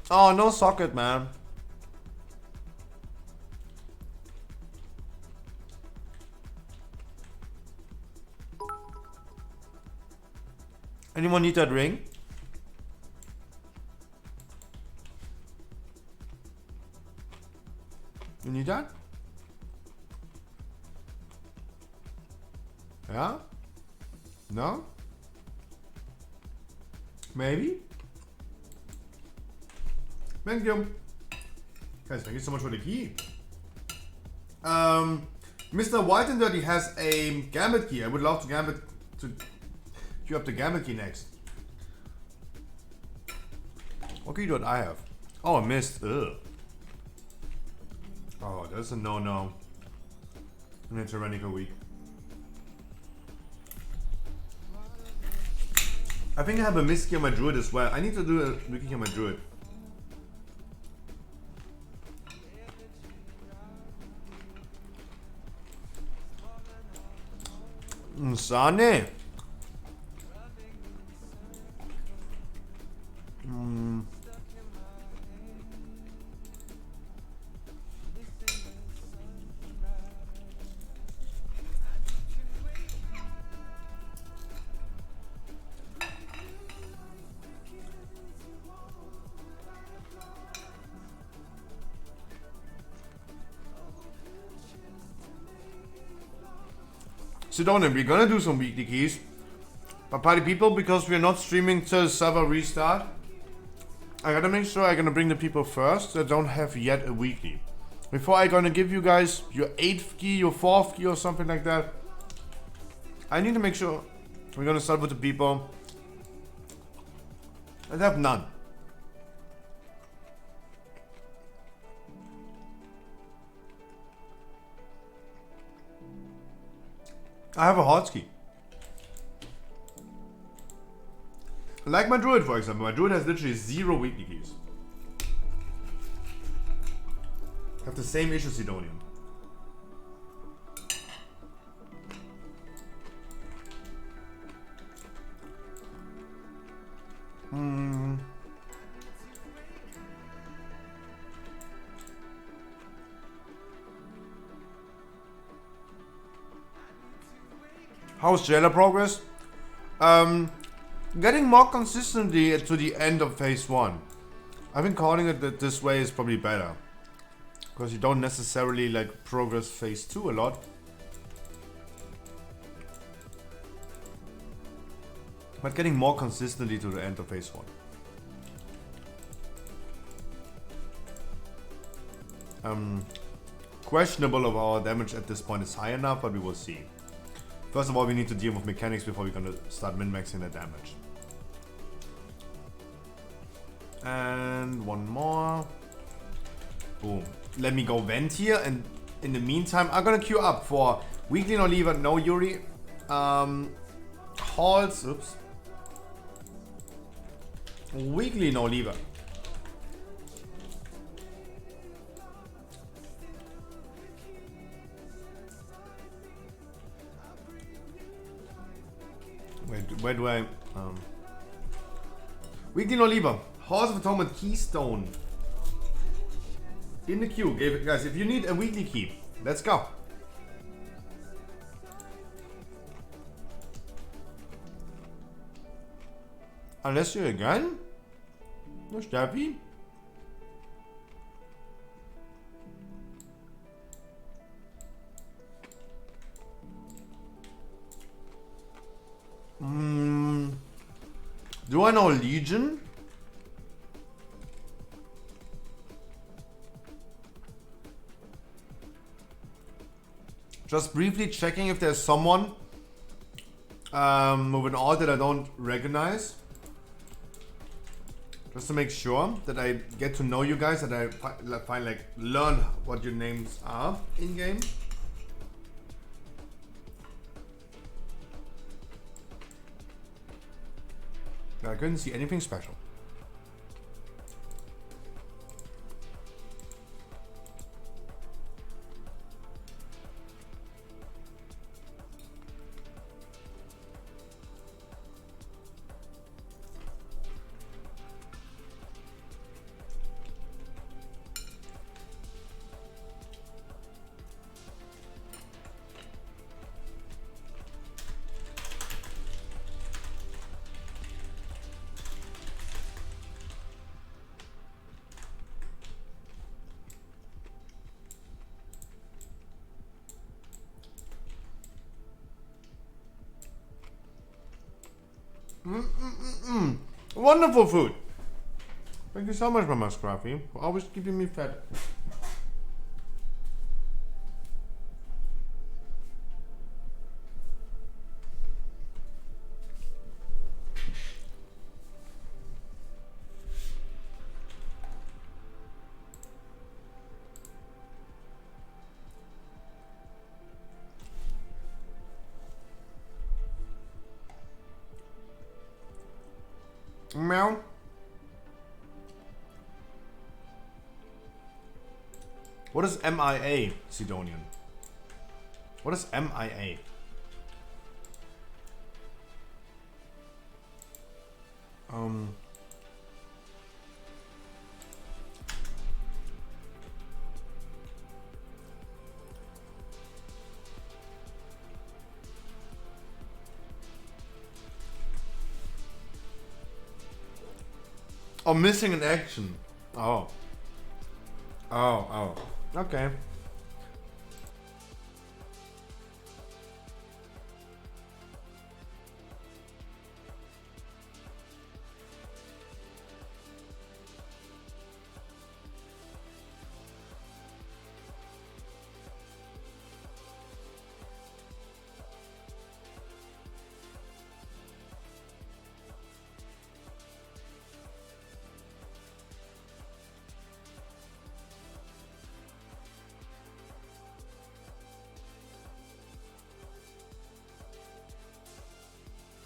Oh, no socket, man. Anyone need that ring? You need that? Yeah? No? Maybe? Thank you. Guys, thank you so much for the key. Mr. White and Dirty has a Gambit key. I would love to Gambit to queue up the Gambit key next. What key do I have? Oh, I missed. Ugh. Oh, that's a no-no in a tyrannical week. I think I have a miss key on my druid as well. I need to do a wiki on my druid. Sahne. Sidonian, we're gonna do some weekly keys. But party people, because we're not streaming till server restart, I gotta make sure I'm gonna bring the people first that don't have yet a weekly. Before I'm gonna give you guys your 8th key, your 4th key or something like that, I need to make sure we're gonna start with the people that have none. I have a hotkey. Like my druid, for example. My druid has literally 0 weekly keys. I have the same issue, Sidonian. How's Jailer progress? Getting more consistently to the end of phase 1. I've been calling it that this way is probably better. Because you don't necessarily like progress phase 2 a lot. But getting more consistently to the end of phase 1. Questionable of our damage at this point is high enough, but we will see. First of all, we need to deal with mechanics before we're gonna start min-maxing the damage. And one more. Boom. Let me go vent here, and in the meantime, I'm gonna queue up for weekly no lever, no Yuri. Halls, oops. Weekly no lever. Where do I... Weekly no lever. Horse of Atonement Keystone. In the queue. Guys, if you need a weekly key, let's go. Unless you're again? No, Steffi? Do I know Legion? Just briefly checking if there's someone with an alt that I don't recognize. Just to make sure that I get to know you guys, that I find like learn what your names are in game. I couldn't see anything special. Wonderful food. Thank you so much, Mama Scruffy, for always keeping me fed. Meow. What is MIA, Sidonian? What is MIA? Oh, missing in action. Oh. Oh. Okay.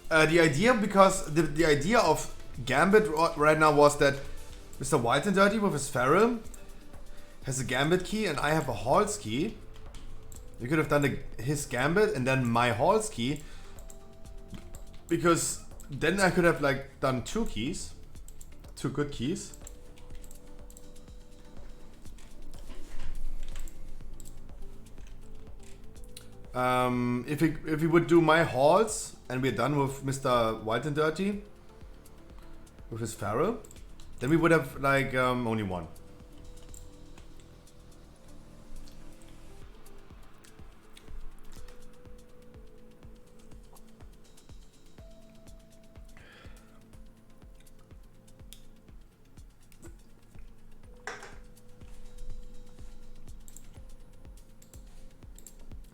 The idea, because the idea of Gambit right now was that Mr. White and Dirty with his Feral has a Gambit key and I have a Halls key. You could have done his Gambit and then my Halls key, because then I could have like done two good keys. If we would do my Halls and we're done with Mr. White and Dirty with his Feral, then we would have like only one.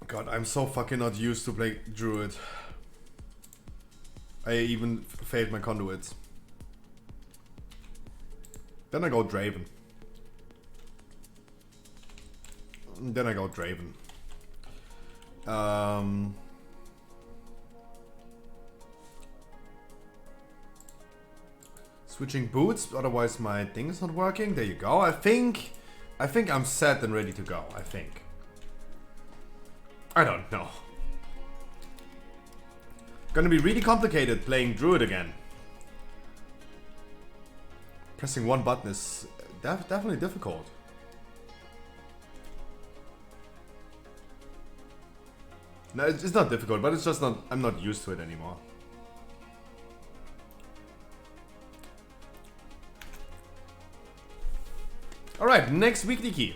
God, I'm so fucking not used to play Druid. I even failed my conduits. Then I go Draven. Then I go Draven. Switching boots, otherwise my thing is not working. There you go. I think I'm set and ready to go. I think. I don't know. Gonna be really complicated playing Druid again. Pressing one button is definitely difficult. No, it's not difficult, but it's just not. I'm not used to it anymore. Alright, next weekly key.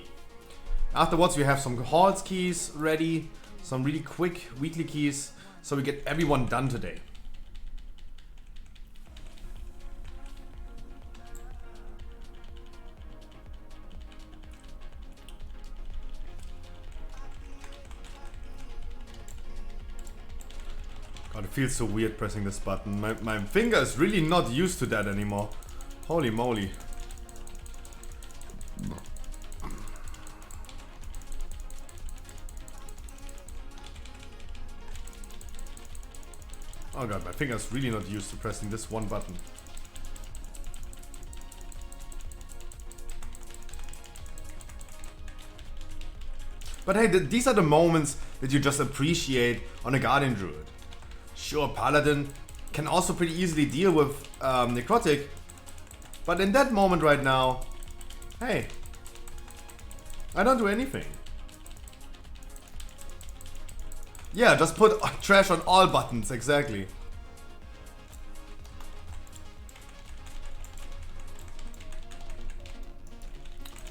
Afterwards we have some Halls keys ready. Some really quick weekly keys, so we get everyone done today. God, it feels so weird pressing this button. My finger is really not used to that anymore. Holy moly. Oh god, my finger's really not used to pressing this one button. But hey, these are the moments that you just appreciate on a Guardian Druid. Sure, Paladin can also pretty easily deal with Necrotic, but in that moment right now, hey, I don't do anything. Yeah, just put trash on all buttons, exactly.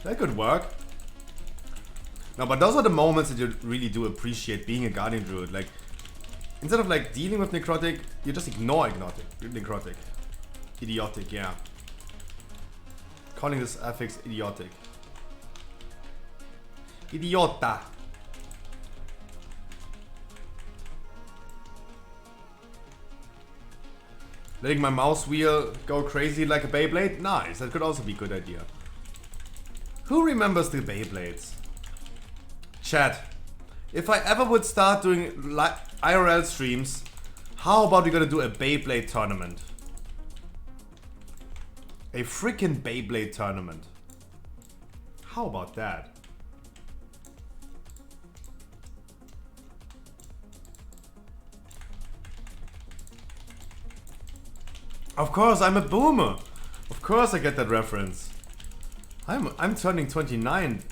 That could work. No, but those are the moments that you really do appreciate being a Guardian Druid. Like, instead of like dealing with Necrotic, you just ignore Necrotic. Idiotic, yeah. Calling this affix idiotic. Idiota. Letting my mouse wheel go crazy like a Beyblade? Nice, that could also be a good idea. Who remembers the Beyblades? Chat, if I ever would start doing IRL streams, how about we gonna do a Beyblade tournament? A freaking Beyblade tournament. How about that? Of course, I'm a boomer. Of course I get that reference. I'm turning 29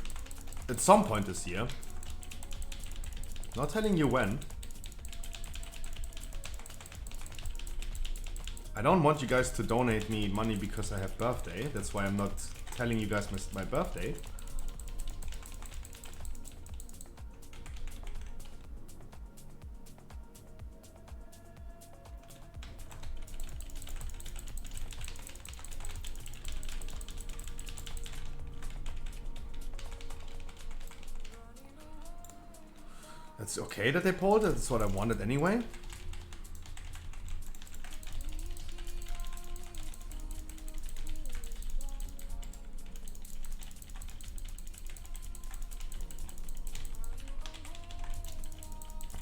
at some point this year. Not telling you when. I don't want you guys to donate me money because I have birthday. That's why I'm not telling you guys my birthday. It's okay that they pulled it. That's what I wanted anyway.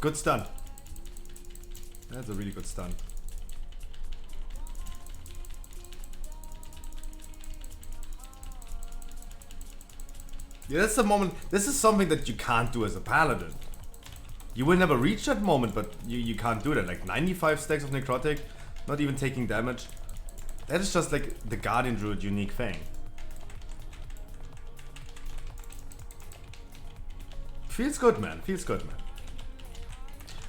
Good stun. That's a really good stun. Yeah, that's the moment. This is something that you can't do as a paladin. You will never reach that moment, but you can't do that. Like 95 stacks of necrotic, not even taking damage. That is just like the Guardian Druid unique thing. Feels good, man. Feels good, man.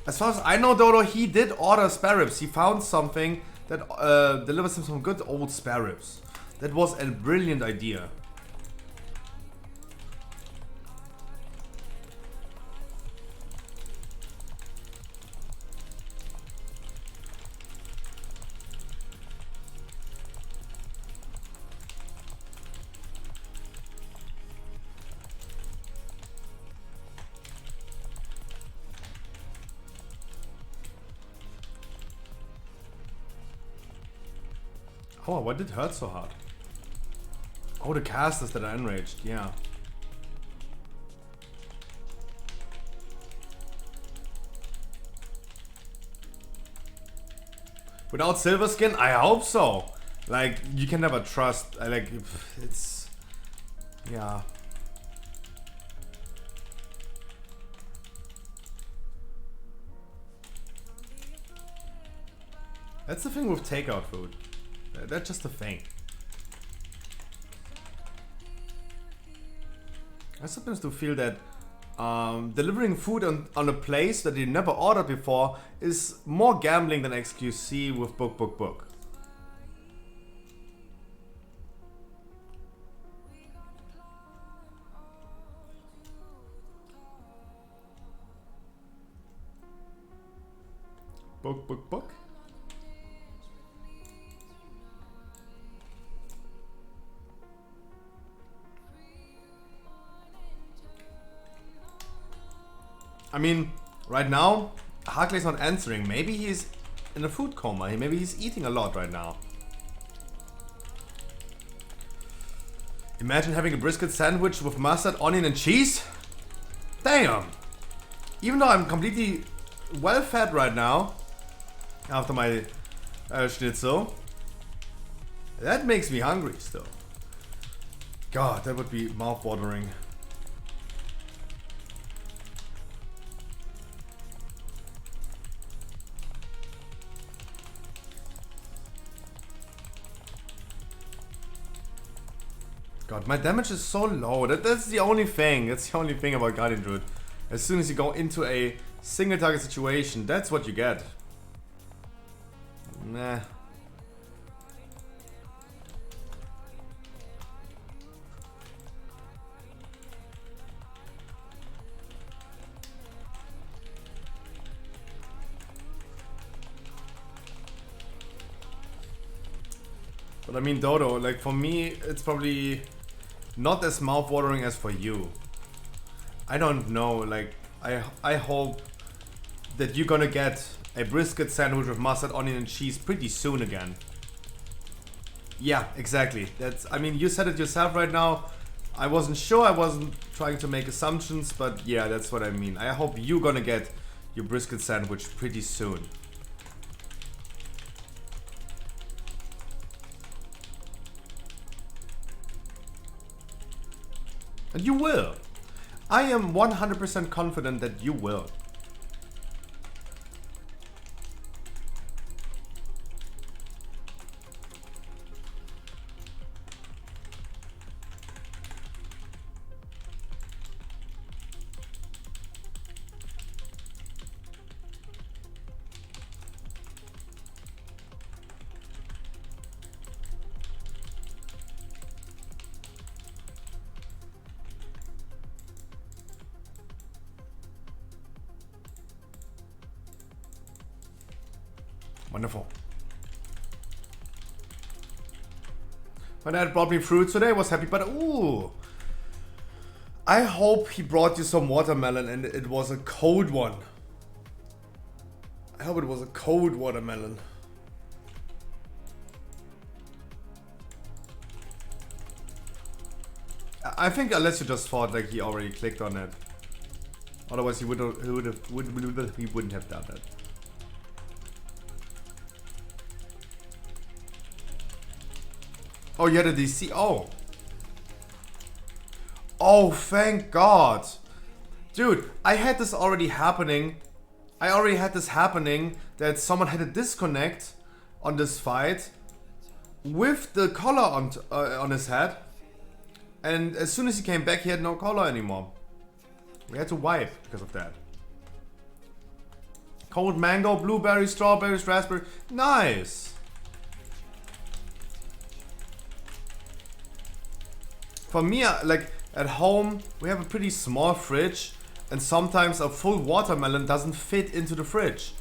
As far as I know, Dodo, he did order spare ribs. He found something that delivers him some good old spare ribs. That was a brilliant idea. Oh, why did it hurt so hard? Oh, the casters that are enraged, yeah. Without silver skin, I hope so. Like, you can never trust. Like, it's... yeah. That's the thing with takeout food. That's just a thing. I sometimes do feel that delivering food on a place that you never ordered before is more gambling than XQC with book. Book, book. I mean, right now, Harkley's not answering. Maybe he's in a food coma. Maybe he's eating a lot right now. Imagine having a brisket sandwich with mustard, onion and cheese? Damn! Even though I'm completely well fed right now, after my schnitzel, that makes me hungry still. God, that would be mouth-watering. God, my damage is so low. That's the only thing. That's the only thing about Guardian Druid. As soon as you go into a single target situation, that's what you get. Nah. But I mean, Dodo, like for me, it's probably not as mouth-watering as for you. I don't know, like, I hope that you're gonna get a brisket sandwich with mustard, onion and cheese pretty soon again. Yeah, exactly. That's, I mean, you said it yourself right now. I wasn't sure, I wasn't trying to make assumptions, but yeah, that's what I mean. I hope you're gonna get your brisket sandwich pretty soon. And you will. I am 100% confident that you will. Wonderful. My dad brought me fruit today, was happy, but ooh. I hope he brought you some watermelon and it was a cold one. I hope it was a cold watermelon. I think unless you just thought like he already clicked on it. Otherwise he wouldn't have done that. Oh, you had a DC. Oh. Oh, thank God. Dude, I had this already happening. I already had this happening that someone had a disconnect on this fight with the collar on his head. And as soon as he came back, he had no collar anymore. We had to wipe because of that. Cold mango, blueberry, strawberries, raspberry. Nice. For me, like at home, we have a pretty small fridge, and sometimes a full watermelon doesn't fit into the fridge.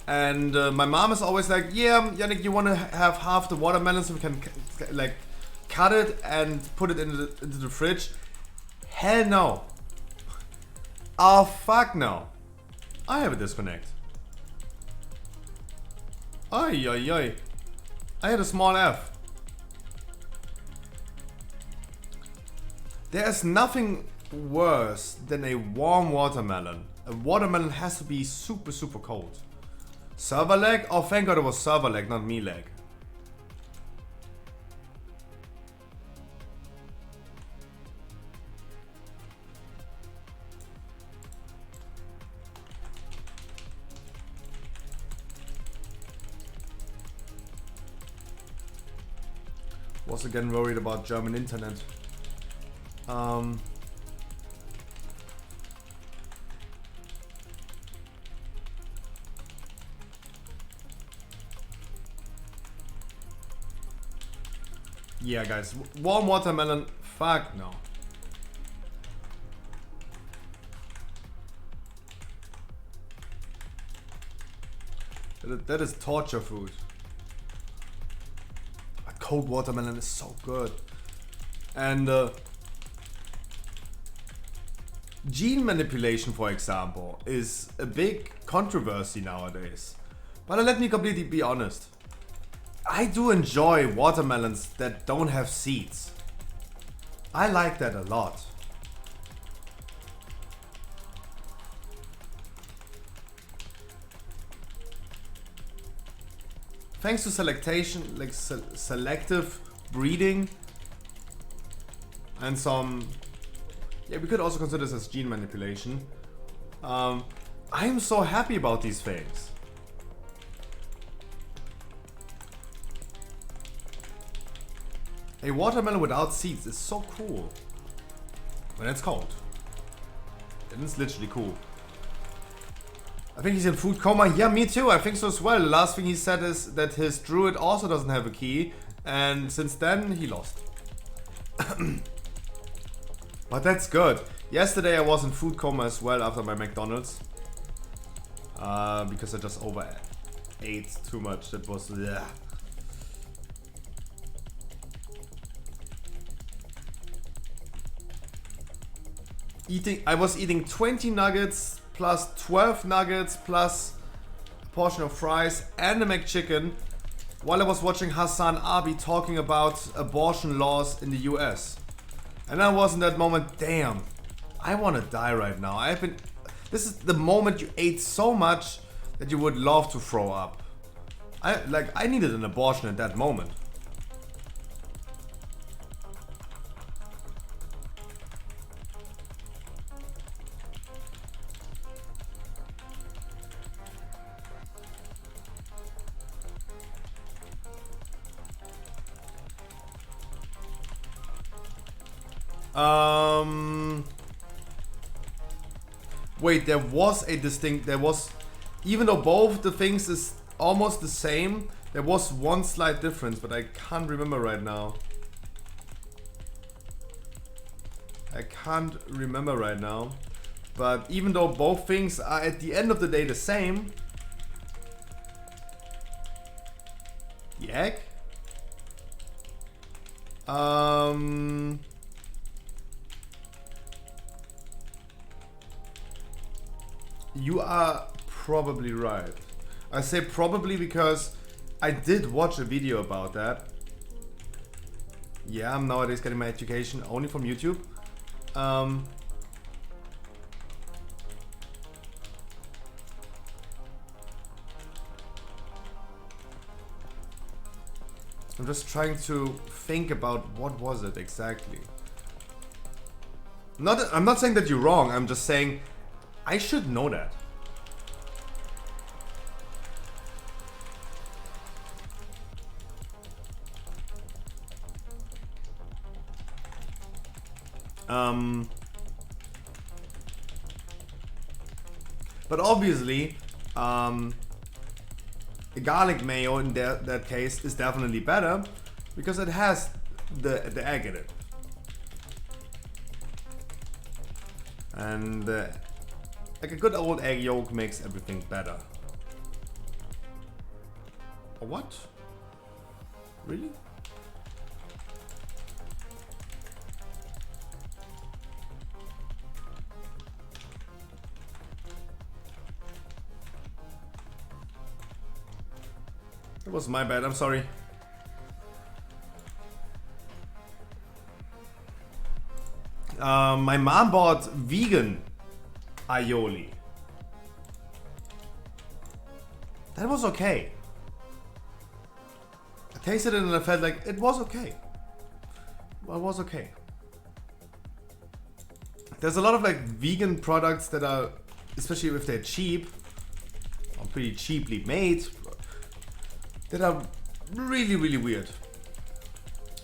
And my mom is always like, yeah, Yannick, you want to have half the watermelon so we can like cut it and put it into the fridge? Hell no. Oh fuck no. I have a disconnect. Ay ay ay. I had a small F. There's nothing worse than a warm watermelon. A watermelon has to be super, super cold. Server lag? Oh, thank God it was server lag, not me lag. Was again worried about German internet. Yeah, guys, warm watermelon, fuck no. That is torture food. A cold watermelon is so good. And gene manipulation, for example, is a big controversy nowadays. But let me completely be honest. I do enjoy watermelons that don't have seeds. I like that a lot. Thanks to selectation, like selective breeding and some, yeah, we could also consider this as gene manipulation. I'm so happy about these things. A watermelon without seeds is so cool. When it's cold. Then it's literally cool. I think he's in food coma. Yeah, me too. I think so as well. The last thing he said is that his druid also doesn't have a key. And since then, he lost. But that's good. Yesterday I was in food coma as well after my McDonald's. Because I just ate too much. That was... yeah. I was eating 20 nuggets plus 12 nuggets plus a portion of fries and a McChicken while I was watching Hassan Abi talking about abortion laws in the US. And I was in that moment, damn, I want to die right now. This is the moment you ate so much that you would love to throw up. I needed an abortion at that moment. Wait, there was, even though both the things is almost the same, there was one slight difference, but I can't remember right now. But even though both things are at the end of the day the same, The egg? You are probably right. I say probably because I did watch a video about that. Yeah, I'm nowadays getting my education only from YouTube. I'm just trying to think about what was it exactly. I'm not saying that you're wrong, I'm just saying I should know that. But obviously, a garlic mayo in that case is definitely better because it has the egg in it. And like a good old egg yolk makes everything better. Or what? Really? It was my bad, I'm sorry. My mom bought vegan aioli. That was okay. I tasted it and I felt like it was okay. Well, it was okay. There's a lot of like vegan products that are, especially if they're cheap, or pretty cheaply made, that are really, really weird.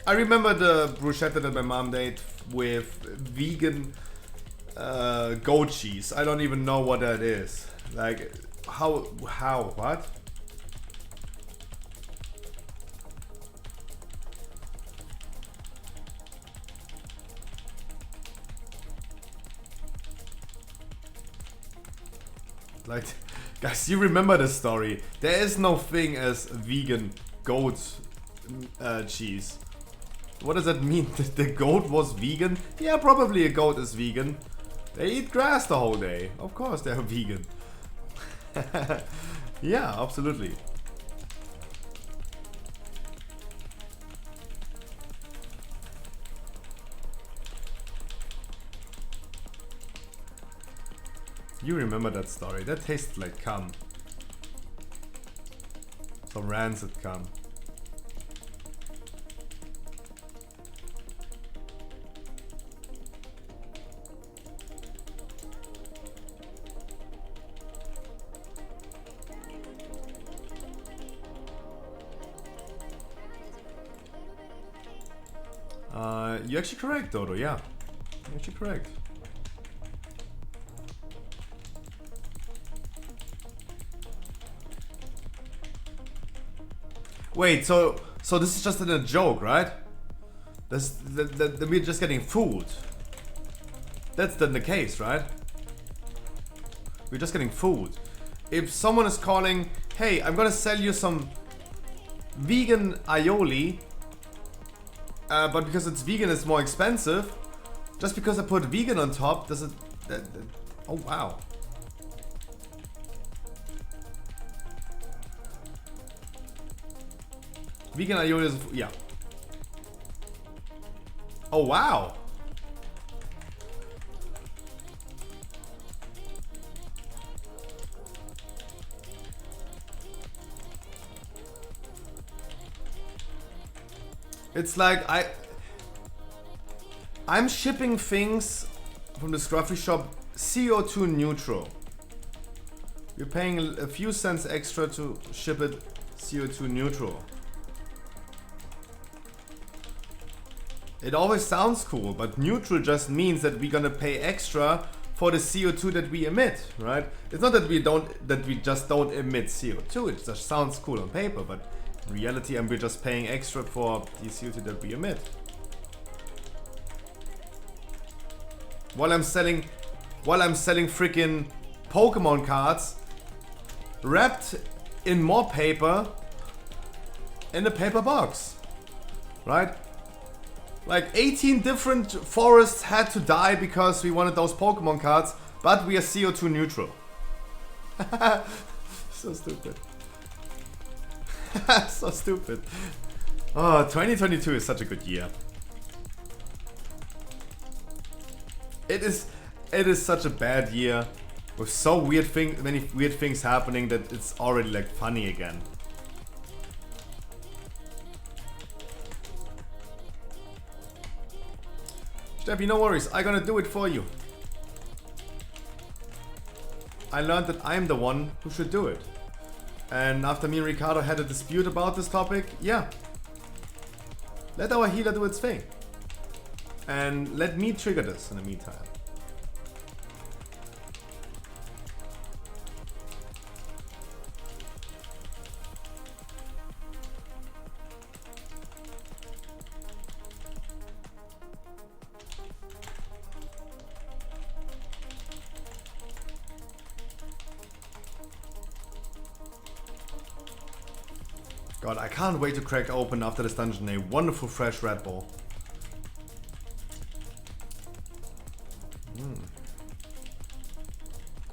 I remember the bruschetta that my mom made with vegan goat cheese. I don't even know what that is. Like, what? Like, guys, you remember the story. There is no thing as vegan goat cheese. What does that mean? The goat was vegan? Yeah, probably a goat is vegan. They eat grass the whole day. Of course they're vegan. Yeah, absolutely. You remember that story. That tasted like cum. Some rancid cum. You're actually correct, Dodo, yeah. You're actually correct. Wait, so this is just a joke, right? We're just getting food. That's then the case, right? We're just getting food. If someone is calling, hey, I'm gonna sell you some vegan aioli, but because it's vegan, it's more expensive. Just because I put vegan on top, does it? Oh wow. Vegan aioli is, yeah. Oh wow. It's like I'm shipping things from the Scruffy shop CO2 neutral. You're paying a few cents extra to ship it CO2 neutral. It always sounds cool, but neutral just means that we're gonna pay extra for the CO2 that we emit, right? It's not that we just don't emit CO2. It just sounds cool on paper, but in reality, we're just paying extra for the CO2 that we emit. While I'm selling freaking Pokemon cards wrapped in more paper in a paper box, right? Like 18 different forests had to die because we wanted those Pokemon cards, but we are CO2 neutral. So stupid. So stupid. Oh, 2022 is such a good year. It is such a bad year with so many weird things happening that it's already like funny again. Steffi, no worries, I'm gonna do it for you. I learned that I'm the one who should do it. And after me and Ricardo had a dispute about this topic, yeah. Let our healer do its thing. And let me trigger this in the meantime. God, I can't wait to crack open after this dungeon a wonderful fresh Red Bull.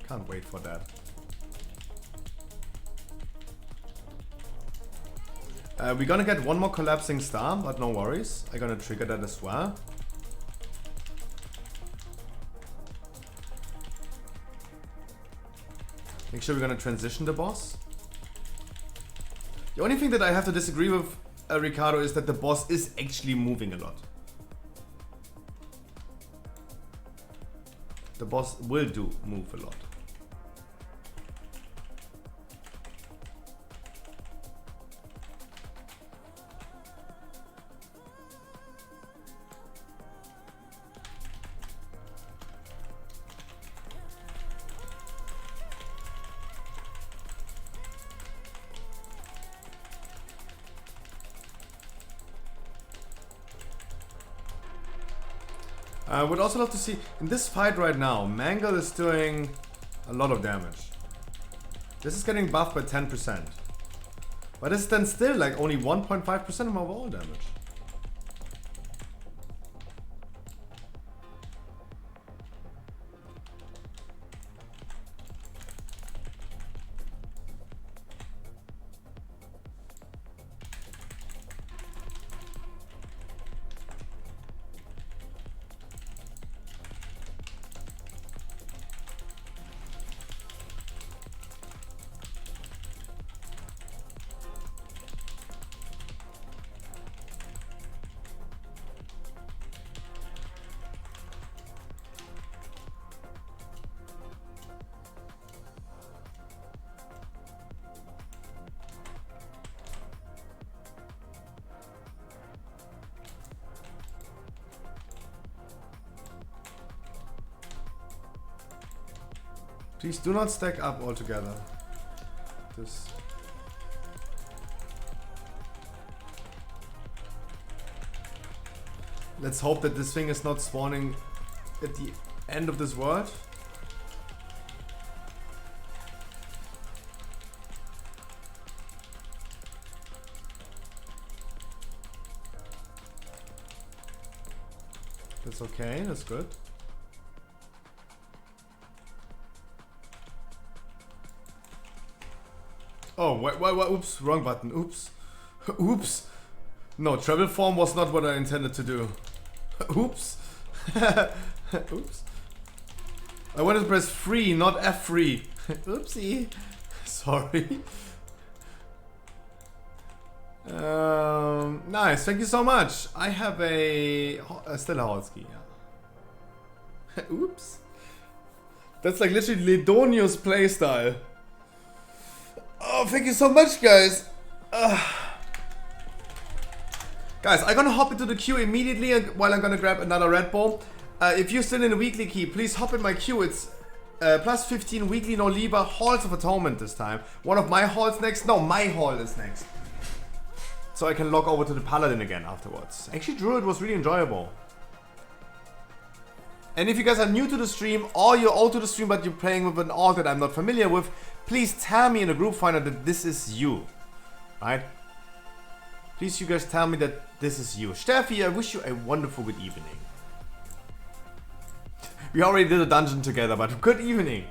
Can't wait for that. We're gonna get one more collapsing star, but no worries. I'm gonna trigger that as well. Make sure we're gonna transition the boss. The only thing that I have to disagree with, Ricardo, is that the boss is actually moving a lot. The boss will move a lot. I would also love to see, in this fight right now, Mangle is doing a lot of damage. This is getting buffed by 10%. But it's then still like only 1.5% of my overall damage. Please do not stack up altogether. This. Let's hope that this thing is not spawning at the end of this world. That's okay, that's good. Oh, what, oops, wrong button, oops. Oops. No, travel form was not what I intended to do. Oops. Oops. I wanted to press free, not F3. Oopsie. Sorry. Nice, thank you so much. I have still a Holski, yeah. Oops. That's like literally Ledonio's playstyle. Oh, thank you so much, guys. Guys, I'm gonna hop into the queue immediately while I'm gonna grab another Red Bull. If you're still in the weekly key, please hop in my queue. It's plus 15 weekly no lever Halls of Atonement this time. One of my halls next. No, my hall is next. So I can log over to the Paladin again afterwards. Actually, Druid was really enjoyable. And if you guys are new to the stream or you're old to the stream but you're playing with an alt that I'm not familiar with, please tell me in the group finder that this is you, right? Please, you guys tell me that this is you. Steffi, I wish you a wonderful good evening. We already did a dungeon together, but good evening.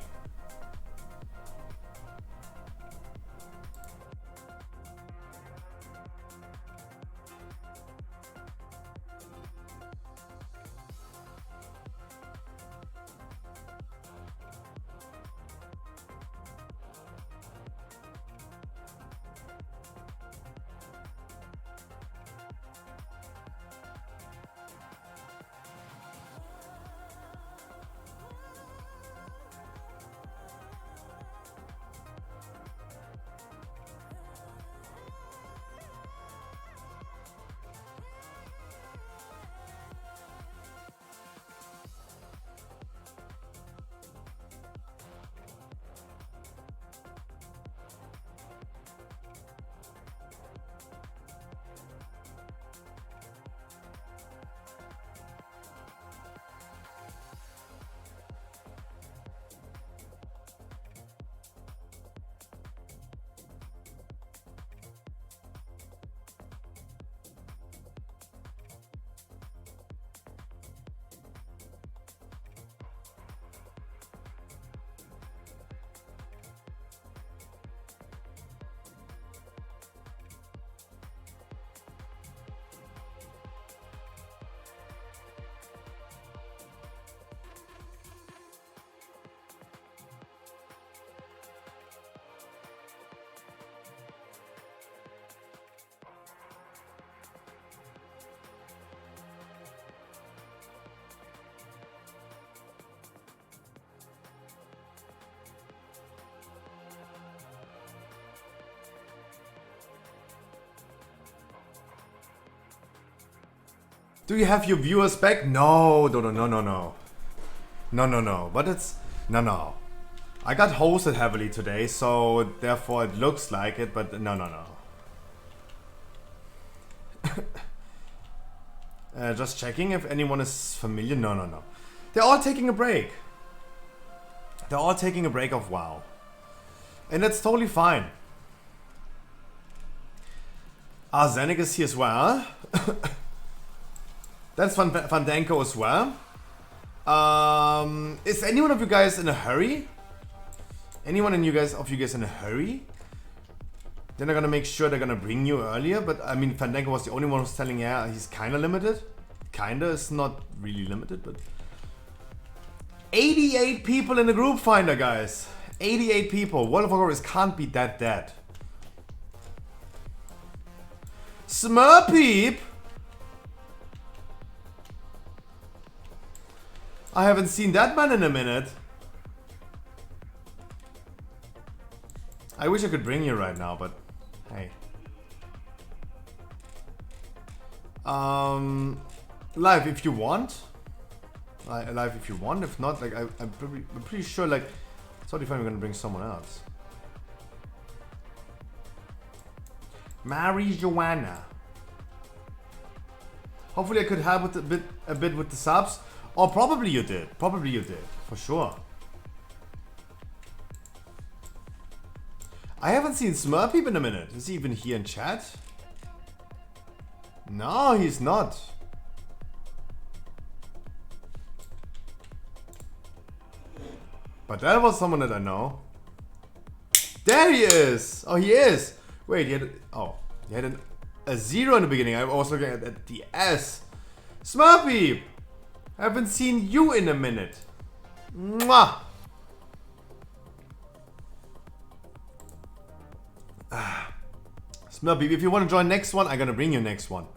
Do you have your viewers back? No. But it's... No. I got hosted heavily today, so therefore it looks like it, but no. Just checking if anyone is familiar. No. They're all taking a break. They're all taking a break of WoW. And that's totally fine. Arsenic is here as well. That's Fandanko as well. Is anyone of you guys in a hurry? Anyone of you guys in a hurry? Then they're gonna make sure they're gonna bring you earlier. But I mean, Fandanko was the only one who's telling, yeah, he's kinda limited. Kinda is not really limited, but 88 people in the group finder, guys. 88 people. World of Warcraft can't be that dead. Smurpeep! I haven't seen that man in a minute. I wish I could bring you right now, but hey. Live if you want. Live if you want. If not, like I'm pretty sure like it's totally fine. We're gonna bring someone else. Mary Joanna. Hopefully I could help with a bit with the subs. Or probably you did. For sure. I haven't seen Smurpeep in a minute. Is he even here in chat? No, he's not. But that was someone that I know. There he is! Oh, he is! Wait, he had a 0 in the beginning. I was looking at the S. Smurpeep! I haven't seen you in a minute. Mwah! Smurpeep, if you want to join next one, I'm gonna bring you next one.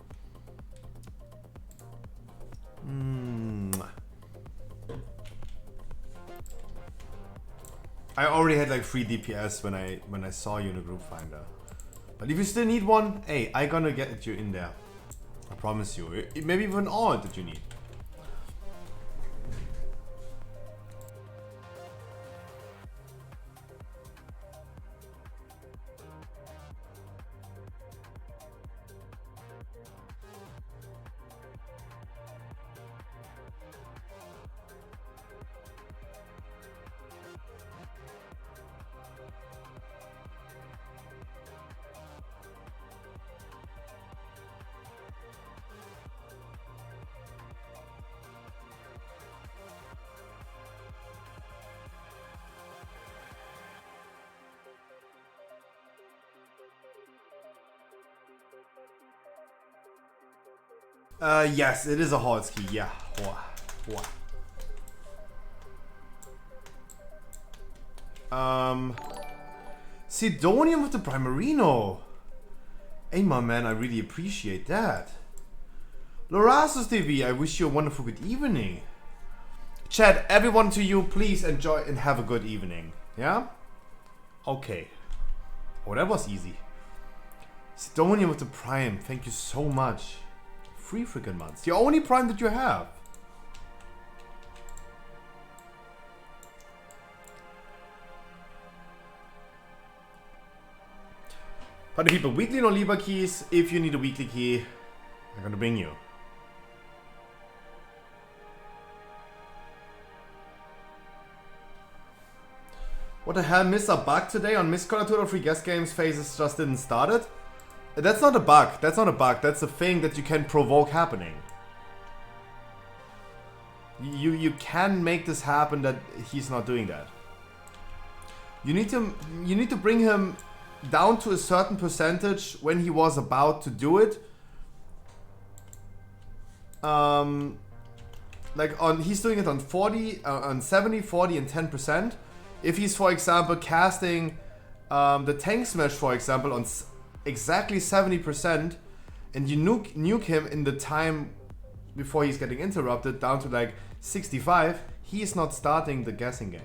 I already had like 3 DPS when I saw you in the group finder. But if you still need one, hey, I'm gonna get you in there. I promise you. Maybe even all that you need. Yes, it is a Holski. Yeah. Sidonium with the Primarino. Hey, my man, I really appreciate that. Lorasus TV, I wish you a wonderful good evening. Chat, everyone to you, please enjoy and have a good evening. Yeah? Okay. Oh, that was easy. Sidonium with the Prime, thank you so much. 3 freaking months. The only Prime that you have. Party people, weekly no Libra keys. If you need a weekly key, I'm gonna bring you. What the hell, missed a bug today on Miss Colatura free guest games phases just didn't start it? That's not a bug, that's not a bug, that's a thing that you can provoke happening. You can make this happen that he's not doing that. You need to bring him down to a certain percentage when he was about to do it. Like he's doing it on 40, on 70, 40 and 10%. If he's, for example, casting the Tank Smash, for example, on exactly 70%, and you nuke him in the time before he's getting interrupted down to like 65, he is not starting the guessing game.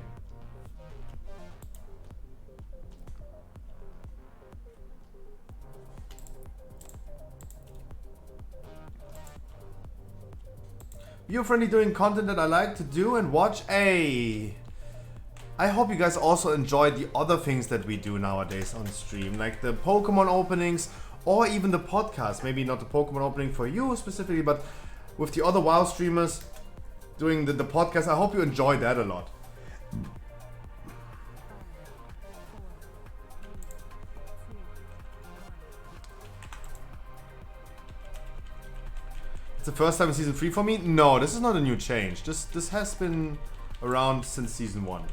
Viewer-friendly doing content that I like to do and watch. Hey! I hope you guys also enjoy the other things that we do nowadays on stream, like the Pokemon openings or even the podcast. Maybe not the Pokemon opening for you specifically, but with the other WoW streamers doing the podcast. I hope you enjoy that a lot. It's the first time in Season 3 for me? No, this is not a new change. This has been around since Season 1.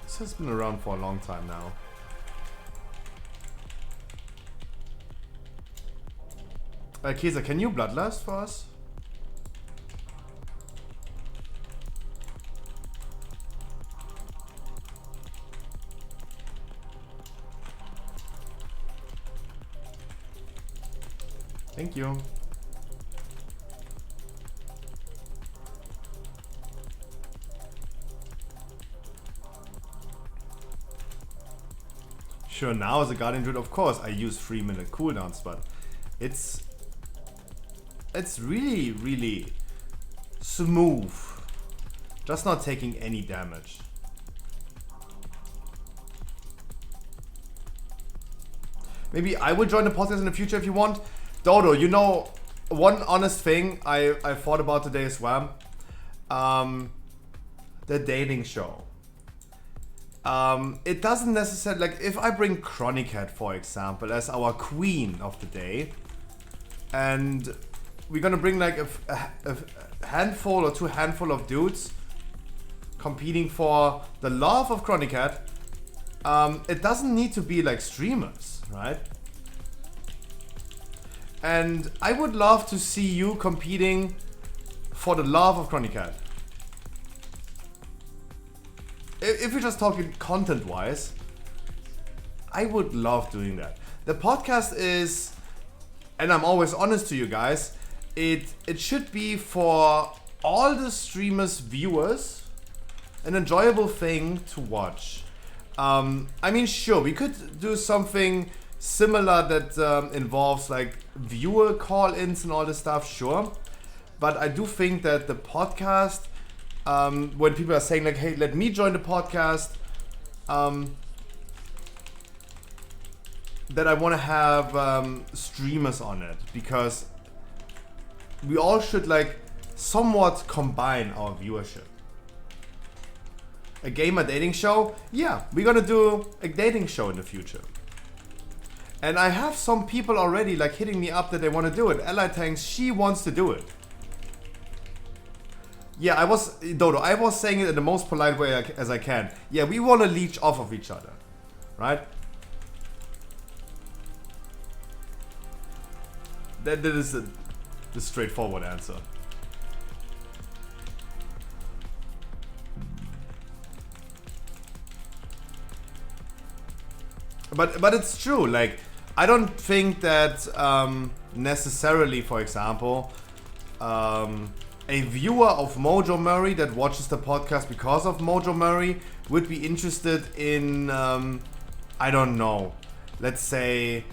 This has been around for a long time now. Kesa, can you Bloodlust for us? Thank you. Sure, now as a Guardian Druid, of course, I use 3-minute cooldowns, but it's really, really smooth. Just not taking any damage. Maybe I will join the podcast in the future if you want. Dodo, you know, one honest thing I thought about today as well. The dating show. It doesn't necessarily, like, if I bring Chronicat, for example, as our queen of the day, and we're gonna bring like a handful or 2 handful of dudes competing for the love of Chronicat, it doesn't need to be like streamers, right? And I would love to see you competing for the love of Chronicat. If we're just talking content-wise, I would love doing that. The podcast is, and I'm always honest to you guys, it should be for all the streamers' viewers an enjoyable thing to watch. I mean, sure, we could do something similar that involves like viewer call-ins and all this stuff, sure. But I do think that the podcast, when people are saying like, hey, let me join the podcast, that I want to have streamers on it, because we all should like somewhat combine our viewership. A gamer dating show? Yeah, we're gonna do a dating show in the future. And I have some people already like hitting me up that they want to do it. Ally Tanks, she wants to do it. Yeah, I was saying it in the most polite way as I can. Yeah, we want to leech off of each other, right? That is the straightforward answer. But it's true. Like, I don't think that necessarily, for example, a viewer of Mojo Murray that watches the podcast because of Mojo Murray would be interested in, I don't know, let's say,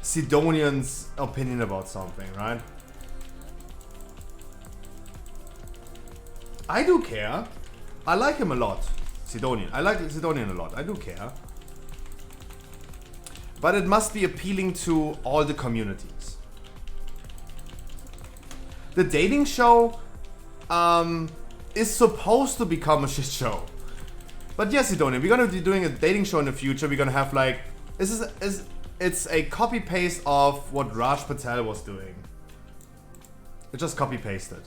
Sidonian's opinion about something, right? I do care. I like him a lot, Sidonian. I like Sidonian a lot. I do care. But it must be appealing to all the communities. The dating show is supposed to become a shit show. But yes, Sidonian, we're gonna be doing a dating show in the future. We're gonna have like, it's a copy paste of what Raj Patel was doing. It just copy pasted.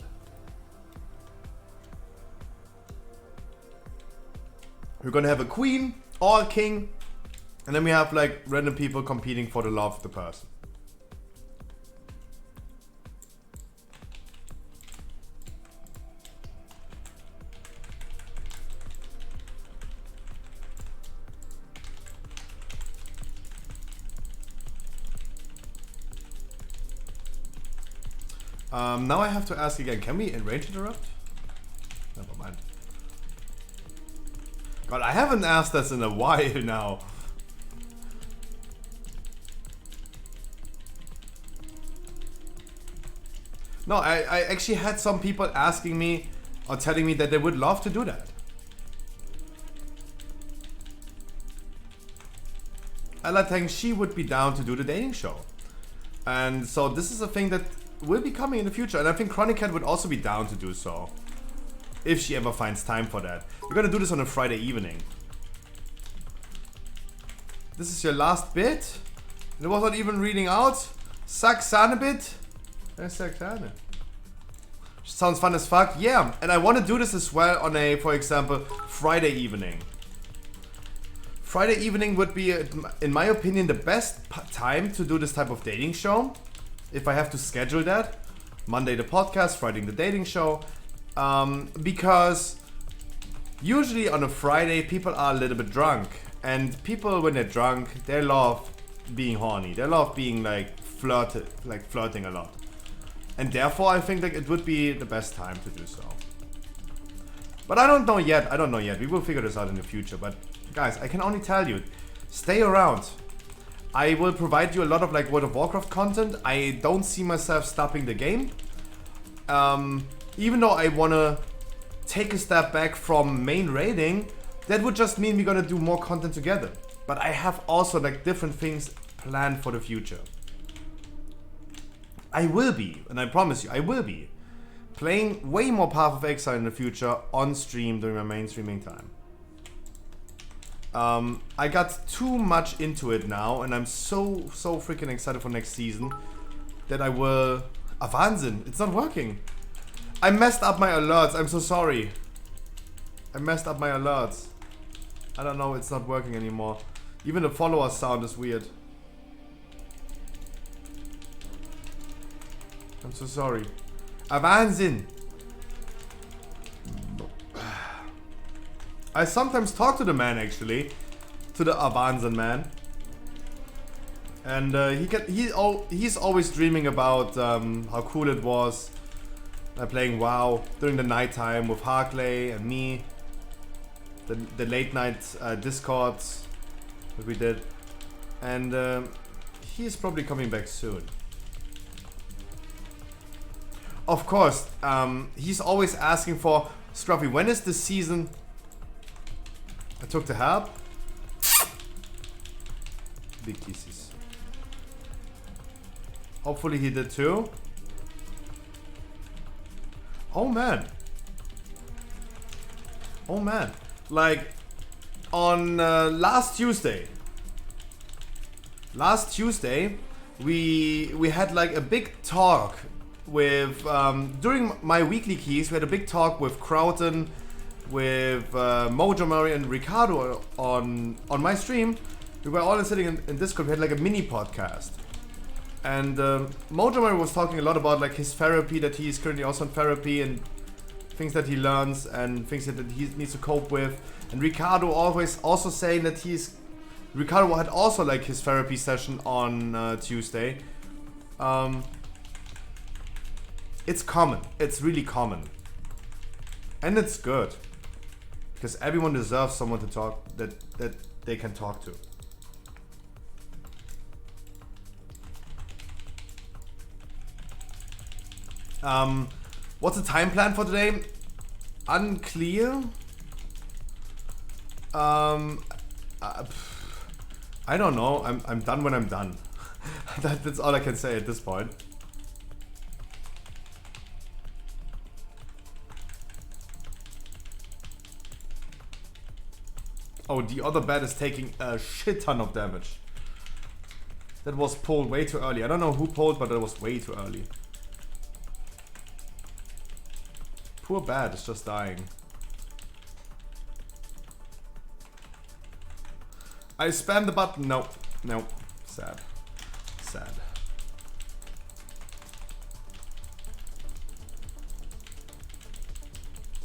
We're gonna have a queen or a king, and then we have like random people competing for the love of the person. Now I have to ask again, can we range interrupt? Never mind. God, I haven't asked this in a while now. No, I actually had some people asking me or telling me that they would love to do that. Ella Tang, she would be down to do the dating show. And so this is a thing that will be coming in the future. And I think Chronic Cat would also be down to do so. If she ever finds time for that. We're gonna do this on a Friday evening. This is your last bit? It was not even reading out? Saxane bit? Saxane. Sounds fun as fuck. Yeah, and I want to do this as well on a, for example, Friday evening. Friday evening would be, in my opinion, the best time to do this type of dating show. If I have to schedule that. Monday the podcast, Friday the dating show. Because usually on a Friday people are a little bit drunk. And people, when they're drunk, they love being horny. They love being like flirting a lot. And therefore I think that it would be the best time to do so. But I don't know yet. We will figure this out in the future. But guys, I can only tell you, stay around. I will provide you a lot of like World of Warcraft content. I don't see myself stopping the game. Even though I want to take a step back from main raiding, that would just mean we're gonna do more content together. But I have also like different things planned for the future. I will be, and I promise you, I will be playing way more Path of Exile in the future on stream during my main streaming time. I got too much into it now, and I'm so freaking excited for next season that I will... Wahnsinn, it's not working. I messed up my alerts, I'm so sorry. I messed up my alerts. I don't know, it's not working anymore. Even the follower sound is weird. I'm so sorry. Wahnsinn. I sometimes talk to the man actually, to the Wahnsinn man, and he's always dreaming about how cool it was playing WoW during the nighttime with Harkley and me, the late night discords that we did, and he's probably coming back soon. Of course, he's always asking for, Scruffy, when is the season? I took the help. Big kisses. Hopefully he did too. Oh man. Oh man. Like on last Tuesday. We had like a big talk with during my weekly keys. We had a big talk with Crowton, with Mojo Murray and Ricardo on my stream. We were all sitting in Discord. We had like a mini podcast, And Mojamar was talking a lot about like his therapy, that he is currently also in therapy, and things that he learns and things that he needs to cope with. And Ricardo always also saying that Ricardo had also like his therapy session on Tuesday. It's common. It's really common. And it's good. Because everyone deserves someone to talk that they can talk to. What's the time plan for today? Unclear. I don't know. I'm done when I'm done. That's all I can say at this point. Oh, the other bat is taking a shit ton of damage. That was pulled way too early. I don't know who pulled, but that was way too early. Poor bat is just dying. I spammed the button. No. No. Sad. Sad.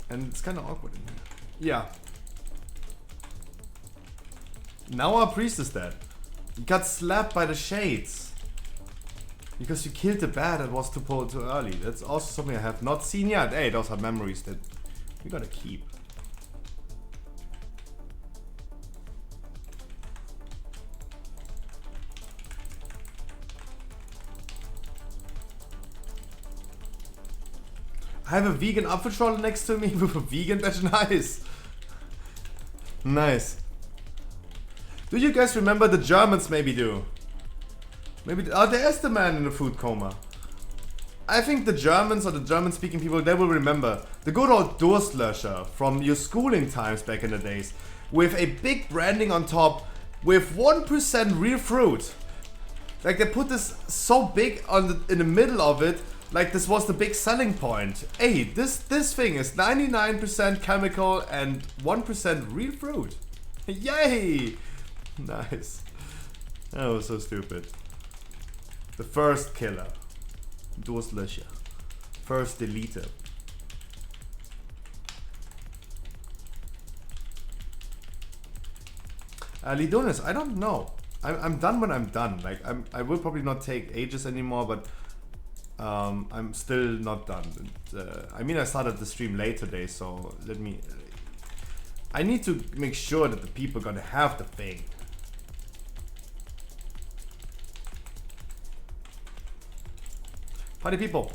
And it's kind of awkward in here. Yeah. Now our priest is dead. He got slapped by the shades. Because you killed the bat that was too early. That's also something I have not seen yet. Hey, those are memories that we gotta keep. I have a vegan Apfelschorle next to me with a vegan badge. Nice. Nice. Do you guys remember the Germans maybe do? Maybe, there's the man in the food coma. I think the Germans or the German speaking people, they will remember the good old Durstlöscher from your schooling times back in the days. With a big branding on top with 1% real fruit. Like they put this so big in the middle of it, like this was the big selling point. Hey, this thing is 99% chemical and 1% real fruit. Yay! Nice. That was so stupid. The first killer. Durstlöscher. First deleter. Lidonis, I don't know. I'm done when I'm done. Like I will probably not take ages anymore, but I'm still not done. I mean, I started the stream late today, so let me. I need to make sure that the people are gonna have the thing. Party people,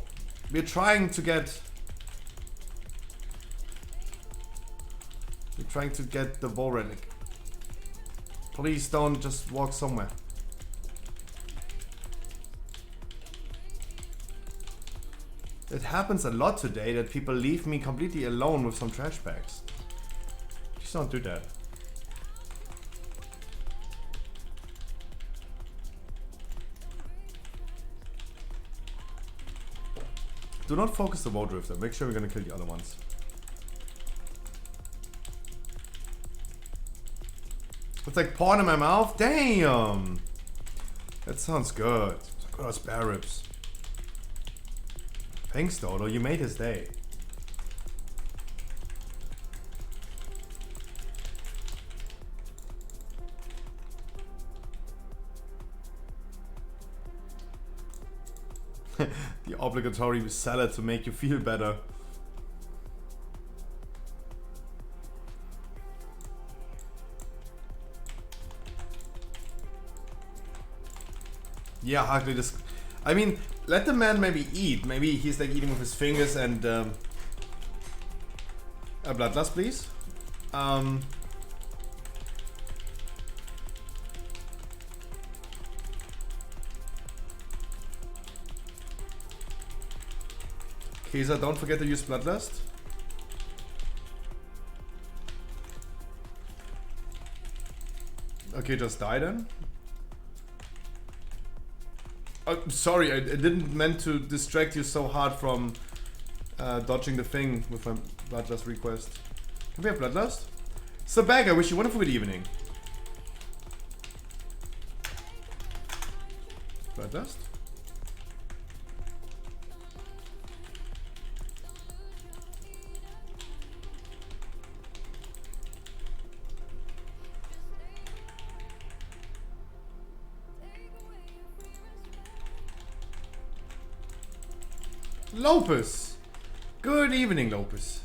we're trying to get the Vol relic. Please don't just walk somewhere. It happens a lot today that people leave me completely alone with some trash bags. Please don't do that. Do not focus the Void Drifter. Make sure we're gonna kill the other ones. It's like porn in my mouth? Damn! That sounds good. Good as spare ribs. Thanks, Dodo. You made his day. The obligatory salad to make you feel better. Yeah, hardly this. I mean, let the man maybe eat. Maybe he's like eating with his fingers and a bloodlust, please. Kesa, don't forget to use bloodlust. Okay, just die then. Oh, sorry, I didn't meant to distract you so hard from dodging the thing with my bloodlust request. Can we have bloodlust? So Bag, I wish you a wonderful good evening. Bloodlust? Lopez. Good evening, Lopez.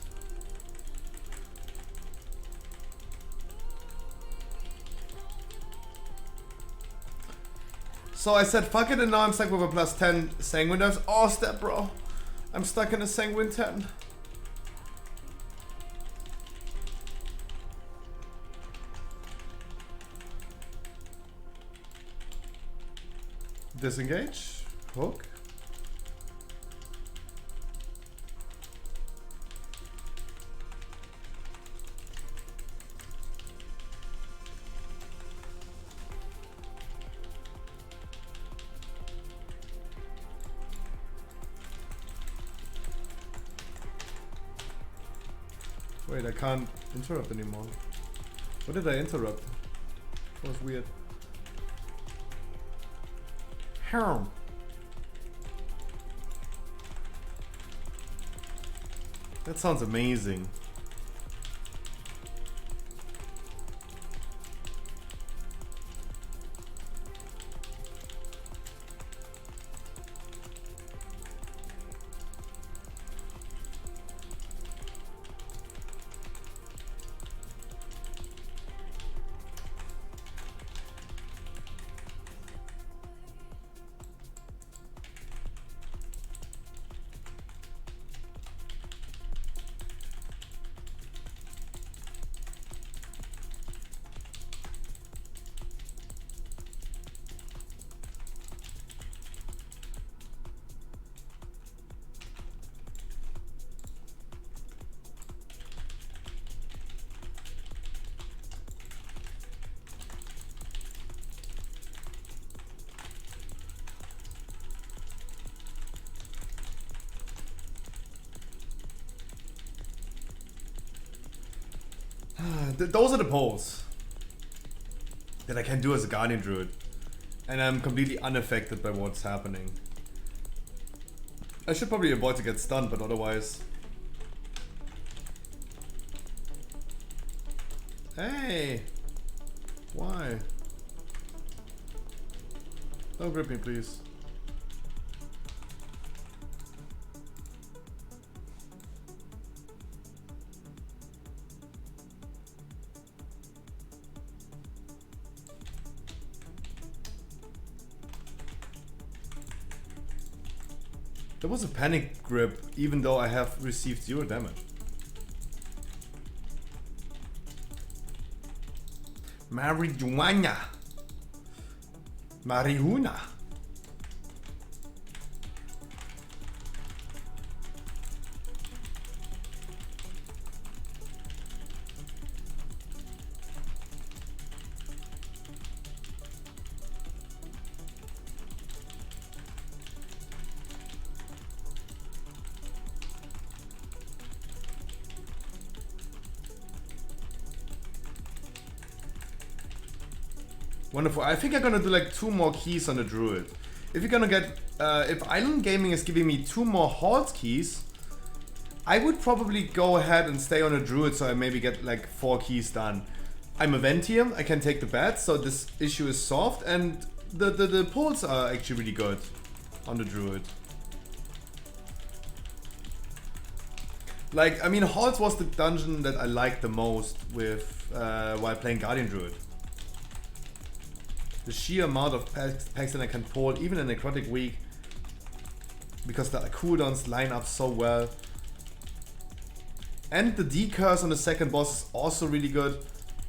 So I said fuck it and now I'm stuck with a plus 10 sanguine dives. Oh, step bro. I'm stuck in a sanguine 10. Disengage. Hook. Wait, I can't interrupt anymore. What did I interrupt? That was weird. Harm. That sounds amazing. Those are the polls that I can do as a Guardian Druid. And I'm completely unaffected by what's happening. I should probably avoid to get stunned, but otherwise... Hey! Why? Don't grip me, please. There was a panic grip, even though I have received 0 damage. Marijuana. Marijuana. Wonderful. I think I'm gonna do like 2 more keys on the Druid. If you're gonna get, if Island Gaming is giving me 2 more Halt keys, I would probably go ahead and stay on a Druid so I maybe get like 4 keys done. I'm a Ventium, I can take the bats, so this issue is solved, and the pulls are actually really good on the Druid. Like, I mean, Halls was the dungeon that I liked the most with while playing Guardian Druid. The sheer amount of packs that I can pull, even in Necrotic Week, because the cooldowns line up so well. And the decurse on the second boss is also really good.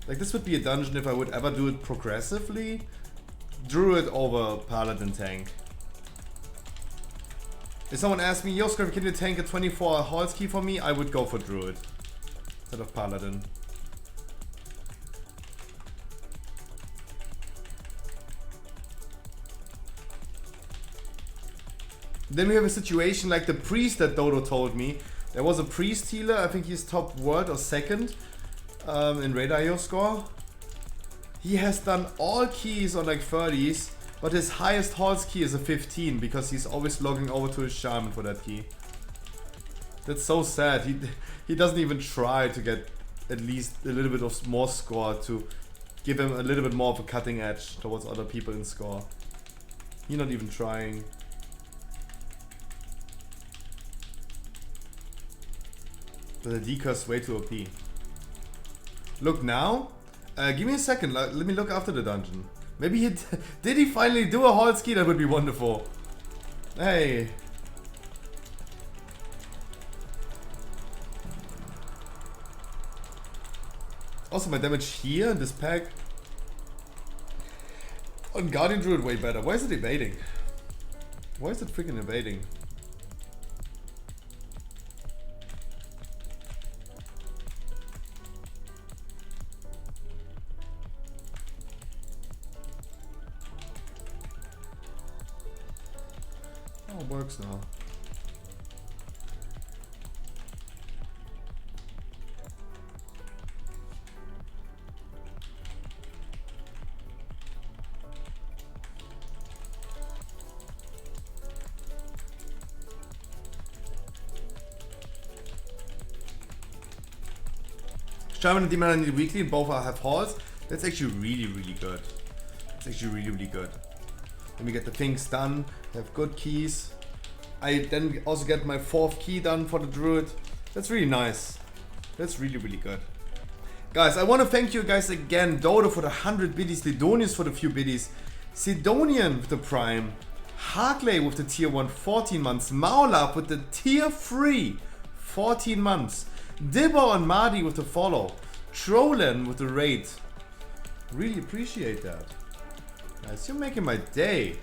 Like, this would be a dungeon if I would ever do it progressively. Druid over Paladin tank. If someone asked me, yo Scriv, can you tank a 24 Halls key for me? I would go for Druid instead of Paladin. Then we have a situation like the priest that Dodo told me. There was a priest healer, I think he's top world or second in Radar score. He has done all keys on like 30s, but his highest Halls key is a 15 because he's always logging over to his Shaman for that key. That's so sad. He doesn't even try to get at least a little bit of more score to give him a little bit more of a cutting edge towards other people in score. He's not even trying. The decur's way too OP. Look now? Give me a second, let me look after the dungeon. Maybe he did he finally do a halt ski? That would be wonderful. Hey. Also my damage here in this pack on Guardian Druid way better. Why is it evading? Why is it freaking evading? Oh, it works now. Shaman and Demon I need weekly, and both have halls. That's actually really good. That's actually really good. Let me get the things done, have good keys. I then also get my 4th key done for the druid. That's really nice. That's really good. Guys, I want to thank you guys again. Dodo for the 100 biddies, Lidonius for the few biddies, Sidonian with the prime, Harkley with the tier 1 14 months, Maulab with the tier 3 14 months, Dibbo and Mardi with the follow, Trollin with the raid. Really appreciate that. Guys, you're making my day.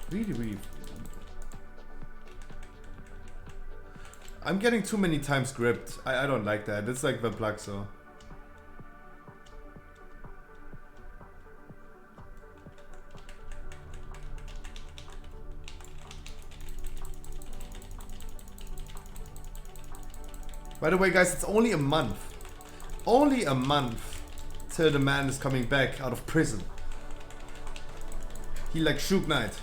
Really. I'm getting too many times gripped. I don't like that. It's like the plug, so. By the way, guys, it's only a month. Only a month till the man is coming back out of prison. He like Shook Knight.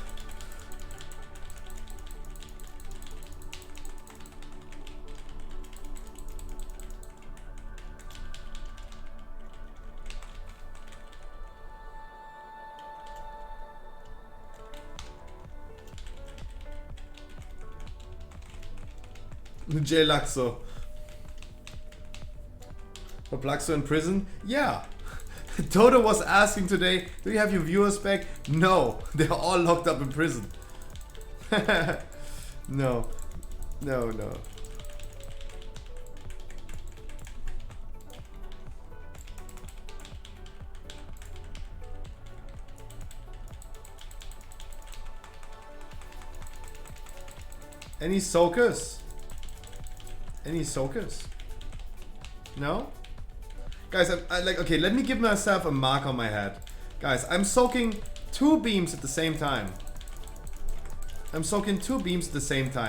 J Laxo. For Plaxo in prison? Yeah. Toto was asking today, do you have your viewers back? No, they're all locked up in prison. No. Any soakers? No? Guys, I like, okay, let me give myself a mark on my head. Guys, I'm soaking 2 beams at the same time.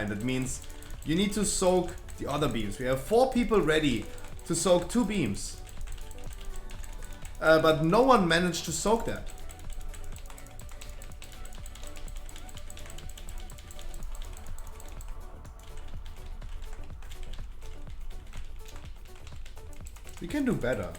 That means you need to soak the other beams. We have 4 people ready to soak 2 beams. But no one managed to soak that. We can do better.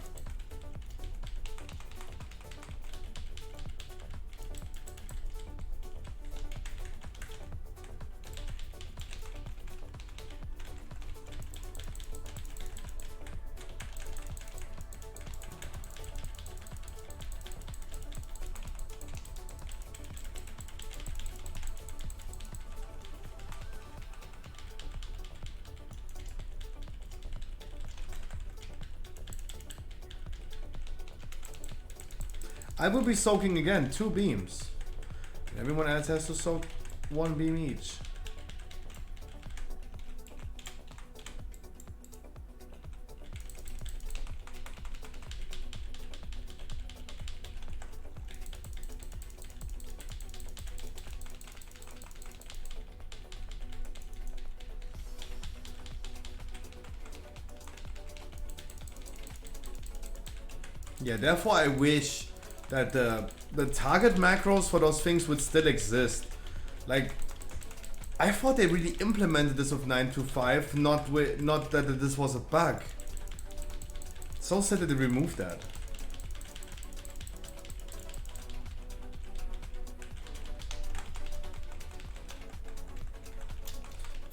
I will be soaking again 2 beams. Everyone else has to soak 1 beam each. Yeah, therefore I wish that the target macros for those things would still exist. Like, I thought they really implemented this with 925, not that this was a bug. So sad that they removed that.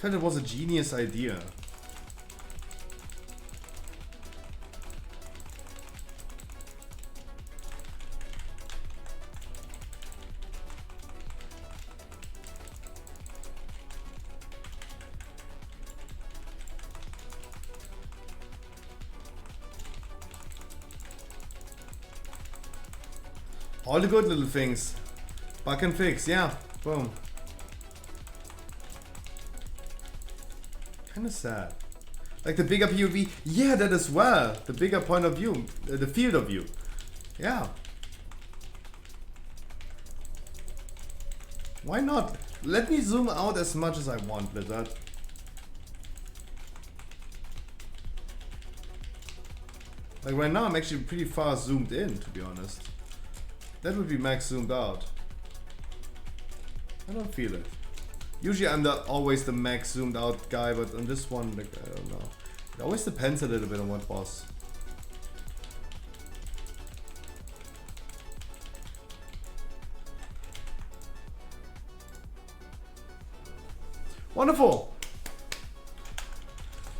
felt it was a genius idea. All the good little things. Bug and fix, yeah. Boom. Kinda sad. Like the bigger POV, yeah, that as well. The bigger point of view, the field of view. Yeah. Why not? Let me zoom out as much as I want, Blizzard. Like right now I'm actually pretty far zoomed in, to be honest. That would be max zoomed out. I don't feel it. Usually I'm always the max zoomed out guy, but on this one, like, I don't know. It always depends a little bit on what boss. Wonderful!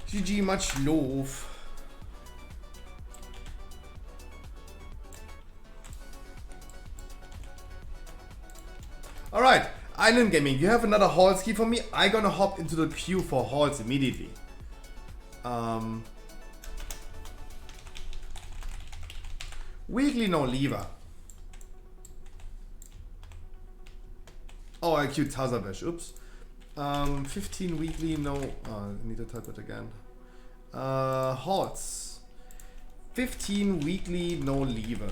GG, much love. Alright, Island Gaming, you have another Halls key for me? I'm gonna hop into the queue for Halls immediately. Weekly no lever. Oh, I queued Tazabesh, oops. 15 weekly no... Oh, I need to type it again. Halls. 15 weekly no lever.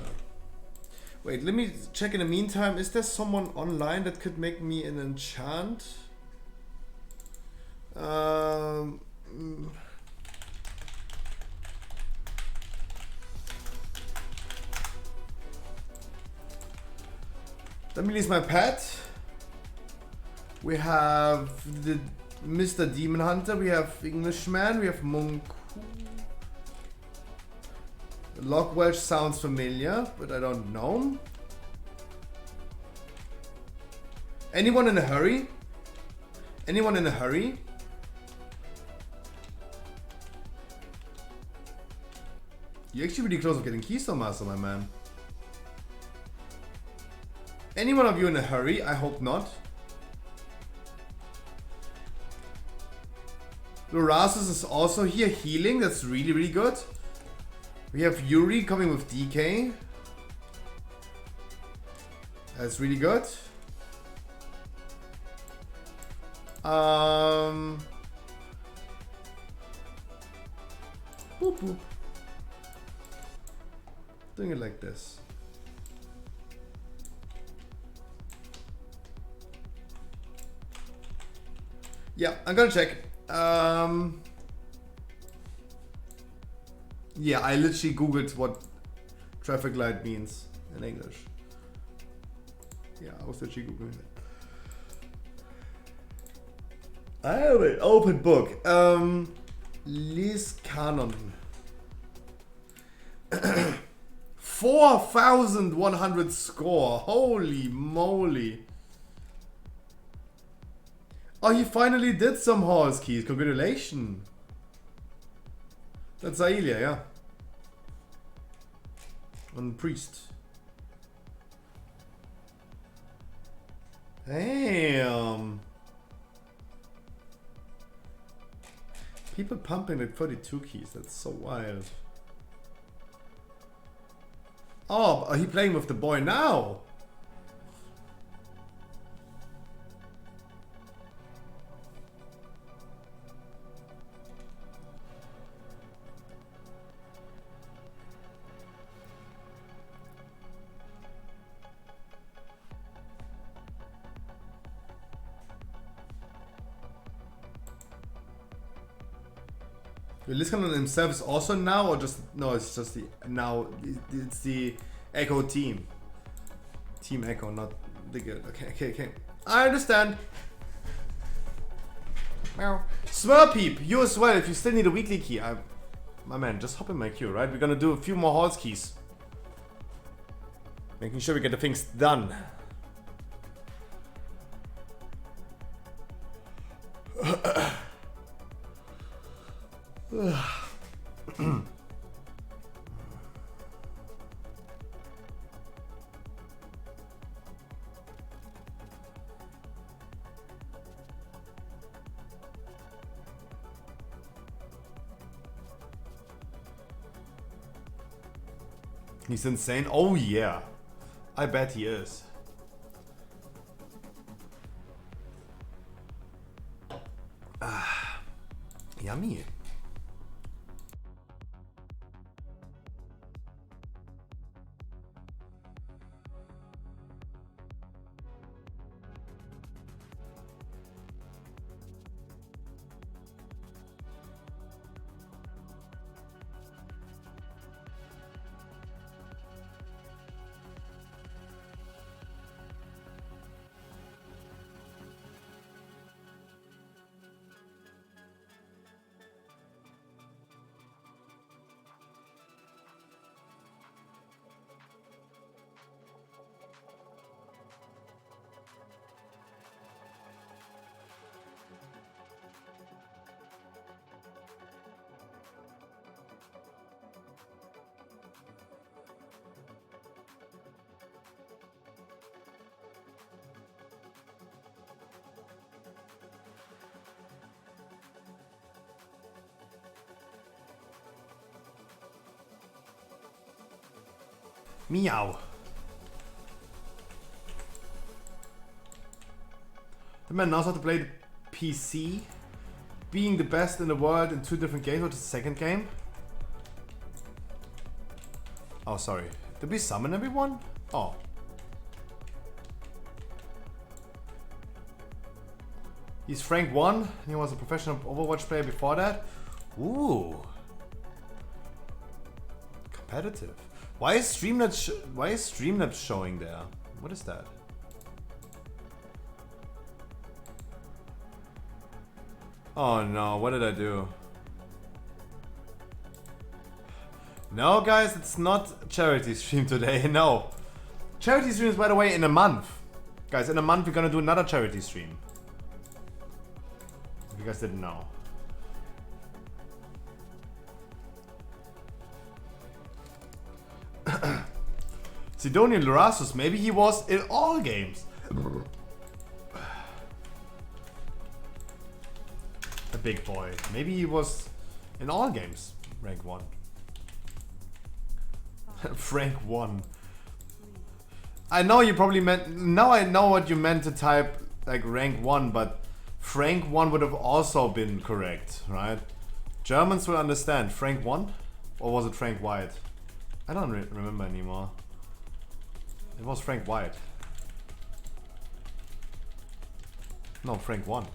Wait, let me check in the meantime. Is there someone online that could make me an enchant? Let me list my pet. We have the Mr. Demon Hunter. We have Englishman. We have Monk. Lock Welch sounds familiar, but I don't know. Anyone in a hurry? Anyone in a hurry? You're actually really close to getting Keystone Master, my man. Any one of you in a hurry? I hope not. Lorasus is also here healing. That's really, really good. We have Yuri coming with DK. That's really good. Boop boop. Doing it like this. Yeah, I'm gonna check. Yeah, I literally googled what traffic light means in English. Yeah, I was literally googling it. I have it. Open book. Liz Canon. 4,100 score. Holy moly. Oh, he finally did some horse keys. Congratulations. That's Aelia, yeah. And Priest. Damn. People pumping at 42 keys. That's so wild. Oh, are he playing with the boy now? The Liskanon himself is also now, or just no? It's just the now. It's the Echo team. Team Echo, not the good. Okay. I understand. Meow. Smurpeep, you as well. If you still need a weekly key, my man, just hop in my queue, right? We're gonna do a few more Halls keys, making sure we get the things done. He's insane. Oh yeah. I bet he is. Yummy. Meow. The man knows how to play the PC. Being the best in the world in 2 different games. What's the second game? Oh, sorry. Did we summon everyone? Oh. He's Frank 1. He was a professional Overwatch player before that. Ooh. Competitive. Why is Streamlabs showing there? What is that? Oh no, what did I do? No guys, it's not charity stream today, no. Charity stream is, by the way, in a month. Guys, in a month we're gonna do another charity stream. If you guys didn't know. Sidonian Lurasus, maybe he was in all games. A big boy. Maybe he was in all games. Rank 1. Frank 1. I know you probably meant... Now I know what you meant to type like rank 1, but Frank 1 would have also been correct, right? Germans will understand. Frank 1? Or was it Frank White? I don't remember anymore. It was Frank White. No, Frank 1.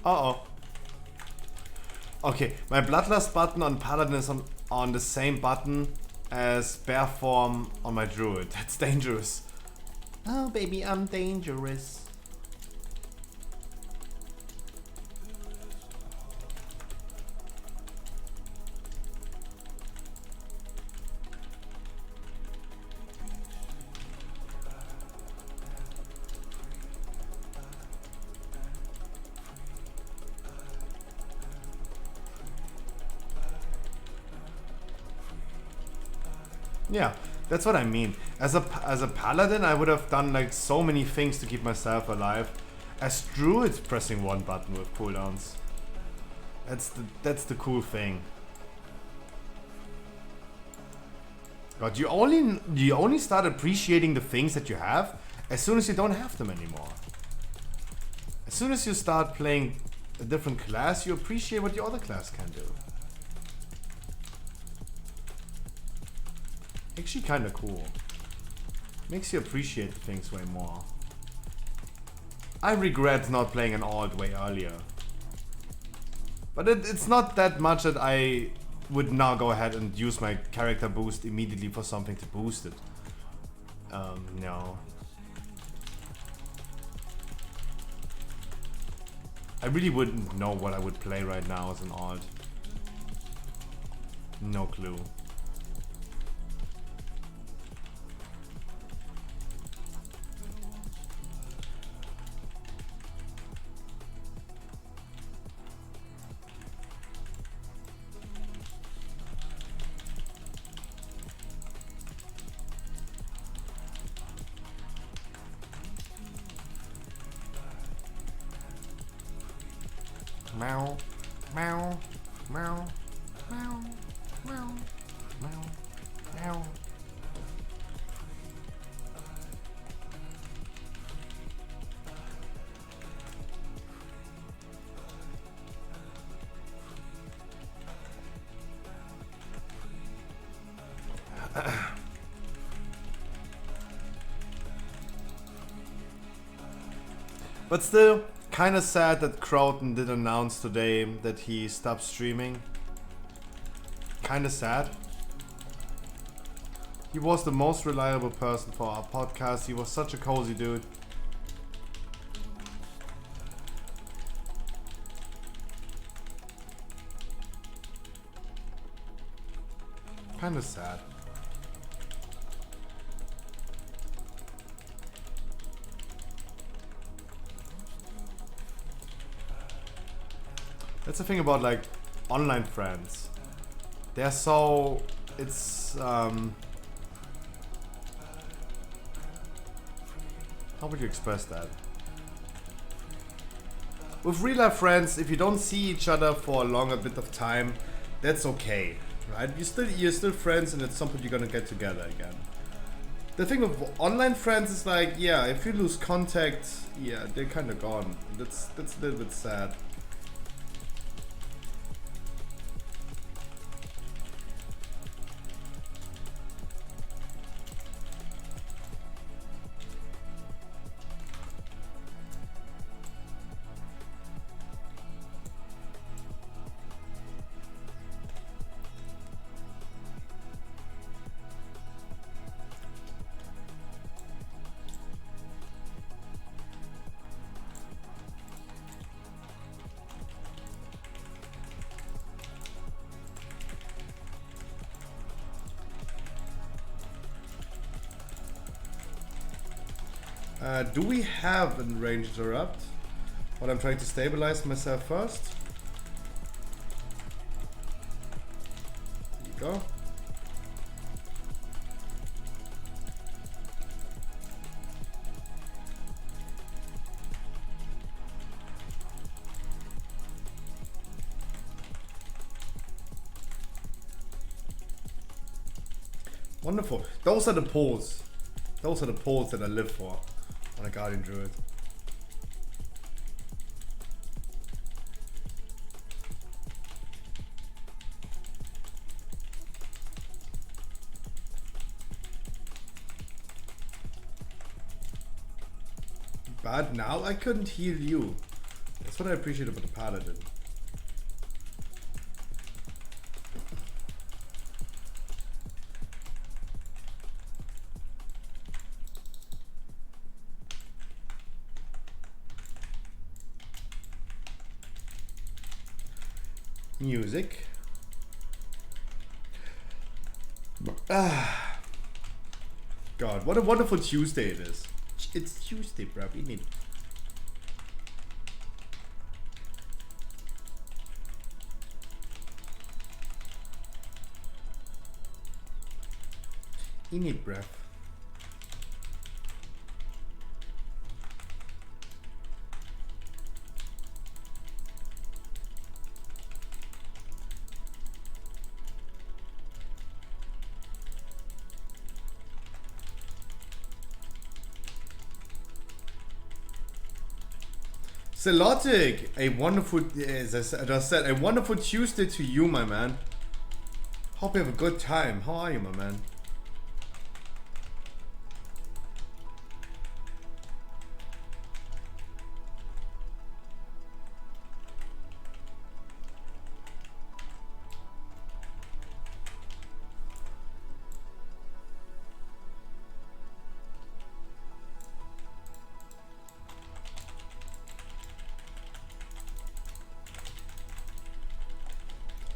Uh-oh. Okay, my Bloodlust button on Paladin is on the same button as Bear Form on my Druid. That's dangerous. Oh baby, I'm dangerous. Yeah, that's what I mean. As a paladin, I would have done like so many things to keep myself alive. As druid, pressing one button with cooldowns. That's the cool thing. God, you only start appreciating the things that you have as soon as you don't have them anymore. As soon as you start playing a different class, you appreciate what your other class can do. Actually kinda cool. Makes you appreciate things way more. I regret not playing an alt way earlier. But it's not that much that I would now go ahead and use my character boost immediately for something to boost it. No. I really wouldn't know what I would play right now as an alt. No clue. Meow. Meow. Meow. Meow. Meow. Meow. Meow. But still, kinda sad that Croton did announce today that he stopped streaming. Kinda sad. He was the most reliable person for our podcast. He was such a cozy dude. Kinda sad. That's the thing about like online friends. They're so, it's how would you express that? With real life friends, if you don't see each other for a longer bit of time, that's okay, right? You're still friends, and at some point you're gonna get together again. The thing with online friends is like, yeah, if you lose contact, yeah, they're kind of gone. That's a little bit sad. Do we have a range interrupt? But I'm trying to stabilize myself first. There you go. Wonderful. Those are the polls. Those are the polls that I live for on a Guardian Druid. But now I couldn't heal you. That's what I appreciate about the Paladin. Music. God, what a wonderful Tuesday it is. It's Tuesday, bruv. You need. You need breath. Celotic, a wonderful, as I just said, a wonderful Tuesday to you, my man. Hope you have a good time. How are you, my man?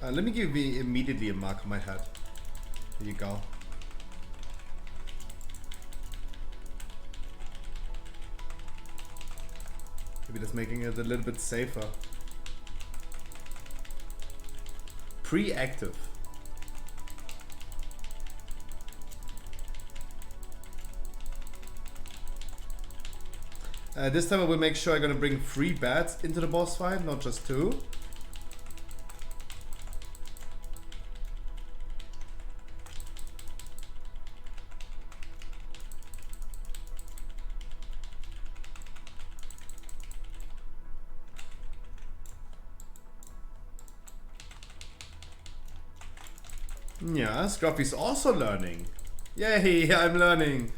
Let me give you immediately a mark on my head. There you go. Maybe that's making it a little bit safer. Pre-active. This time I will make sure I'm gonna bring 3 bats into the boss fight, not just 2. Yeah, Scruffy's also learning. Yay, I'm learning.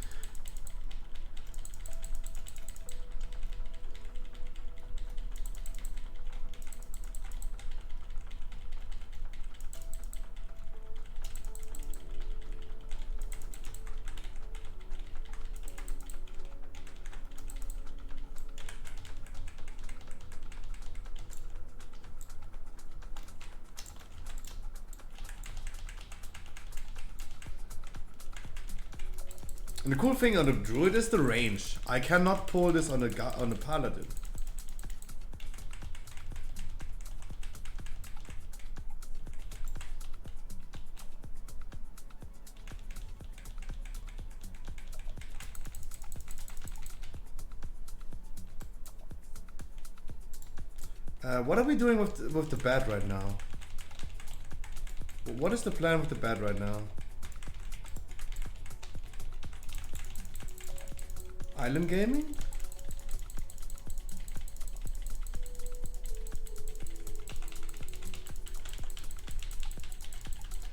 And the cool thing on the druid is the range. I cannot pull this on a paladin. What are we doing with the bat right now? What is the plan with the bat right now? Island gaming?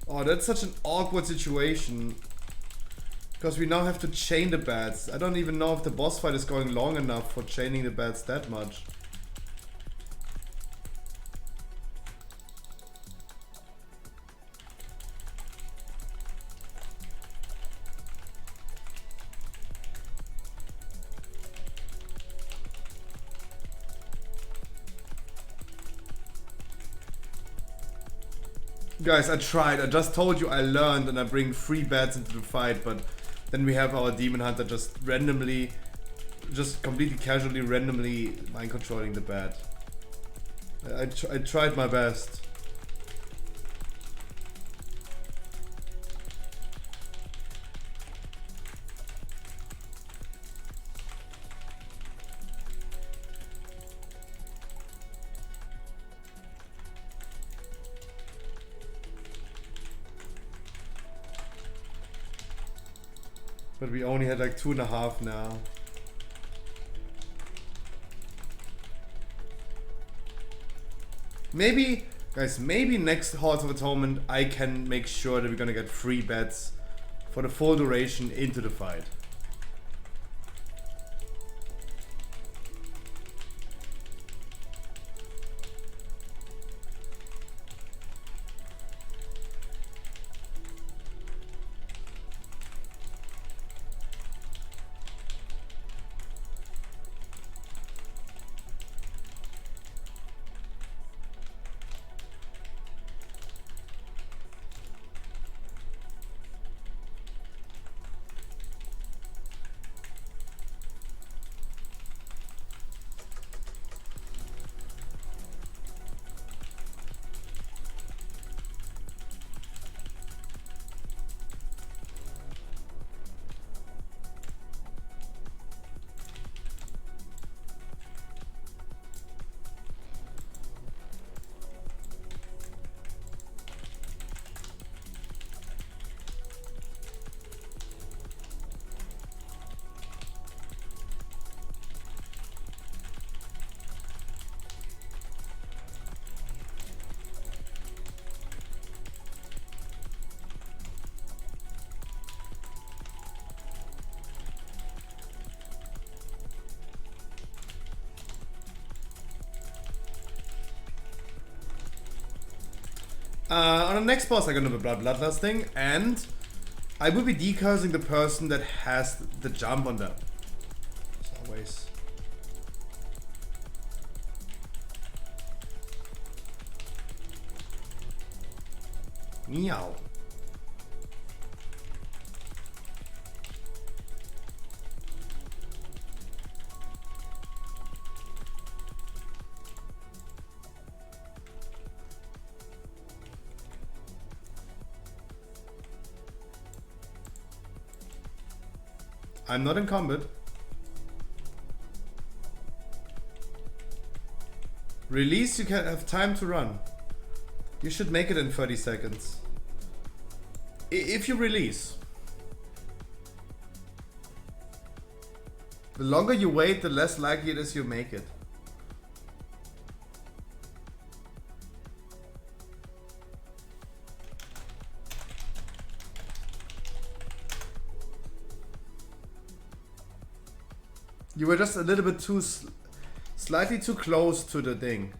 Oh, that's such an awkward situation. Because we now have to chain the bats. I don't even know if the boss fight is going long enough for chaining the bats that much. Guys, I tried. I just told you I learned and I bring 3 bats into the fight, but then we have our demon hunter just randomly, just completely casually randomly mind controlling the bat. I tried my best. But we only had like 2.5 now. Maybe, guys, maybe next Halls of Atonement I can make sure that we're gonna get 3 bats for the full duration into the fight. On the next boss, I'm gonna do the bloodlust thing, and I will be decursing the person that has the jump on them. As always. Meow. I'm not in combat. Release, you can have time to run. You should make it in 30 seconds. If you release. The longer you wait, the less likely it is you make it. You were just a little bit too, slightly too close to the thing.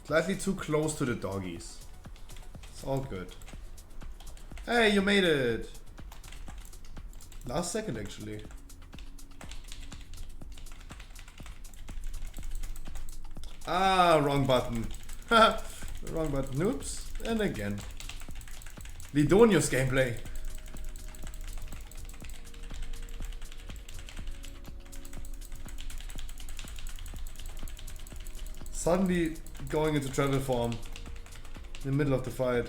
Slightly too close to the doggies. It's all good. Hey, you made it! Last second, actually. Ah, wrong button. Wrong button. Oops. And again. Lidonius gameplay. Suddenly going into travel form in the middle of the fight.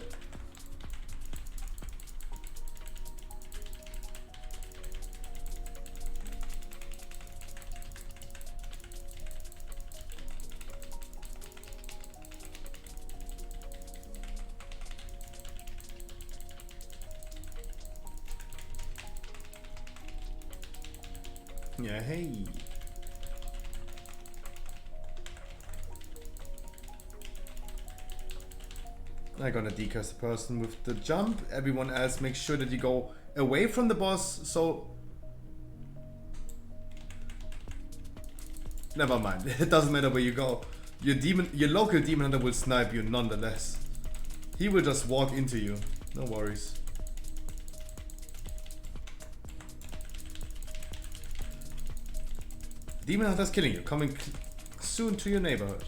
Yeah, hey. I'm gonna decast the person with the jump. Everyone else, make sure that you go away from the boss, so... Never mind, it doesn't matter where you go. Your local demon hunter will snipe you nonetheless. He will just walk into you, no worries. Demon hunter's killing you, coming soon to your neighborhood.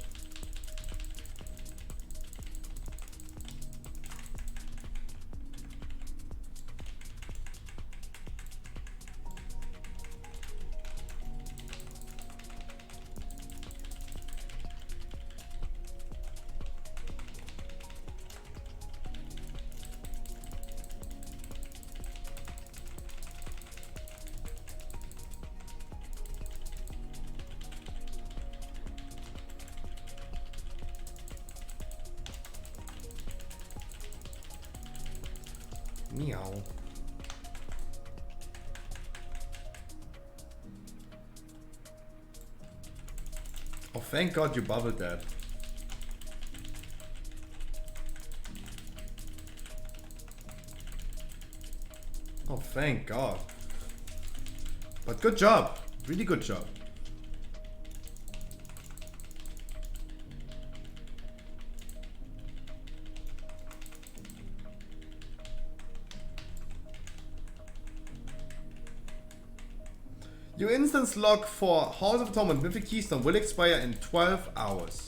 Meow. Oh, thank God you bubbled that. Oh, thank God. But good job. Really good job. Your instance log for House of Atonement with the Keystone will expire in 12 hours.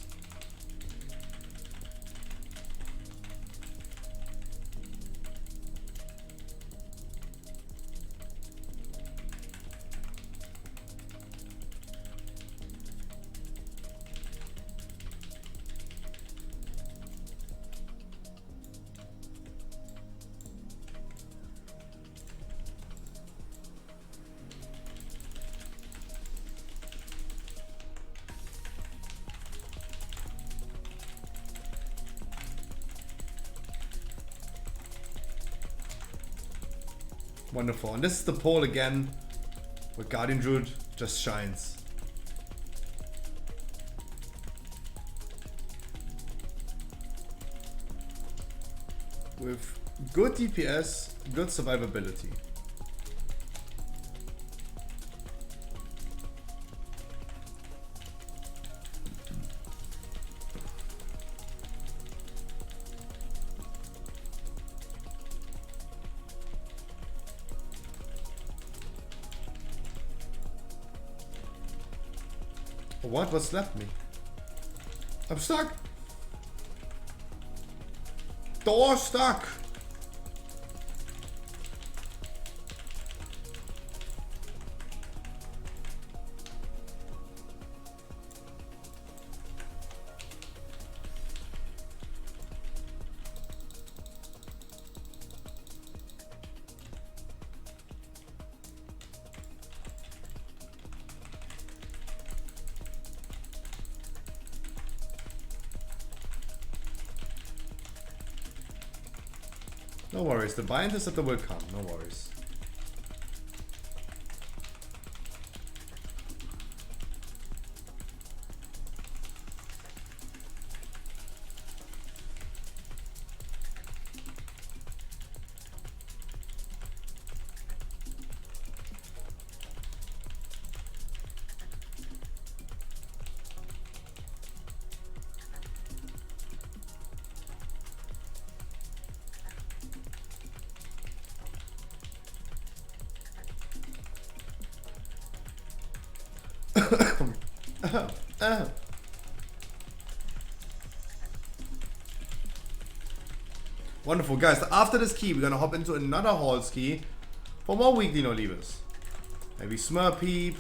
Wonderful. And this is the pole again, where Guardian Druid just shines. With good DPS, good survivability. What's left me? I'm stuck. Door stuck. No worries, the bind is that will come, no worries. Wonderful, guys. After this key, we're gonna hop into another Halls key for more weekly no leavers. Maybe Smurpeep,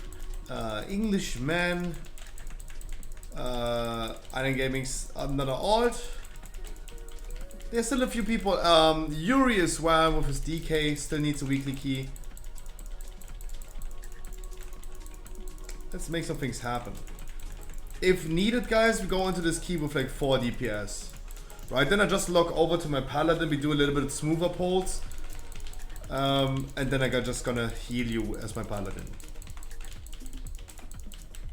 Englishman, Iron Gaming's another alt. There's still a few people. Yuri as well with his DK still needs a weekly key. Let's make some things happen. If needed, guys, we go into this key with like 4 DPS. Right, then I just log over to my paladin, we do a little bit smoother pulls. And then just gonna heal you as my paladin.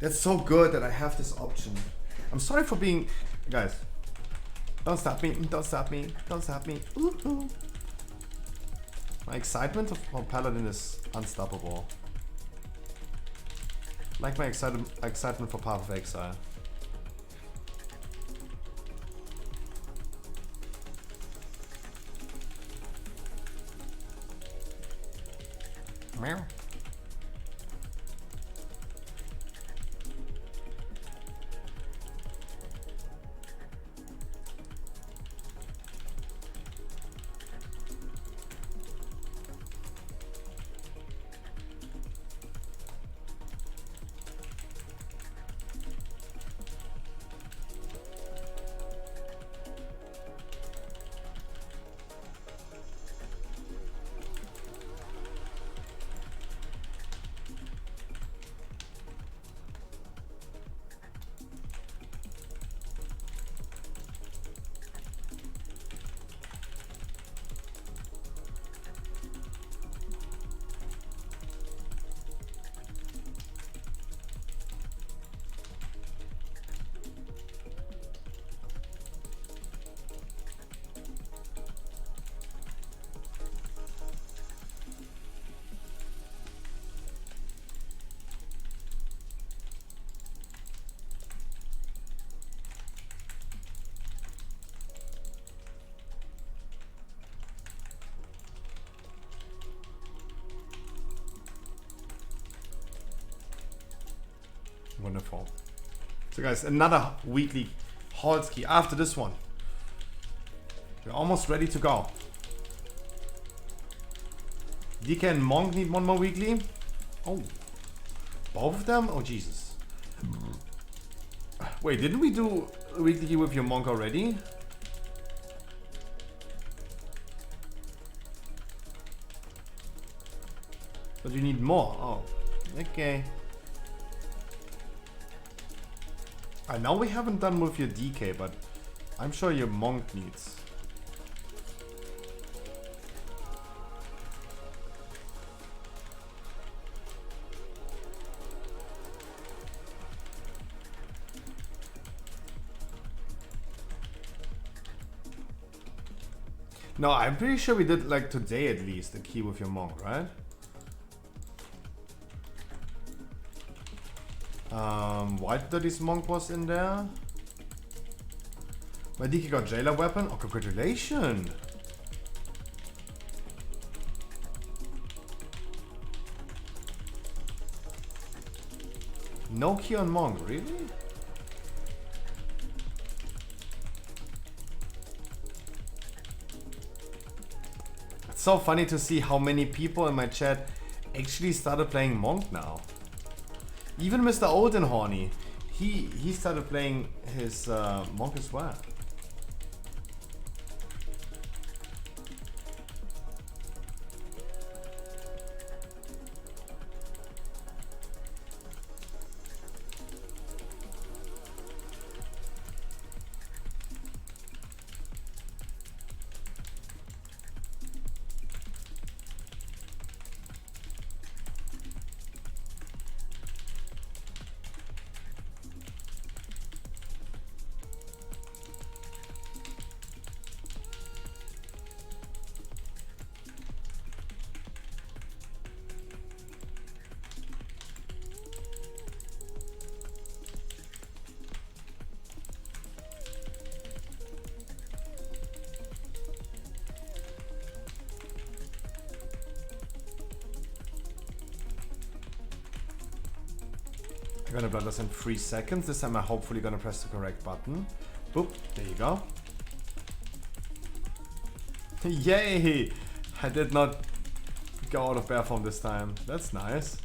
That's so good that I have this option. I'm sorry for being... Guys, don't stop me, don't stop me, don't stop me. Ooh. My excitement for paladin is unstoppable. Like my excitement for Path of Exile. Meow. Wonderful. So guys, another weekly Halls key after this one. We're almost ready to go. DK and Monk need one more weekly. Oh, both of them? Oh Jesus. Wait, didn't we do a weekly key with your Monk already? But you need more. Oh, okay. I know we haven't done with your DK, but I'm sure your Monk needs. No, I'm pretty sure we did like today at least, a key with your Monk, right? White Dirty's Monk was in there. My DK got Jailer weapon. Oh, congratulations! No key on Monk, really? It's so funny to see how many people in my chat actually started playing Monk now. Even Mr. Oldenhorny, he started playing his Monk as well. gonna blinders in 3 seconds. This time I'm hopefully gonna press the correct button. Boop, there you go. Yay! I did not go out of bear form this time. That's nice.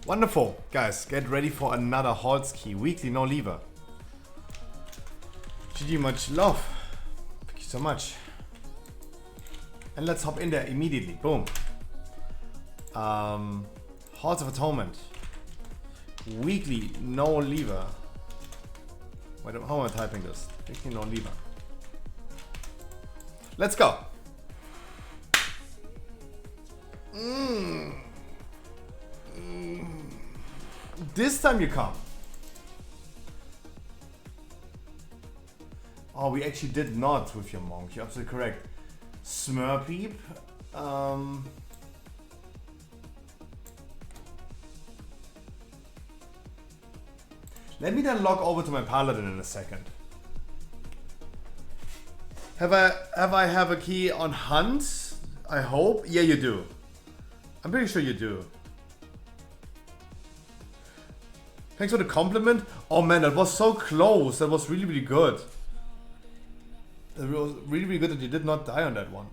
Wonderful. Guys, get ready for another Halski. Weekly, no lever. GG, much love. Thank you so much. And let's hop in there immediately. Boom. Halls of Atonement. Weekly, no lever. Wait, how am I typing this? Weekly, no lever. Let's go. This time you come. Oh, we actually did not with your monk. You're absolutely correct. Smurpeep. Let me then log over to my paladin in a second. Have I have a key on hunt? I hope. Yeah, you do. I'm pretty sure you do. Thanks for the compliment. Oh man, that was so close. That was really, really good. That was really, really good that you did not die on that one.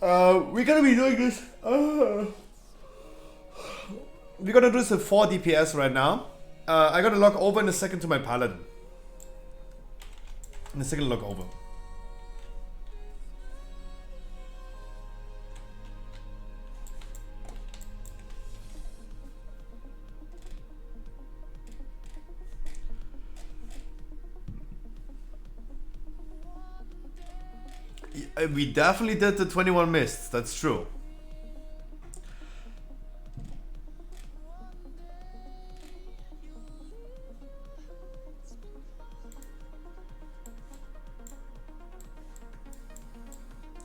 We're gonna be doing this. We're gonna do this at 4 DPS right now. I gotta log over in a second to my paladin. In a second, log over. We definitely did the 21 mists, that's true.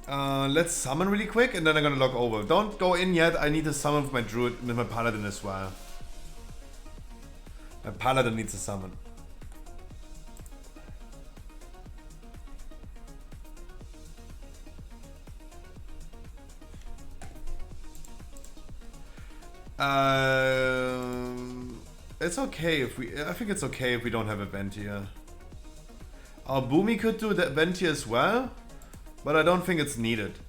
Let's summon really quick and then I'm gonna log over. Don't go in yet, I need to summon with my druid, with my paladin as well. My paladin needs a summon. It's okay if we. I think it's okay if we don't have a vent here. Our Boomy could do that vent here as well, but I don't think it's needed.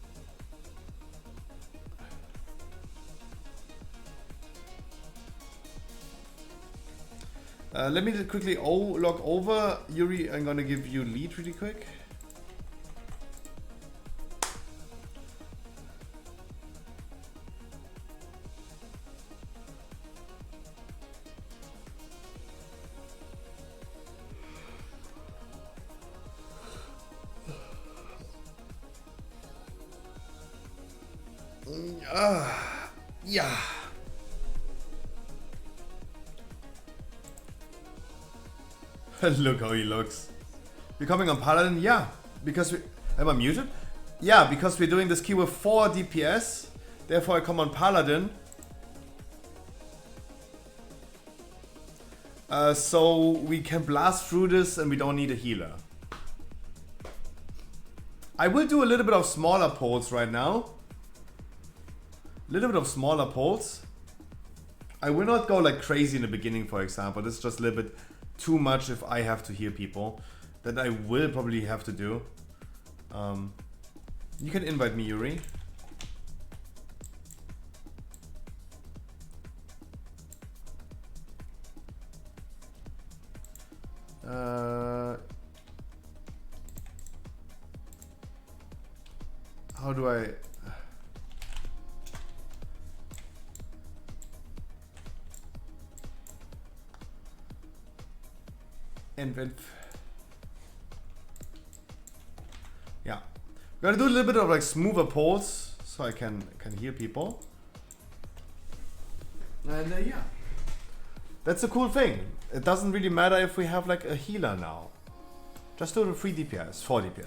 Let me quickly log over. Yuri, I'm gonna give you lead really quick. Yeah. Look how he looks. Becoming a paladin? Yeah. Because we... Am I muted? Yeah, because we're doing this key with 4 DPS. Therefore I come on paladin. So we can blast through this and we don't need a healer. I will do a little bit of smaller pulls right now. A little bit of smaller pulls. I will not go like crazy in the beginning, for example. This is just a little bit too much if I have to heal people. That I will probably have to do. You can invite me, Yuri. How do I... Invent... Yeah. We're gonna do a little bit of like smoother pulls so I can heal people. And yeah. That's a cool thing. It doesn't really matter if we have like a healer now. Just do the 3 DPS, 4 DPS.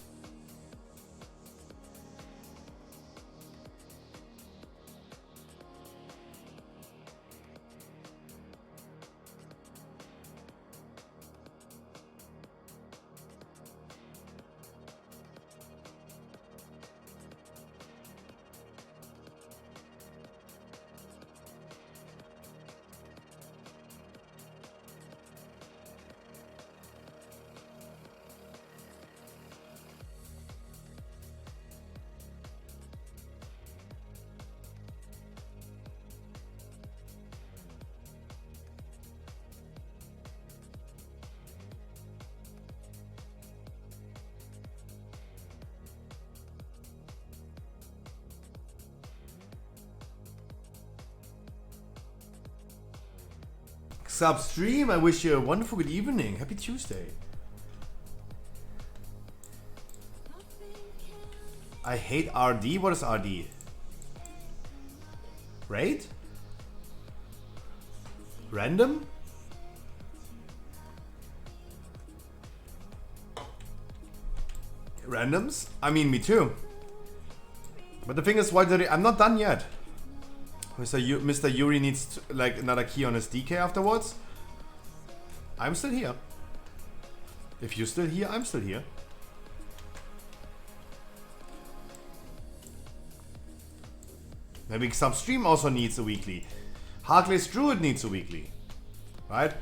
Substream, I wish you a wonderful good evening. Happy Tuesday. I hate RD. What is RD? Raid? Random? Randoms? I mean, me too. But the thing is, why did I'm not done yet. Mr. Yuri needs to, like another key on his DK afterwards. I'm still here. If you're still here, I'm still here. Maybe Substream also needs a weekly. Harkley's Druid needs a weekly. Right?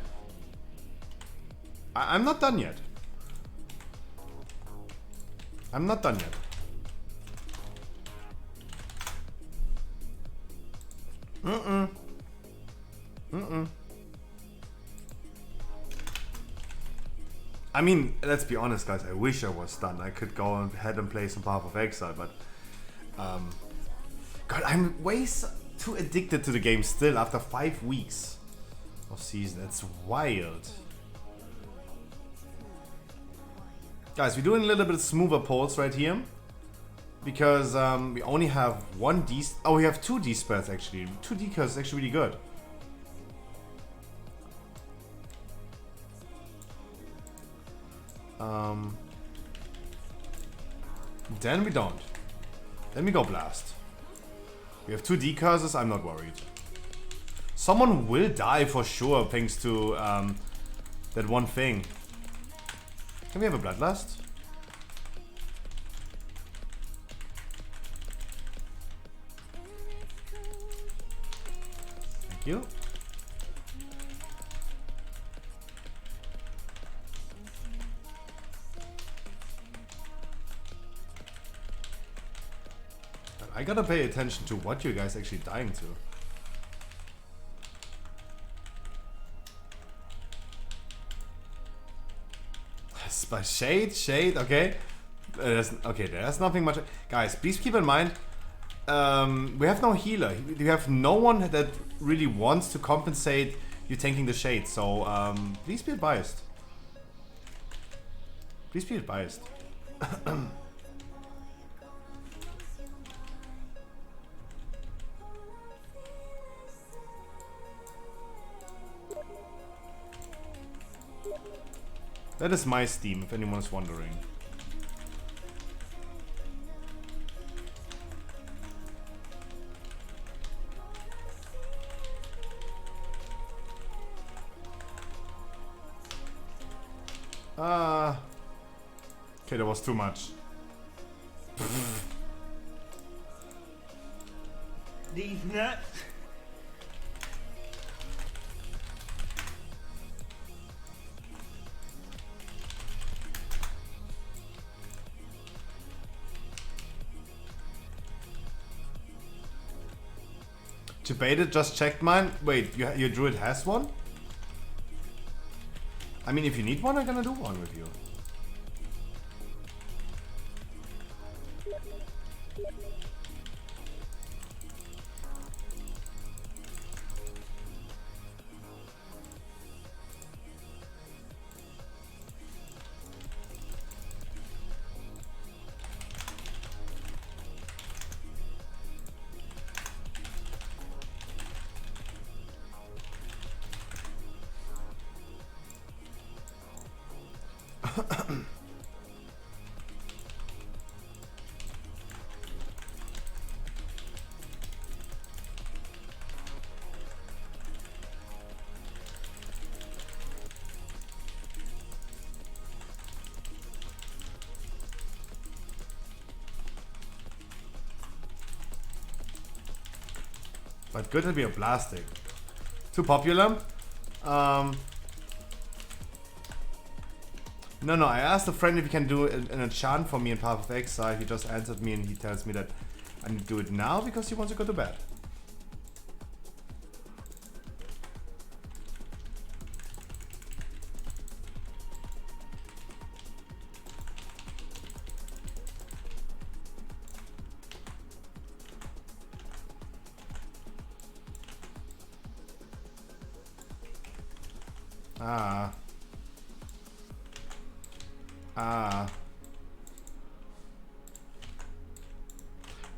I'm not done yet. I'm not done yet. I mean, let's be honest, guys. I wish I was done. I could go ahead and play some Path of Exile, but God, I'm way too addicted to the game still after 5 weeks of season. It's wild. Guys, we're doing a little bit smoother pulls right here. Because we only have one D... Oh, we have 2 D-spells actually. 2 D-curses is actually really good. Then we don't. Then we go Blast. We have 2 D-curses, I'm not worried. Someone will die for sure thanks to that one thing. Can we have a Bloodlust? You? I gotta pay attention to what you guys actually dying to. By shade, okay. There's nothing much. Guys, please keep in mind. We have no healer. We have no one that really wants to compensate you tanking the shade. So please be advised. Please be advised. That is my Steam, if anyone is wondering. Okay, that was too much. These nuts. Debated, just checked mine. Wait, your druid has one? I mean, if you need one, I'm gonna do one with you. But good to be a plastic. Too popular? No, I asked a friend if he can do an enchant for me in Path of Exile. He just answered me and he tells me that I need to do it now because he wants to go to bed.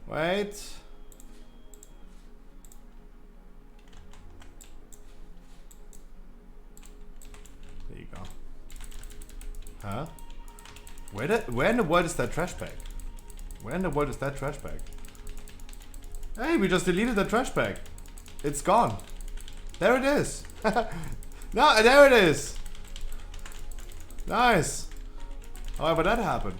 Wait. There you go. Huh? Where in the world is that trash bag? Where in the world is that trash bag? Hey, we just deleted the trash bag. It's gone. There it is. No, there it is. Nice. However, that happened.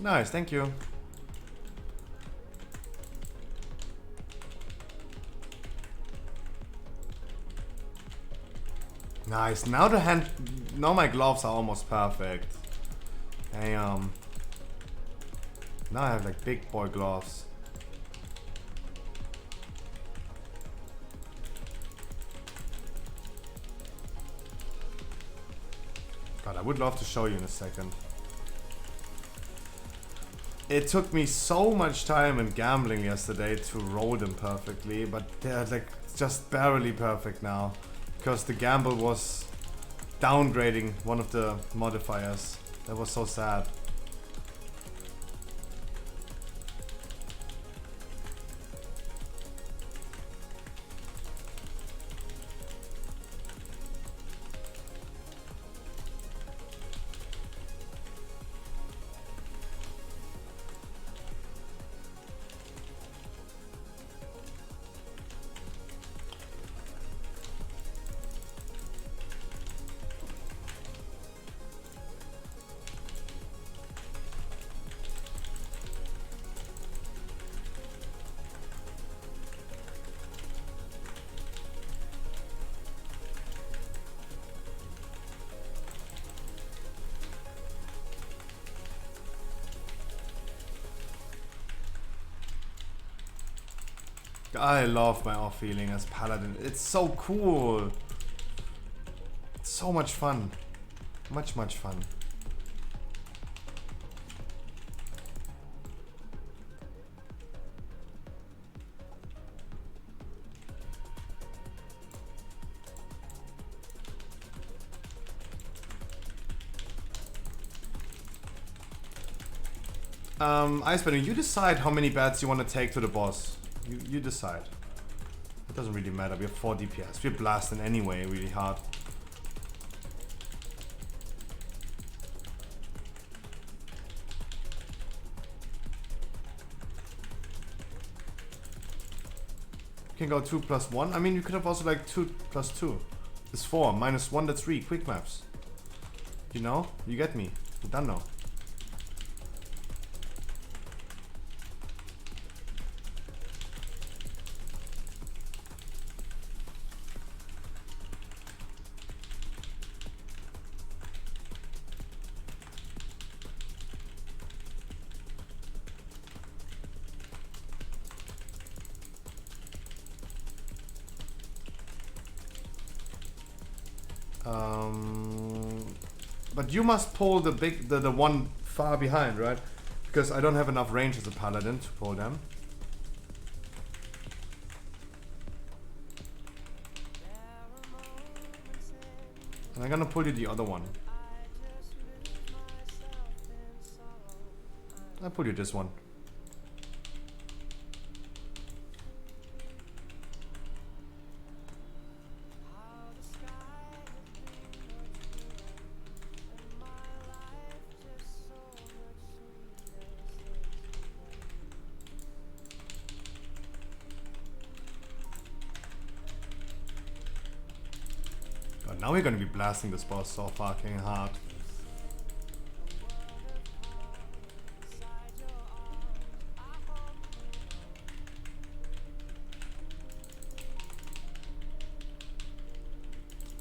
Nice, thank you. Nice. Now the hand. Now my gloves are almost perfect. Damn. Now I have like big boy gloves. God, I would love to show you in a second. It took me so much time in gambling yesterday to roll them perfectly, but they're like just barely perfect now. Because the gamble was downgrading one of the modifiers. That was so sad. I love my off feeling as Paladin. It's so cool. It's so much fun. Much fun. Icebender, you decide how many bats you want to take to the boss. You decide. It doesn't really matter. We have 4 DPS. We're blasting anyway really hard. You can go 2 plus 1. I mean, you could have also like 2 plus 2. It's 4. Minus 1, that's 3. Quick maps. You know? You get me. You're done now. But you must pull the one far behind, right? Because I don't have enough range as a paladin to pull them. And I'm gonna pull you the other one. I'll pull you this one. Now we're gonna be blasting this boss so fucking hard.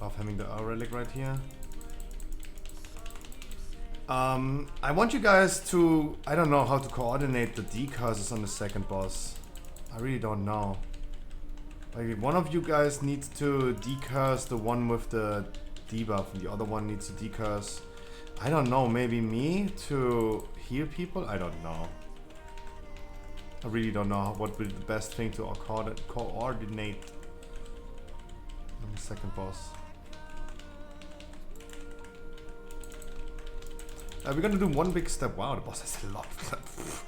Love having the R relic right here. I want you guys to, I don't know how to coordinate the decurses on the second boss. I really don't know. Like, one of you guys needs to decurse the one with the debuff and the other one needs to decurse, I don't know, maybe me to heal people? I don't know. I really don't know what would be the best thing to coordinate on the second boss. We're gonna do one big step. Wow, the boss has a lot of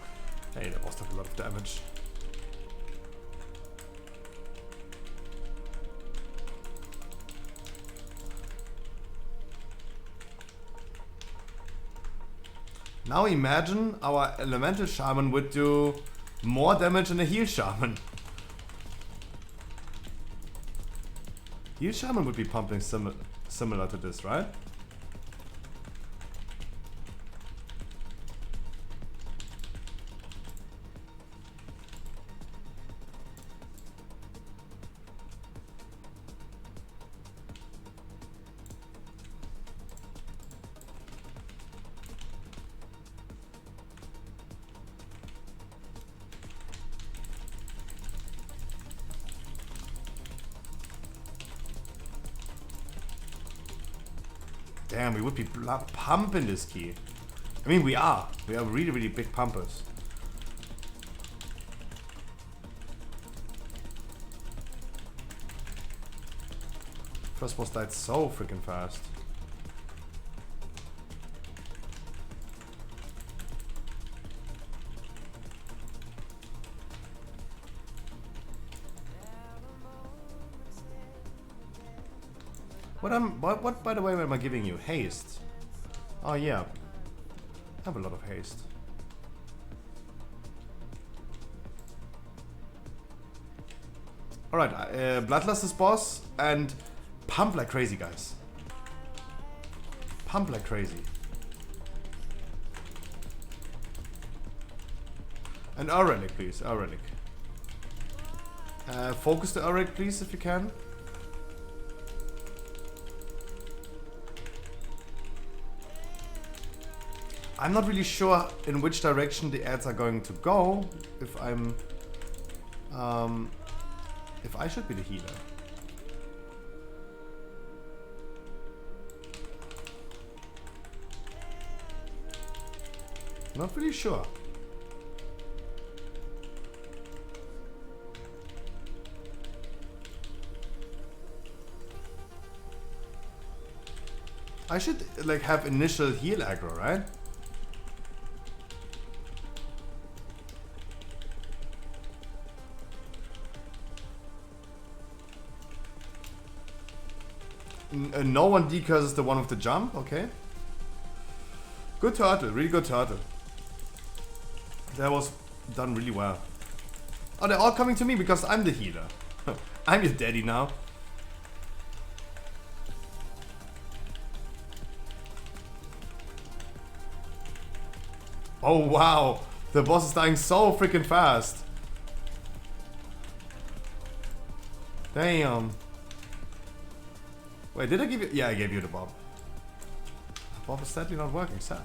hey, the boss has a lot of damage. Now imagine our elemental shaman would do more damage than a heal shaman. Heal shaman would be pumping similar to this, right? Damn, we would be pumping this key. I mean, we are. We are really, really big pumpers. First boss died so freaking fast. What by the way am I giving you? Haste. Oh yeah. I have a lot of haste. Alright, Bloodlust is boss and pump like crazy, guys. Pump like crazy. And R relic, please. R relic. Focus the R relic, please, if you can. I'm not really sure in which direction the ads are going to go. If I'm, if I should be the healer. Not really sure. I should like have initial heal aggro, right? no one decurses the one with the jump. Okay. Good turtle. Really good turtle. That was done really well. Oh, they're all coming to me because I'm the healer. I'm your daddy now. Oh wow, the boss is dying so freaking fast. Damn. Wait, did I give you? Yeah, I gave you the bob. The bob is sadly not working, sad.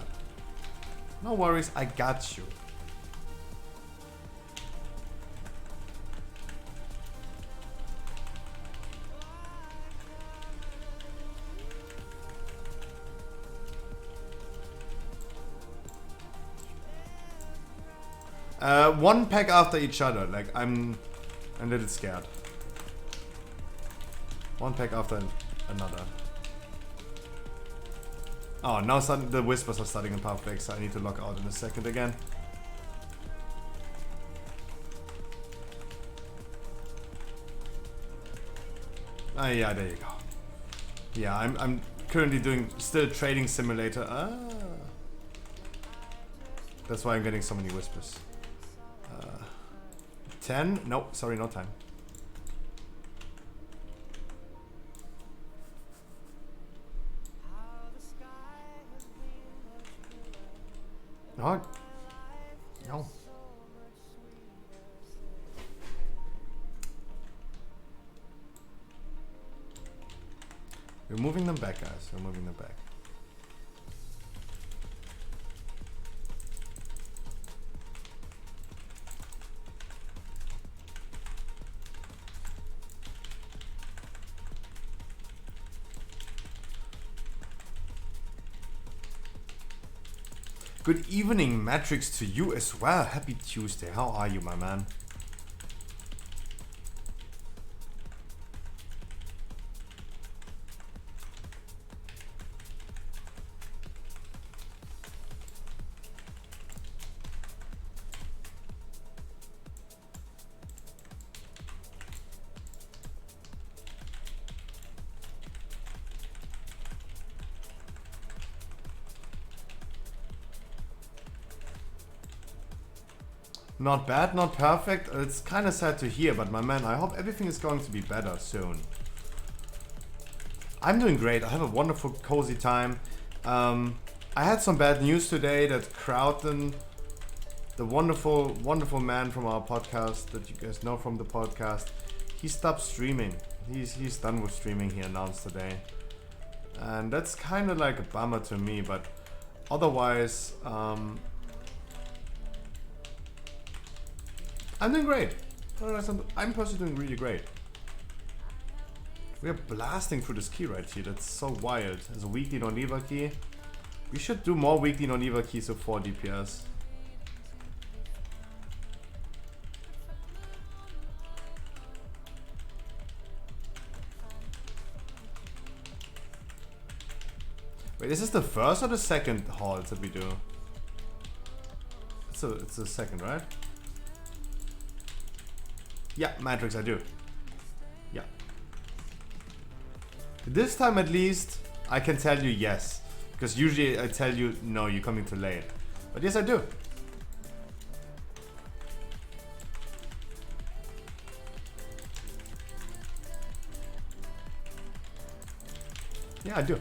No worries, I got you. One pack after each other. Like I'm a little scared. One pack after another. Oh, now the whispers are starting in public, so I need to log out in a second again. Ah, yeah, there you go. Yeah, I'm currently doing still trading simulator. Ah, that's why I'm getting so many whispers. 10? No, sorry, no time. No. No. We're moving them back, guys. We're moving them back. Good evening, Matrix, to you as well. Happy Tuesday. How are you, my man? Not bad, not perfect. It's kind of sad to hear, but my man, I hope everything is going to be better soon. I'm doing great. I have a wonderful, cozy time. I had some bad news today that Crowton, the wonderful, wonderful man from our podcast that you guys know from the podcast, he stopped streaming. He's done with streaming, he announced today. And that's kind of like a bummer to me, but otherwise, I'm doing great. I'm personally doing really great. We're blasting through this key right here. That's so wild. As a weekly non-Eva key. We should do more weekly non-Eva keys with 4 DPS. Wait, is this the first or the second halt that we do? It's the second, right? Yeah, Matrix, I do. Yeah. This time at least, I can tell you yes. Because usually I tell you, no, you're coming too late. But yes, I do. Yeah, I do.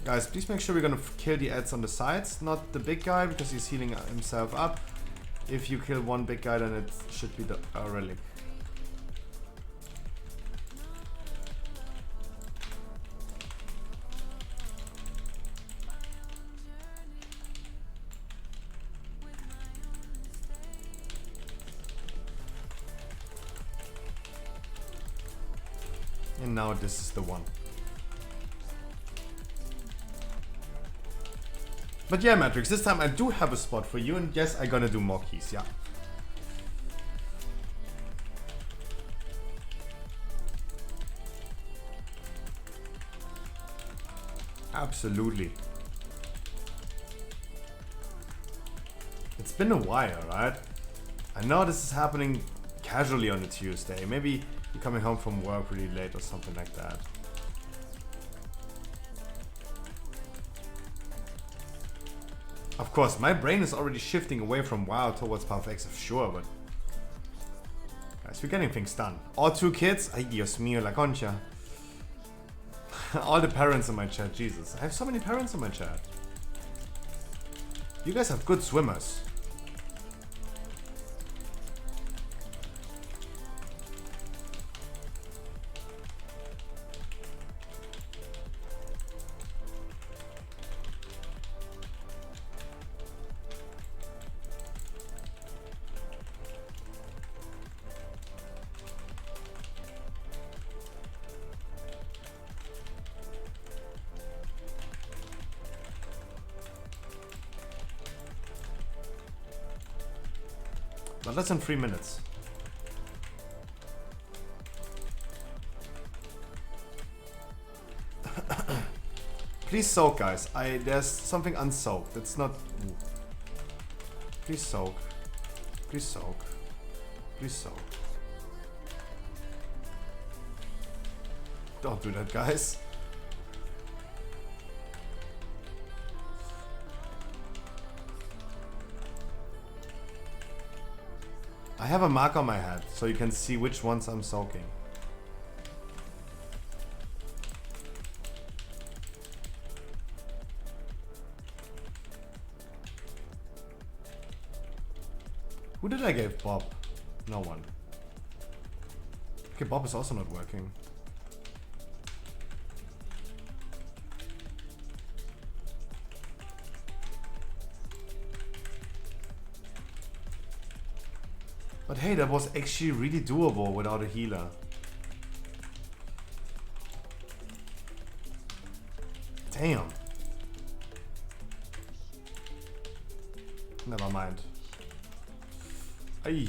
Guys, please make sure we're gonna kill the ads on the sides, not the big guy, because he's healing himself up. If you kill one big guy, then it should be the relic. And now this is the one. But yeah, Matrix, this time I do have a spot for you, and yes, I'm gonna do more keys, yeah. Absolutely. It's been a while, right? I know this is happening casually on a Tuesday. Maybe you're coming home from work really late or something like that. Of course, my brain is already shifting away from WoW towards Path of Exile, sure, but... Guys, we're getting things done. All 2 kids? Ay, Dios mío, la concha. All the parents in my chat, Jesus. I have so many parents in my chat. You guys have good swimmers. But less than 3 minutes. Please soak, guys. There's something unsoaked. It's not. Ooh. Please soak. Please soak. Please soak. Don't do that, guys. I have a mark on my head, so you can see which ones I'm soaking. Who did I give Bob? No one. Okay, Bob is also not working. But hey, that was actually really doable without a healer. Damn. Never mind. Ay.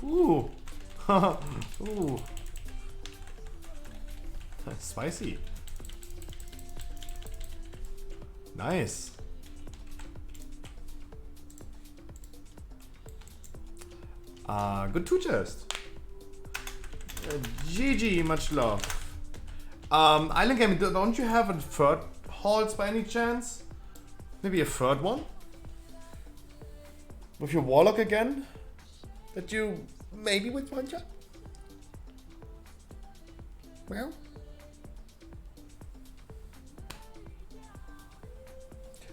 Ooh. Ooh. Spicy. Nice. Good two chest. GG, much love. Island Gaming, don't you have a third halls by any chance? Maybe a third one? With your Warlock again? That you maybe with one shot? Well.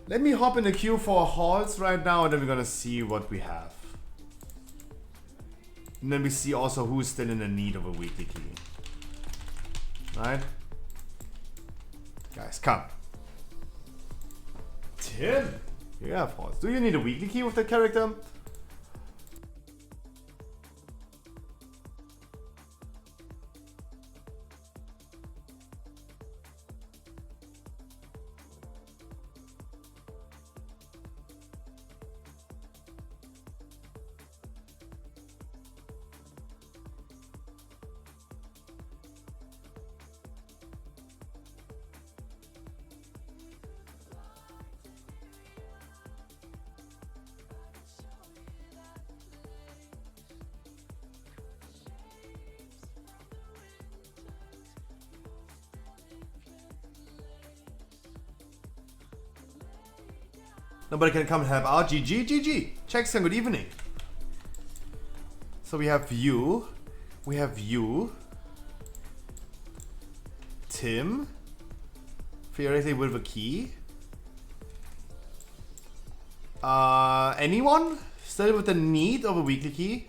Let me hop in the queue for halls right now and then we're gonna see what we have. And then we see also who's still in the need of a weekly key. Right? Guys, come. Tim! You have halls. Do you need a weekly key with that character? Nobody can come help out. GG, GG. Jackson, good evening. So we have you. We have you. Tim. Theoretically with a key. Anyone? Still with the need of a weekly key?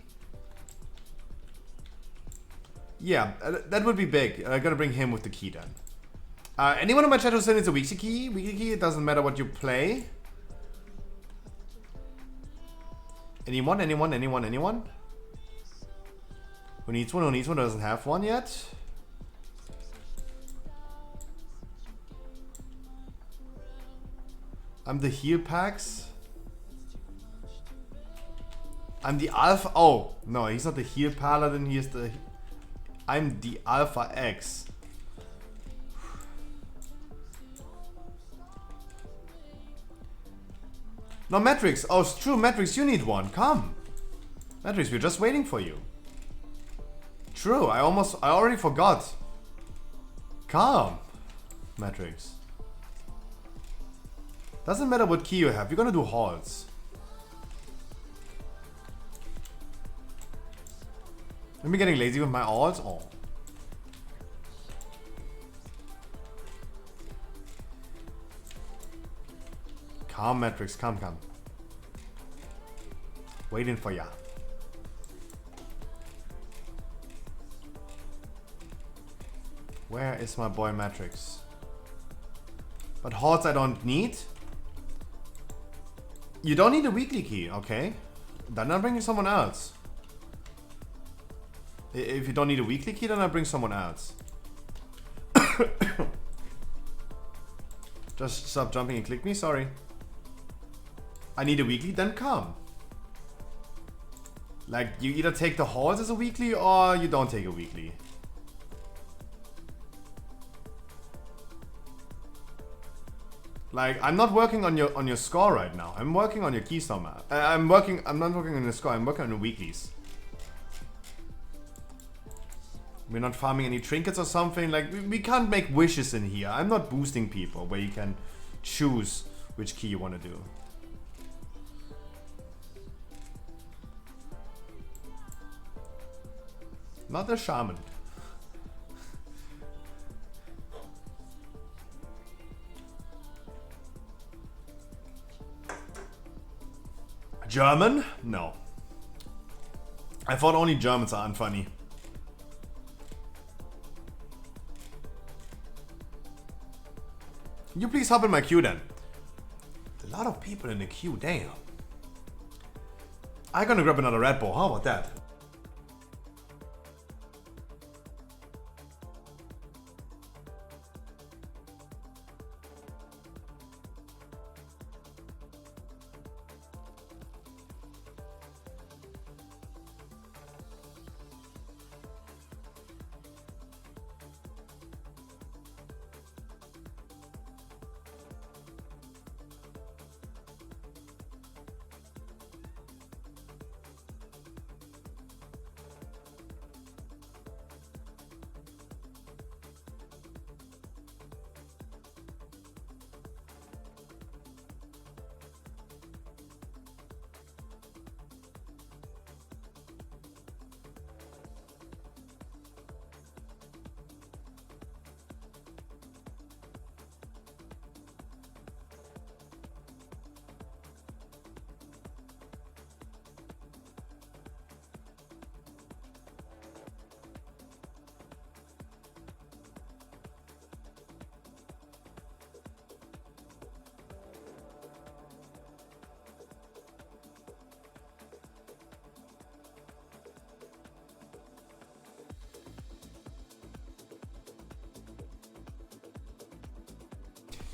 Yeah, that would be big. I gotta bring him with the key then. Anyone in my chat who said it's a weekly key? Weekly key, it doesn't matter what you play. Anyone? Who needs one? Who needs one? Doesn't have one yet? I'm the heal packs. I'm the alpha. Oh, no, he's not the heal paladin. He is the. I'm the alpha X. No, Matrix. Oh, it's true. Matrix, you need one. Come. Matrix, we're just waiting for you. True. I already forgot. Come. Matrix. Doesn't matter what key you have. You're gonna do halls. Am I getting lazy with my alts? Oh. Come, Matrix. Come, come. Waiting for ya. Where is my boy Matrix? But halls I don't need. You don't need a weekly key, okay? Then I'll bring you someone else. If you don't need a weekly key, then I'll bring someone else. Just stop jumping and click me, sorry. I need a weekly, then come. Like, you either take the halls as a weekly or you don't take a weekly. Like, I'm not working on your score right now. I'm working on your keystone map. I'm not working on your score, I'm working on the weeklies. We're not farming any trinkets or something. Like, we can't make wishes in here. I'm not boosting people where you can choose which key you want to do. Not a shaman. German? No. I thought only Germans are unfunny. Can you please hop in my queue then? A lot of people in the queue, damn. I'm gonna grab another Red Bull, how about that?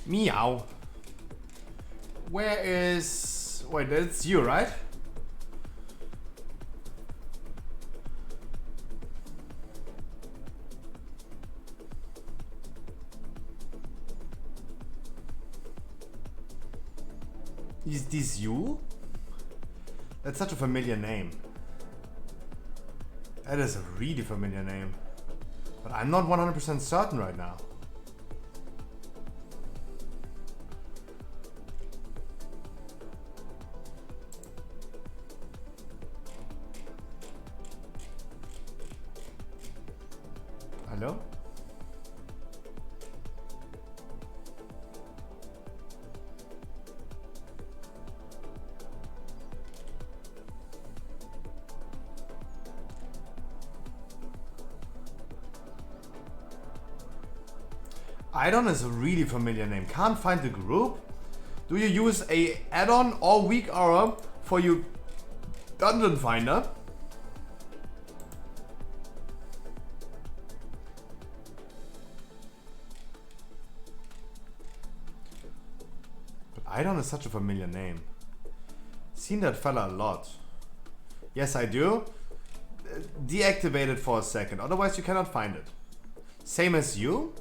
Meow. Where is... Wait, that's you, right? Is this you? That's such a familiar name. That is a really familiar name. But I'm not 100% certain right now. Hello? Idon is a really familiar name. Can't find the group? Do you use a add-on or weak aura for your dungeon finder? Idon is such a familiar name. Seen that fella a lot. Yes, I do. Deactivate it for a second, otherwise you cannot find it. Same as you.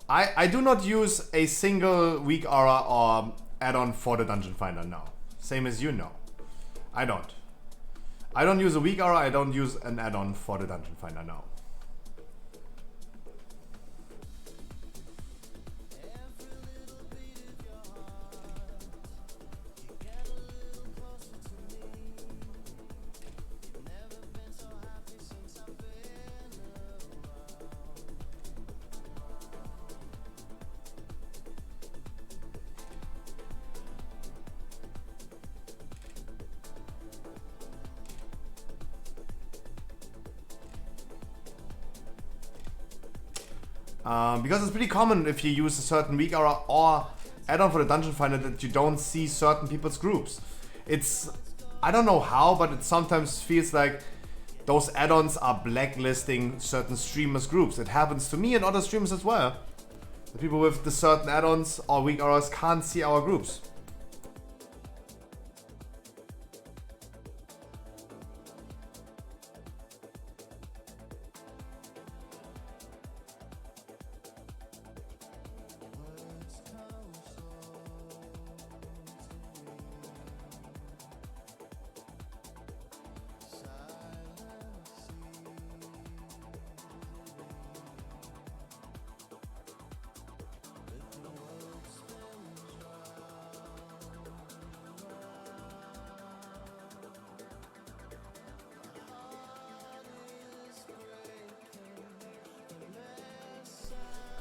I do not use a single weak aura or add-on for the Dungeon Finder, no. Same as you, no. I don't. I don't use a weak aura, I don't use an add-on for the Dungeon Finder, no. Because it's pretty common if you use a certain weak aura or add-on for the Dungeon Finder that you don't see certain people's groups. It's... I don't know how, but it sometimes feels like those add-ons are blacklisting certain streamers' groups. It happens to me and other streamers as well. The people with the certain add-ons or weak auras can't see our groups.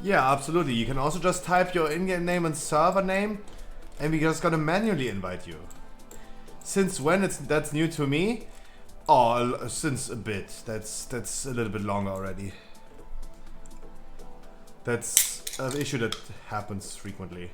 Yeah, absolutely. You can also just type your in-game name and server name, and we're just gonna manually invite you. Since when that's new to me? Oh, since a bit. That's a little bit longer already. That's an issue that happens frequently.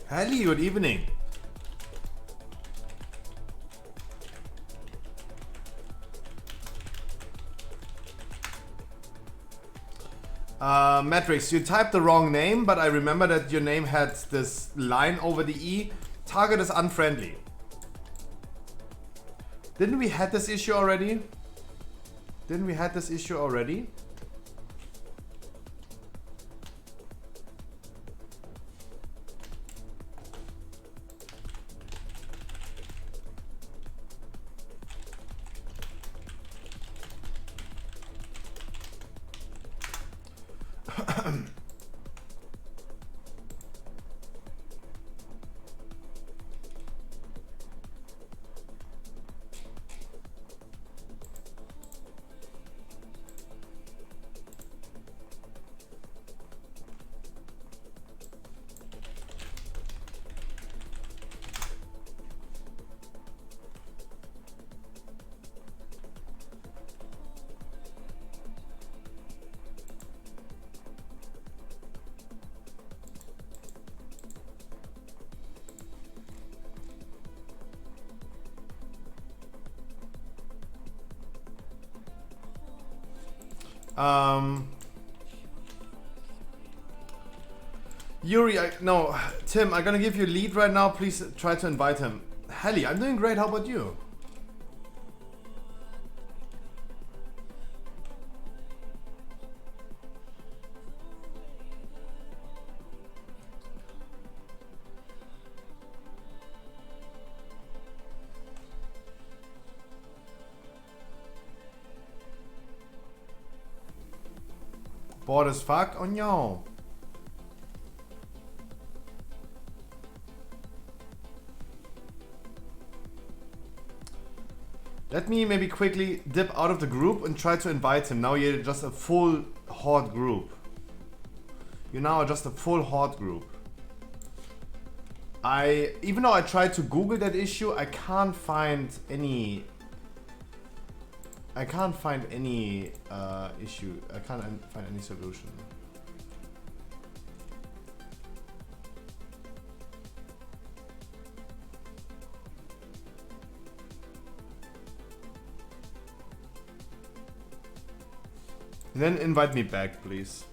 Hello, good evening. Matrix, you typed the wrong name, but I remember that your name had this line over the E. Target is unfriendly. Didn't we had this issue already? Didn't we had this issue already? Yuri, no, Tim, I'm gonna give you a lead right now. Please try to invite him. Helly, I'm doing great. How about you? Bored as fuck? Oh no. Let me maybe quickly dip out of the group and try to invite him. Now you're just a full horde group. You now are just a full horde group. Even though I tried to Google that issue, I can't find any issue. I can't find any solution. And then invite me back, please.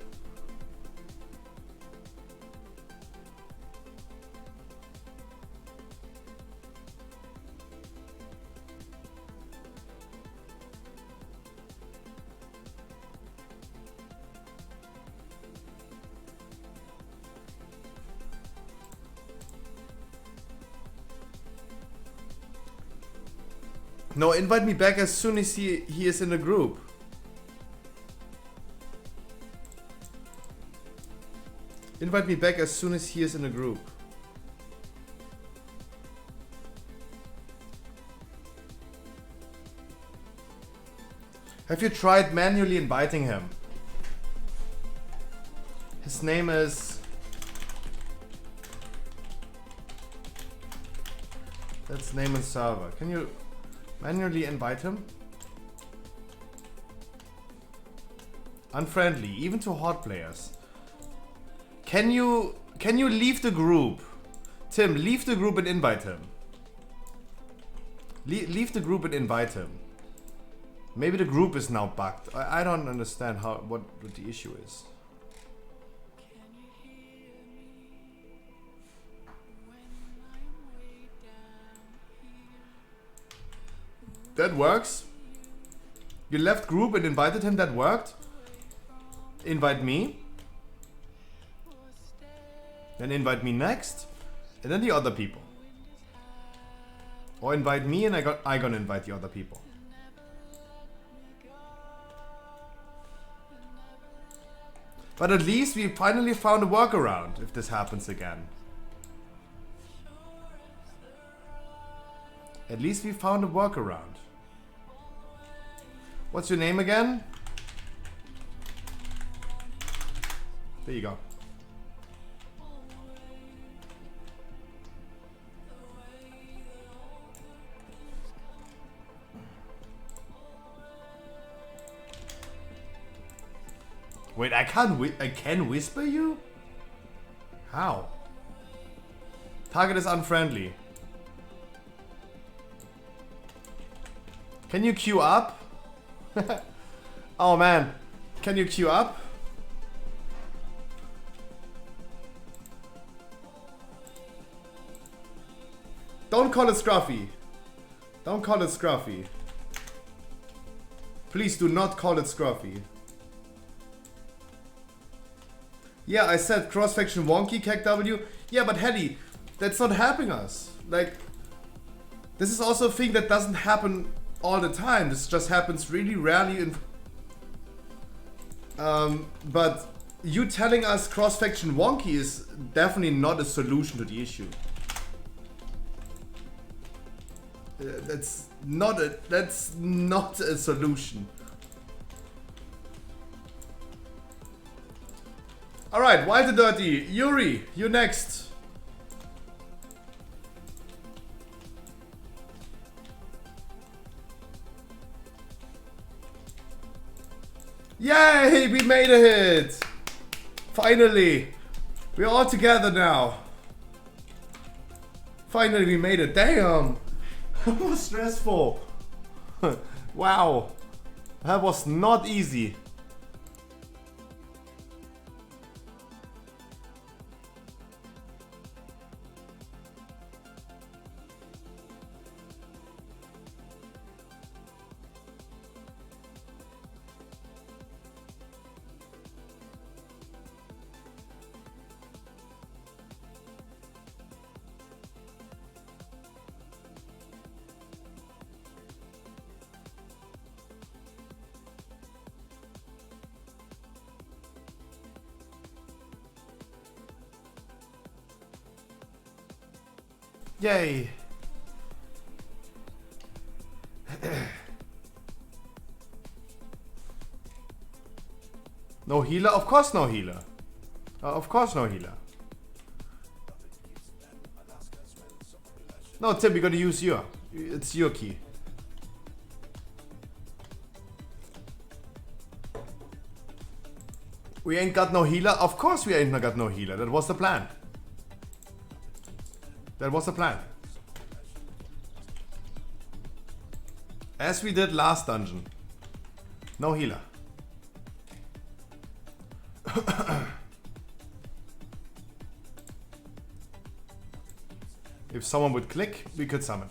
No, invite me back as soon as he is in the group. Invite me back as soon as he is in the group. Have you tried manually inviting him? His name is... That's name and server. Can you manually invite him? Unfriendly, even to hot players. Can you leave the group? Tim, leave the group and invite him. Leave the group and invite him. Maybe the group is now bugged. I don't understand what the issue is. That works. You left group and invited him, that worked. Invite me. Then invite me next. And then the other people. Or invite me and I gonna invite the other people. But at least we finally found a workaround if this happens again. At least we found a workaround. What's your name again? There you go. Wait, I can whisper you? How? Target is unfriendly. Can you queue up? Oh man, can you queue up? Don't call it Scruffy. Don't call it Scruffy. Please do not call it Scruffy. Yeah, I said cross-faction wonky, KEKW. Yeah, but Hedy, that's not helping us. Like, this is also a thing that doesn't happen all the time. This just happens really rarely. But you telling us cross-faction wonky is definitely not a solution to the issue. That's not a solution. Alright, Wild and Dirty. Yuri, you next. Yay, we made a hit! Finally! We're all together now. Finally we made it. Damn! That was stressful. Wow. That was not easy. Yay! No healer? Of course no healer. Of course no healer. No, Tim, you gotta use your. It's your key. We ain't got no healer? Of course we ain't got no healer. That was the plan. That was the plan. As we did last dungeon. No healer. If someone would click, we could summon.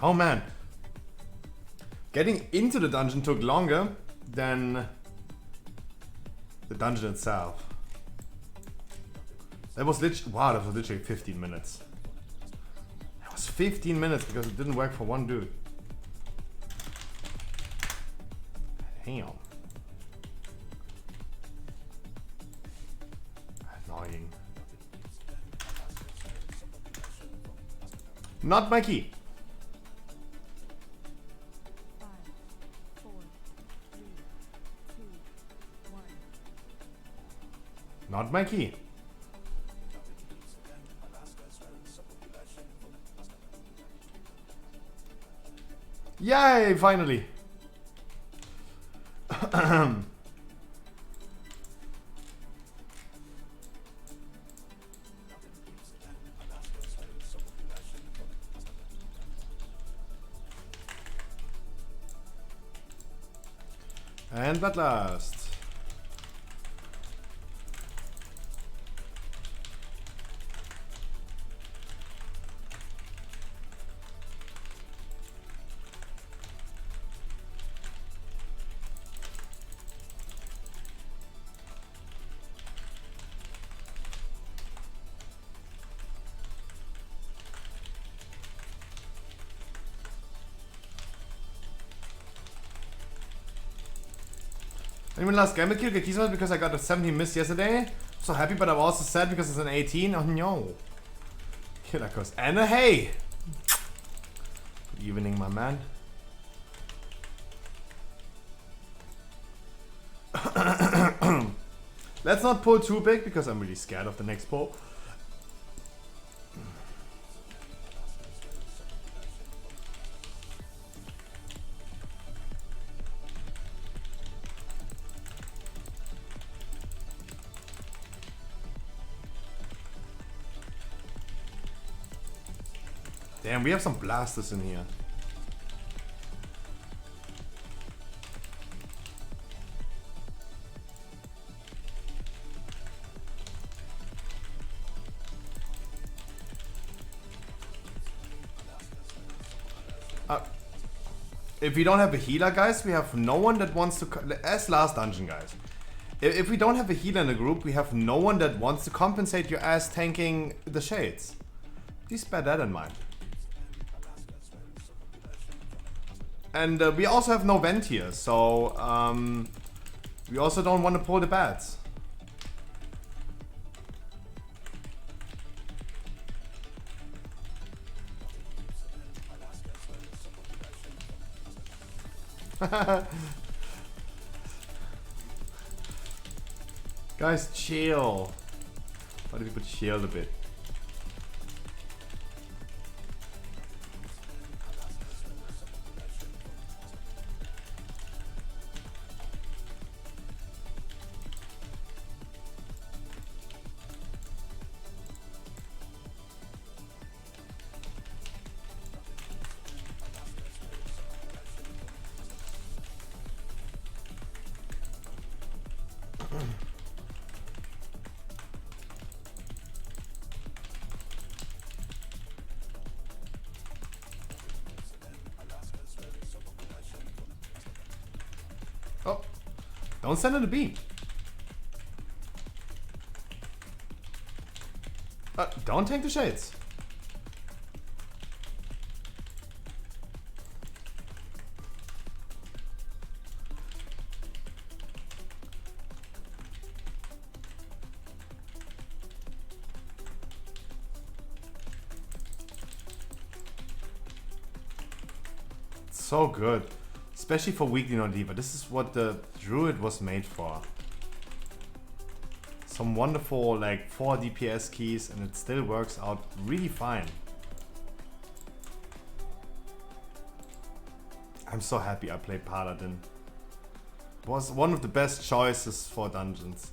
Oh man. Getting into the dungeon took longer than the dungeon itself. That was literally, wow, that was literally 15 minutes. That was 15 minutes because it didn't work for one dude. Damn. Annoying. Not my key. Not my key. Yay, finally. And at last. Anyone last game I killed get keys because I got a 17 miss yesterday. I'm so happy, but I'm also sad because it's an 18. Oh no. Killer cost. Anna, hey! Good evening, my man. Let's not pull too big because I'm really scared of the next pull. Damn, we have some blasters in here. If we don't have a healer, guys, we have no one that wants to... As last dungeon, guys. If we don't have a healer in the group, we have no one that wants to compensate your ass tanking the shades. Please bear that in mind. And we also have no vent here, so we also don't want to pull the bats. Guys, chill. Why do people chill a bit? Oh, don't send in the beam. Don't tank the shades. So good. Especially for weekly non-diva. This is what the druid was made for. Some wonderful like 4 DPS keys, and it still works out really fine. I'm so happy I played Paladin. Was one of the best choices for dungeons.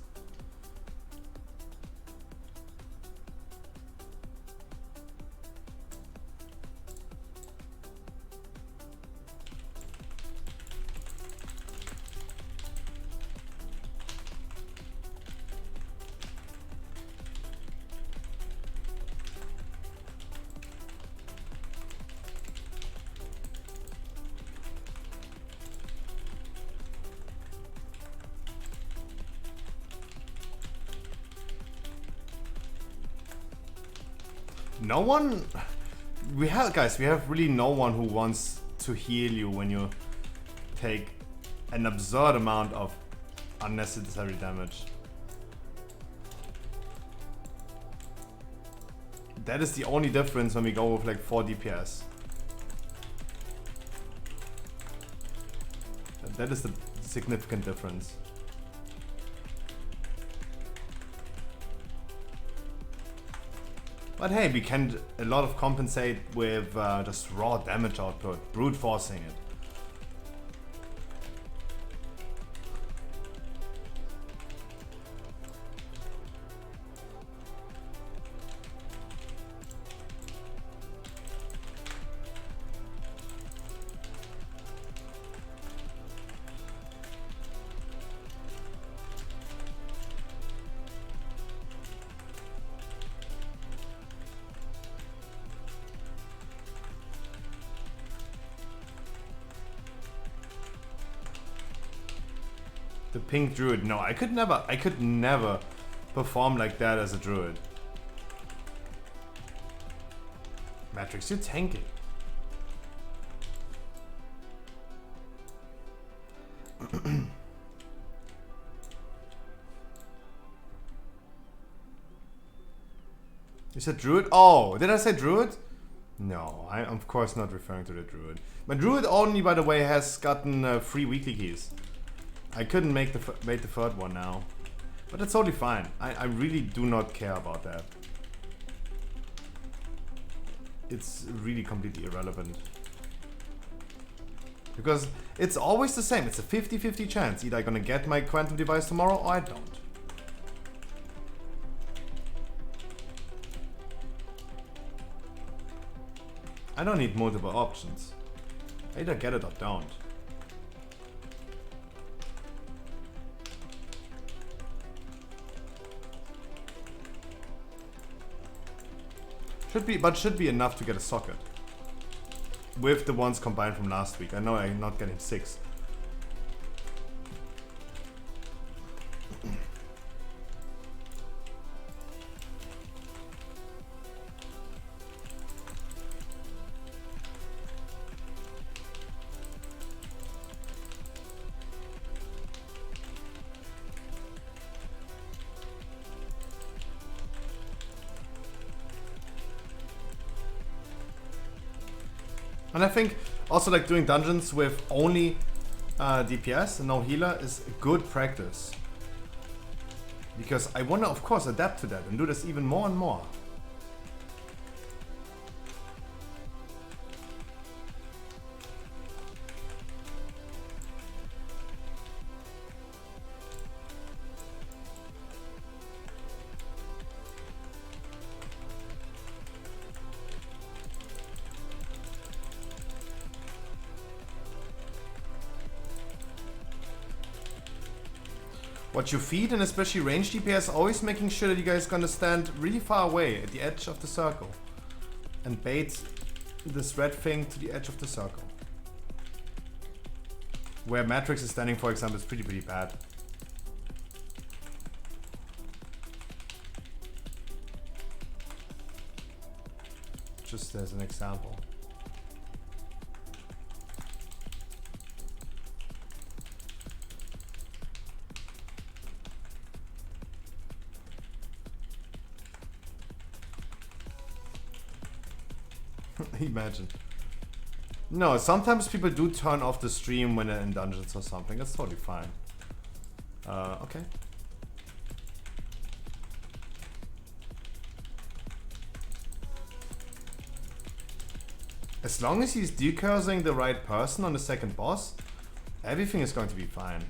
No one... We have really no one who wants to heal you when you take an absurd amount of unnecessary damage. That is the only difference when we go with like 4 DPS. That is the significant difference. But hey, we can a lot of compensate with just raw damage output, brute forcing it. The pink druid, no, I could never perform like that as a druid. Matrix, you're tanking. You said druid? Oh, did I say druid? No, I'm of course not referring to the druid. My druid only, by the way, has gotten free weekly keys. I couldn't make the third one now, but that's totally fine. I really do not care about that. It's really completely irrelevant. Because it's always the same. It's a 50-50 chance. Either I'm gonna get my quantum device tomorrow or I don't. I don't need multiple options. I either get it or don't. Should be enough to get a socket. With the ones combined from last week. I know I'm not getting 6. And I think also like doing dungeons with only DPS and no healer is good practice. Because I want to of course adapt to that and do this even more and more. What you feed, and especially range DPS, always making sure that you guys are gonna stand really far away at the edge of the circle and bait this red thing to the edge of the circle. Where Matrix is standing, for example, is pretty bad. Just as an example. Imagine. No, sometimes people do turn off the stream when they're in dungeons or something. That's totally fine. Okay. As long as he's decursing the right person on the second boss, everything is going to be fine.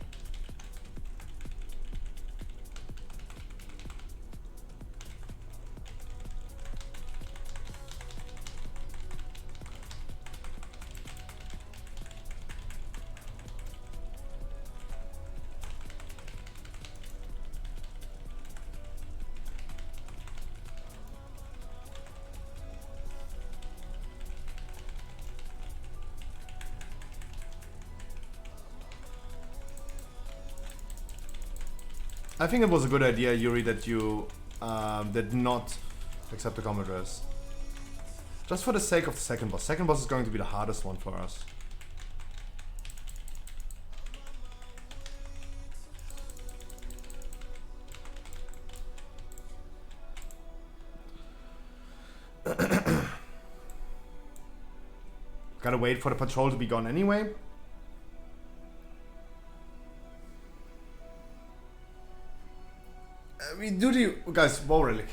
I think it was a good idea, Yuri, that you did not accept the combat res. Just for the sake of the second boss. Second boss is going to be the hardest one for us. Gotta wait for the patrol to be gone anyway. We do the guys, WoW relic.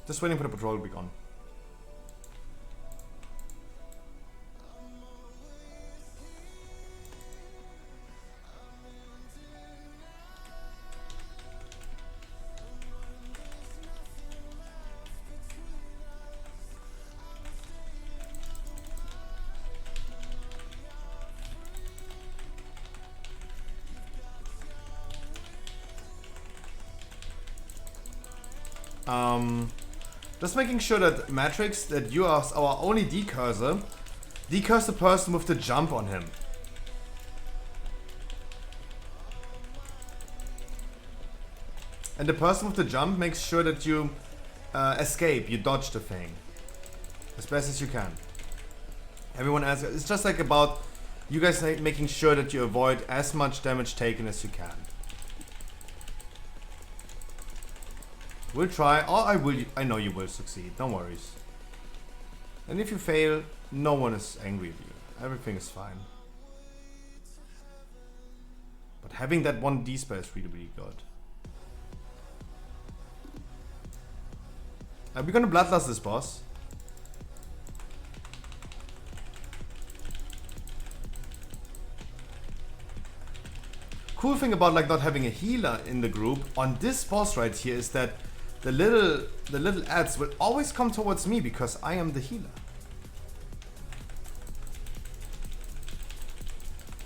Just waiting for the patrol to be gone. Just making sure that Matrix, that you are our only decursor, decurse the person with the jump on him. And the person with the jump makes sure that you escape, you dodge the thing. As best as you can. Everyone else, it's just like about you guys making sure that you avoid as much damage taken as you can. We'll try, or I know you will succeed, don't worry. And if you fail, no one is angry with you. Everything is fine. But having that one D-spell is really, really good. We're gonna bloodlust this boss. Cool thing about like not having a healer in the group on this boss right here is that the little ads will always come towards me because I am the healer.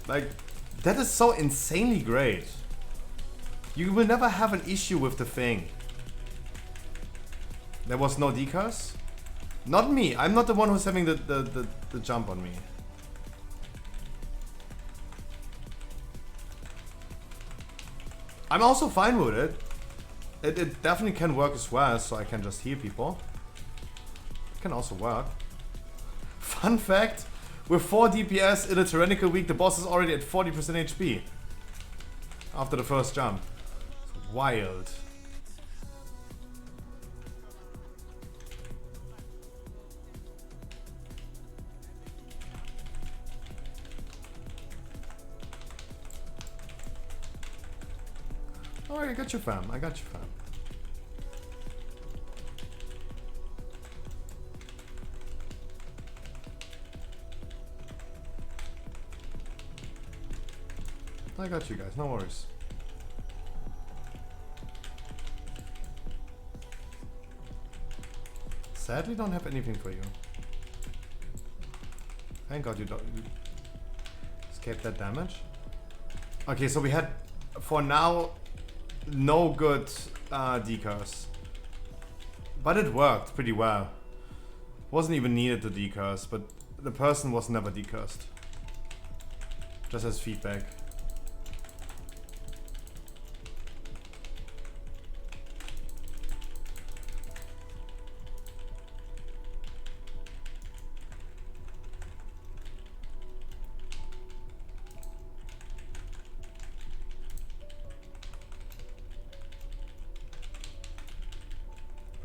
Like, that is so insanely great. You will never have an issue with the thing. There was no decurse? Not me. I'm not the one who's having the jump on me. I'm also fine with it. It definitely can work as well, so I can just heal people. It can also work. Fun fact, with 4 DPS in a tyrannical week, the boss is already at 40% HP. After the first jump. It's wild. Oh, I got you, fam. I got you, fam. I got you guys, no worries. Sadly, don't have anything for you. Thank God you don't escape that damage. Okay, so we had, for now, no good decurse. But it worked pretty well. Wasn't even needed to decurse, but the person was never decursed. Just as feedback.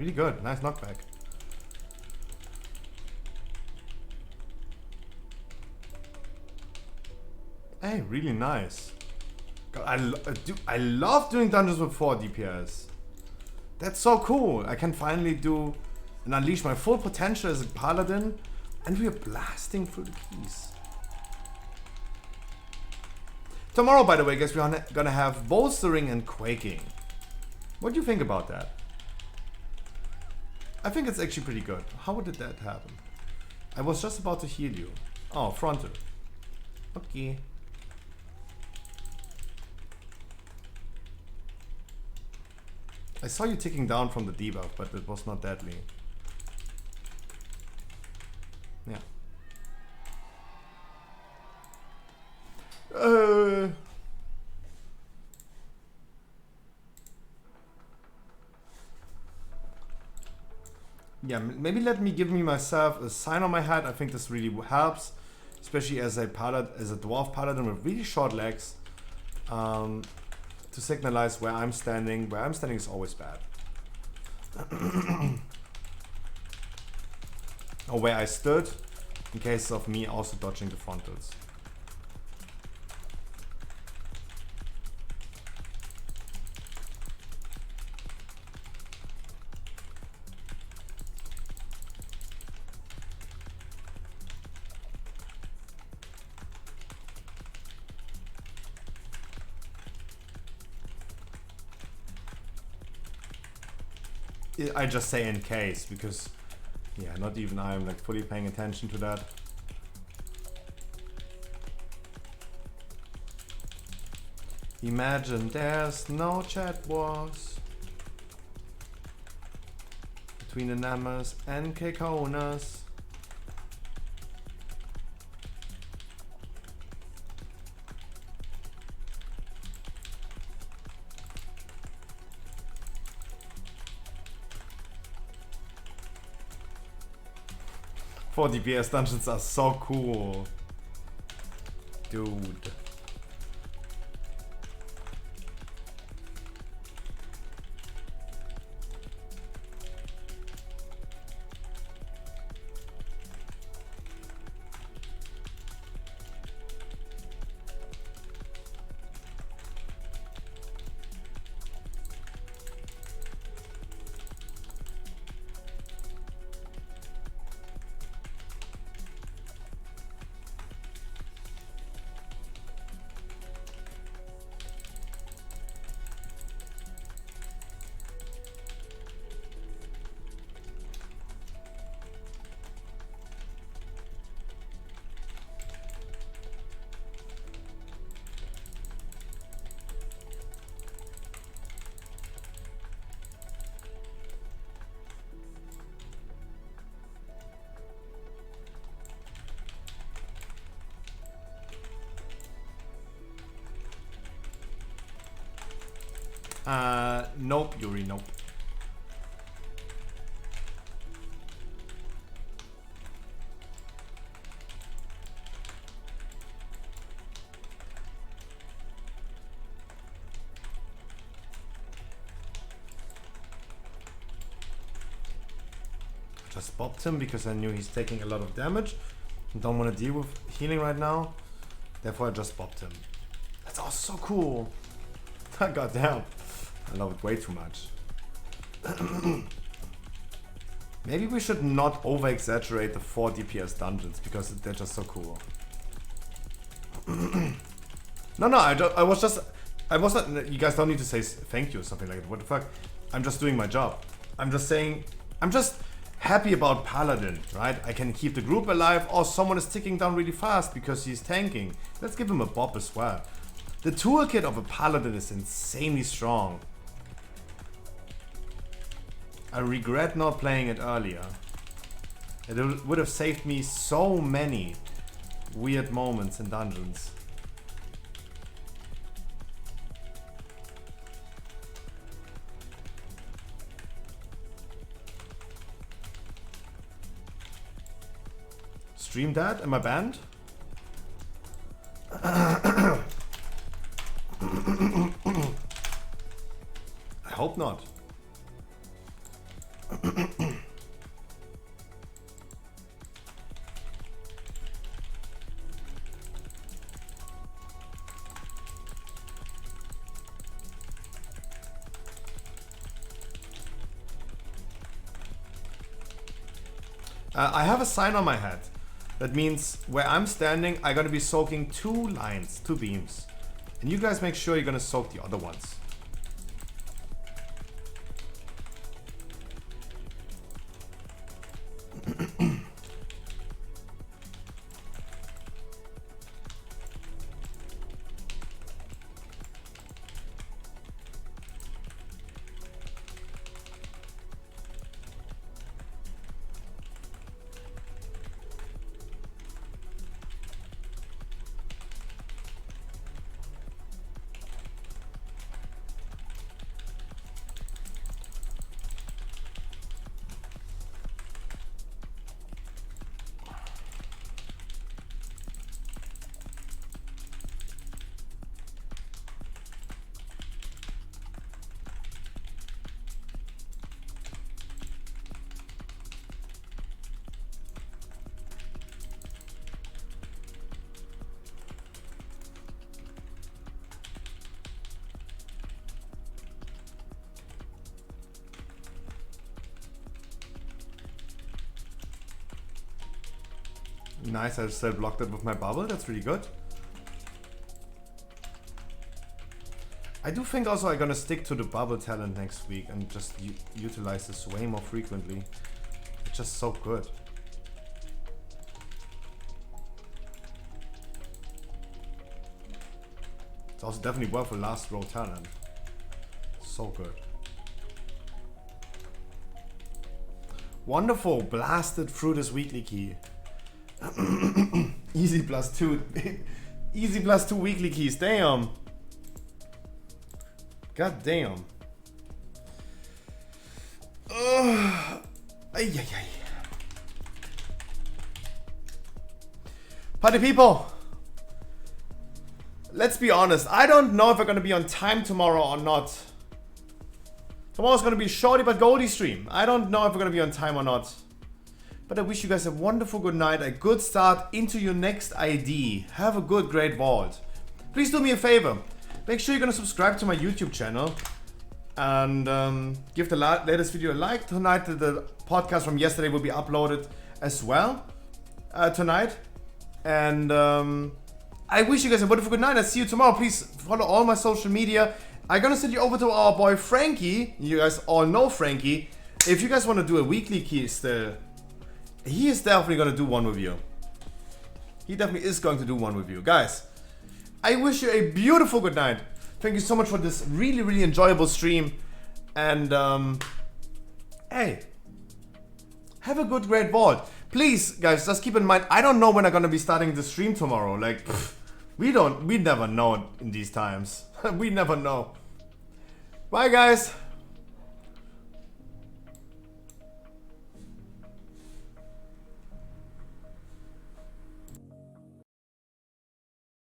Really good. Nice knockback. Hey, really nice. God, I love doing dungeons with 4 DPS. That's so cool. I can finally do and unleash my full potential as a paladin, and we are blasting through the keys. Tomorrow, by the way, guys, we're gonna have bolstering and quaking. What do you think about that? I think it's actually pretty good. How did that happen? I was just about to heal you. Oh, frontal. Okay. I saw you ticking down from the debuff, but it was not deadly. Yeah. Yeah, maybe let me give myself a sign on my head. I think this really helps, especially as a dwarf paladin with really short legs, to signalize where I'm standing. Where I'm standing is always bad. Or where I stood, in case of me also dodging the frontals. I just say in case, because yeah, not even I'm like fully paying attention to that. Imagine there's no chat wars between the Namas and Kekonas. For DPS dungeons are so cool. Dude. Nope, Yuri, nope. Just bopped him because I knew he's taking a lot of damage and don't want to deal with healing right now. Therefore I just bopped him. That's also so cool. God damn. I love it way too much. Maybe we should not over-exaggerate the 4 DPS dungeons because they're just so cool. No, I was not, you guys don't need to say thank you or something like that. What the fuck? I'm just doing my job. I'm just saying, I'm just happy about Paladin, right? I can keep the group alive. Oh, someone is ticking down really fast because he's tanking. Let's give him a bop as well. The toolkit of a Paladin is insanely strong. I regret not playing it earlier. It would have saved me so many weird moments in dungeons. Stream that? Am I banned? I hope not. I have a sign on my head. That means where I'm standing, I'm gonna be soaking 2 lines, 2 beams. And you guys make sure you're gonna soak the other ones. Nice, I still blocked it with my bubble. That's really good. I do think also I'm gonna stick to the bubble talent next week and just utilize this way more frequently. It's just so good. It's also definitely worth a last row talent. So good. Wonderful, blasted through this weekly key. Easy +2. Easy +2 weekly keys, damn. God damn. Ay, ay, ay. Party people, let's be honest. I don't know if we're gonna be on time tomorrow or not. Tomorrow's gonna be a shorty but goldie stream. I don't know if we're gonna be on time or not. But I wish you guys a wonderful good night, a good start into your next ID. Have a good, great vault. Please do me a favor. Make sure you're gonna subscribe to my YouTube channel. And give the latest video a like. Tonight the podcast from yesterday will be uploaded as well. Tonight. And I wish you guys a wonderful good night. I'll see you tomorrow. Please follow all my social media. I'm gonna send you over to our boy Frankie. You guys all know Frankie. If you guys want to do a weekly key still, he is definitely gonna do one with you. He definitely is going to do one with you. Guys, I wish you a beautiful good night. Thank you so much for this really, really enjoyable stream. And hey, have a good, great vault. Please, guys, just keep in mind, I don't know when I'm gonna be starting the stream tomorrow. Like, we never know in these times. We never know. Bye, guys.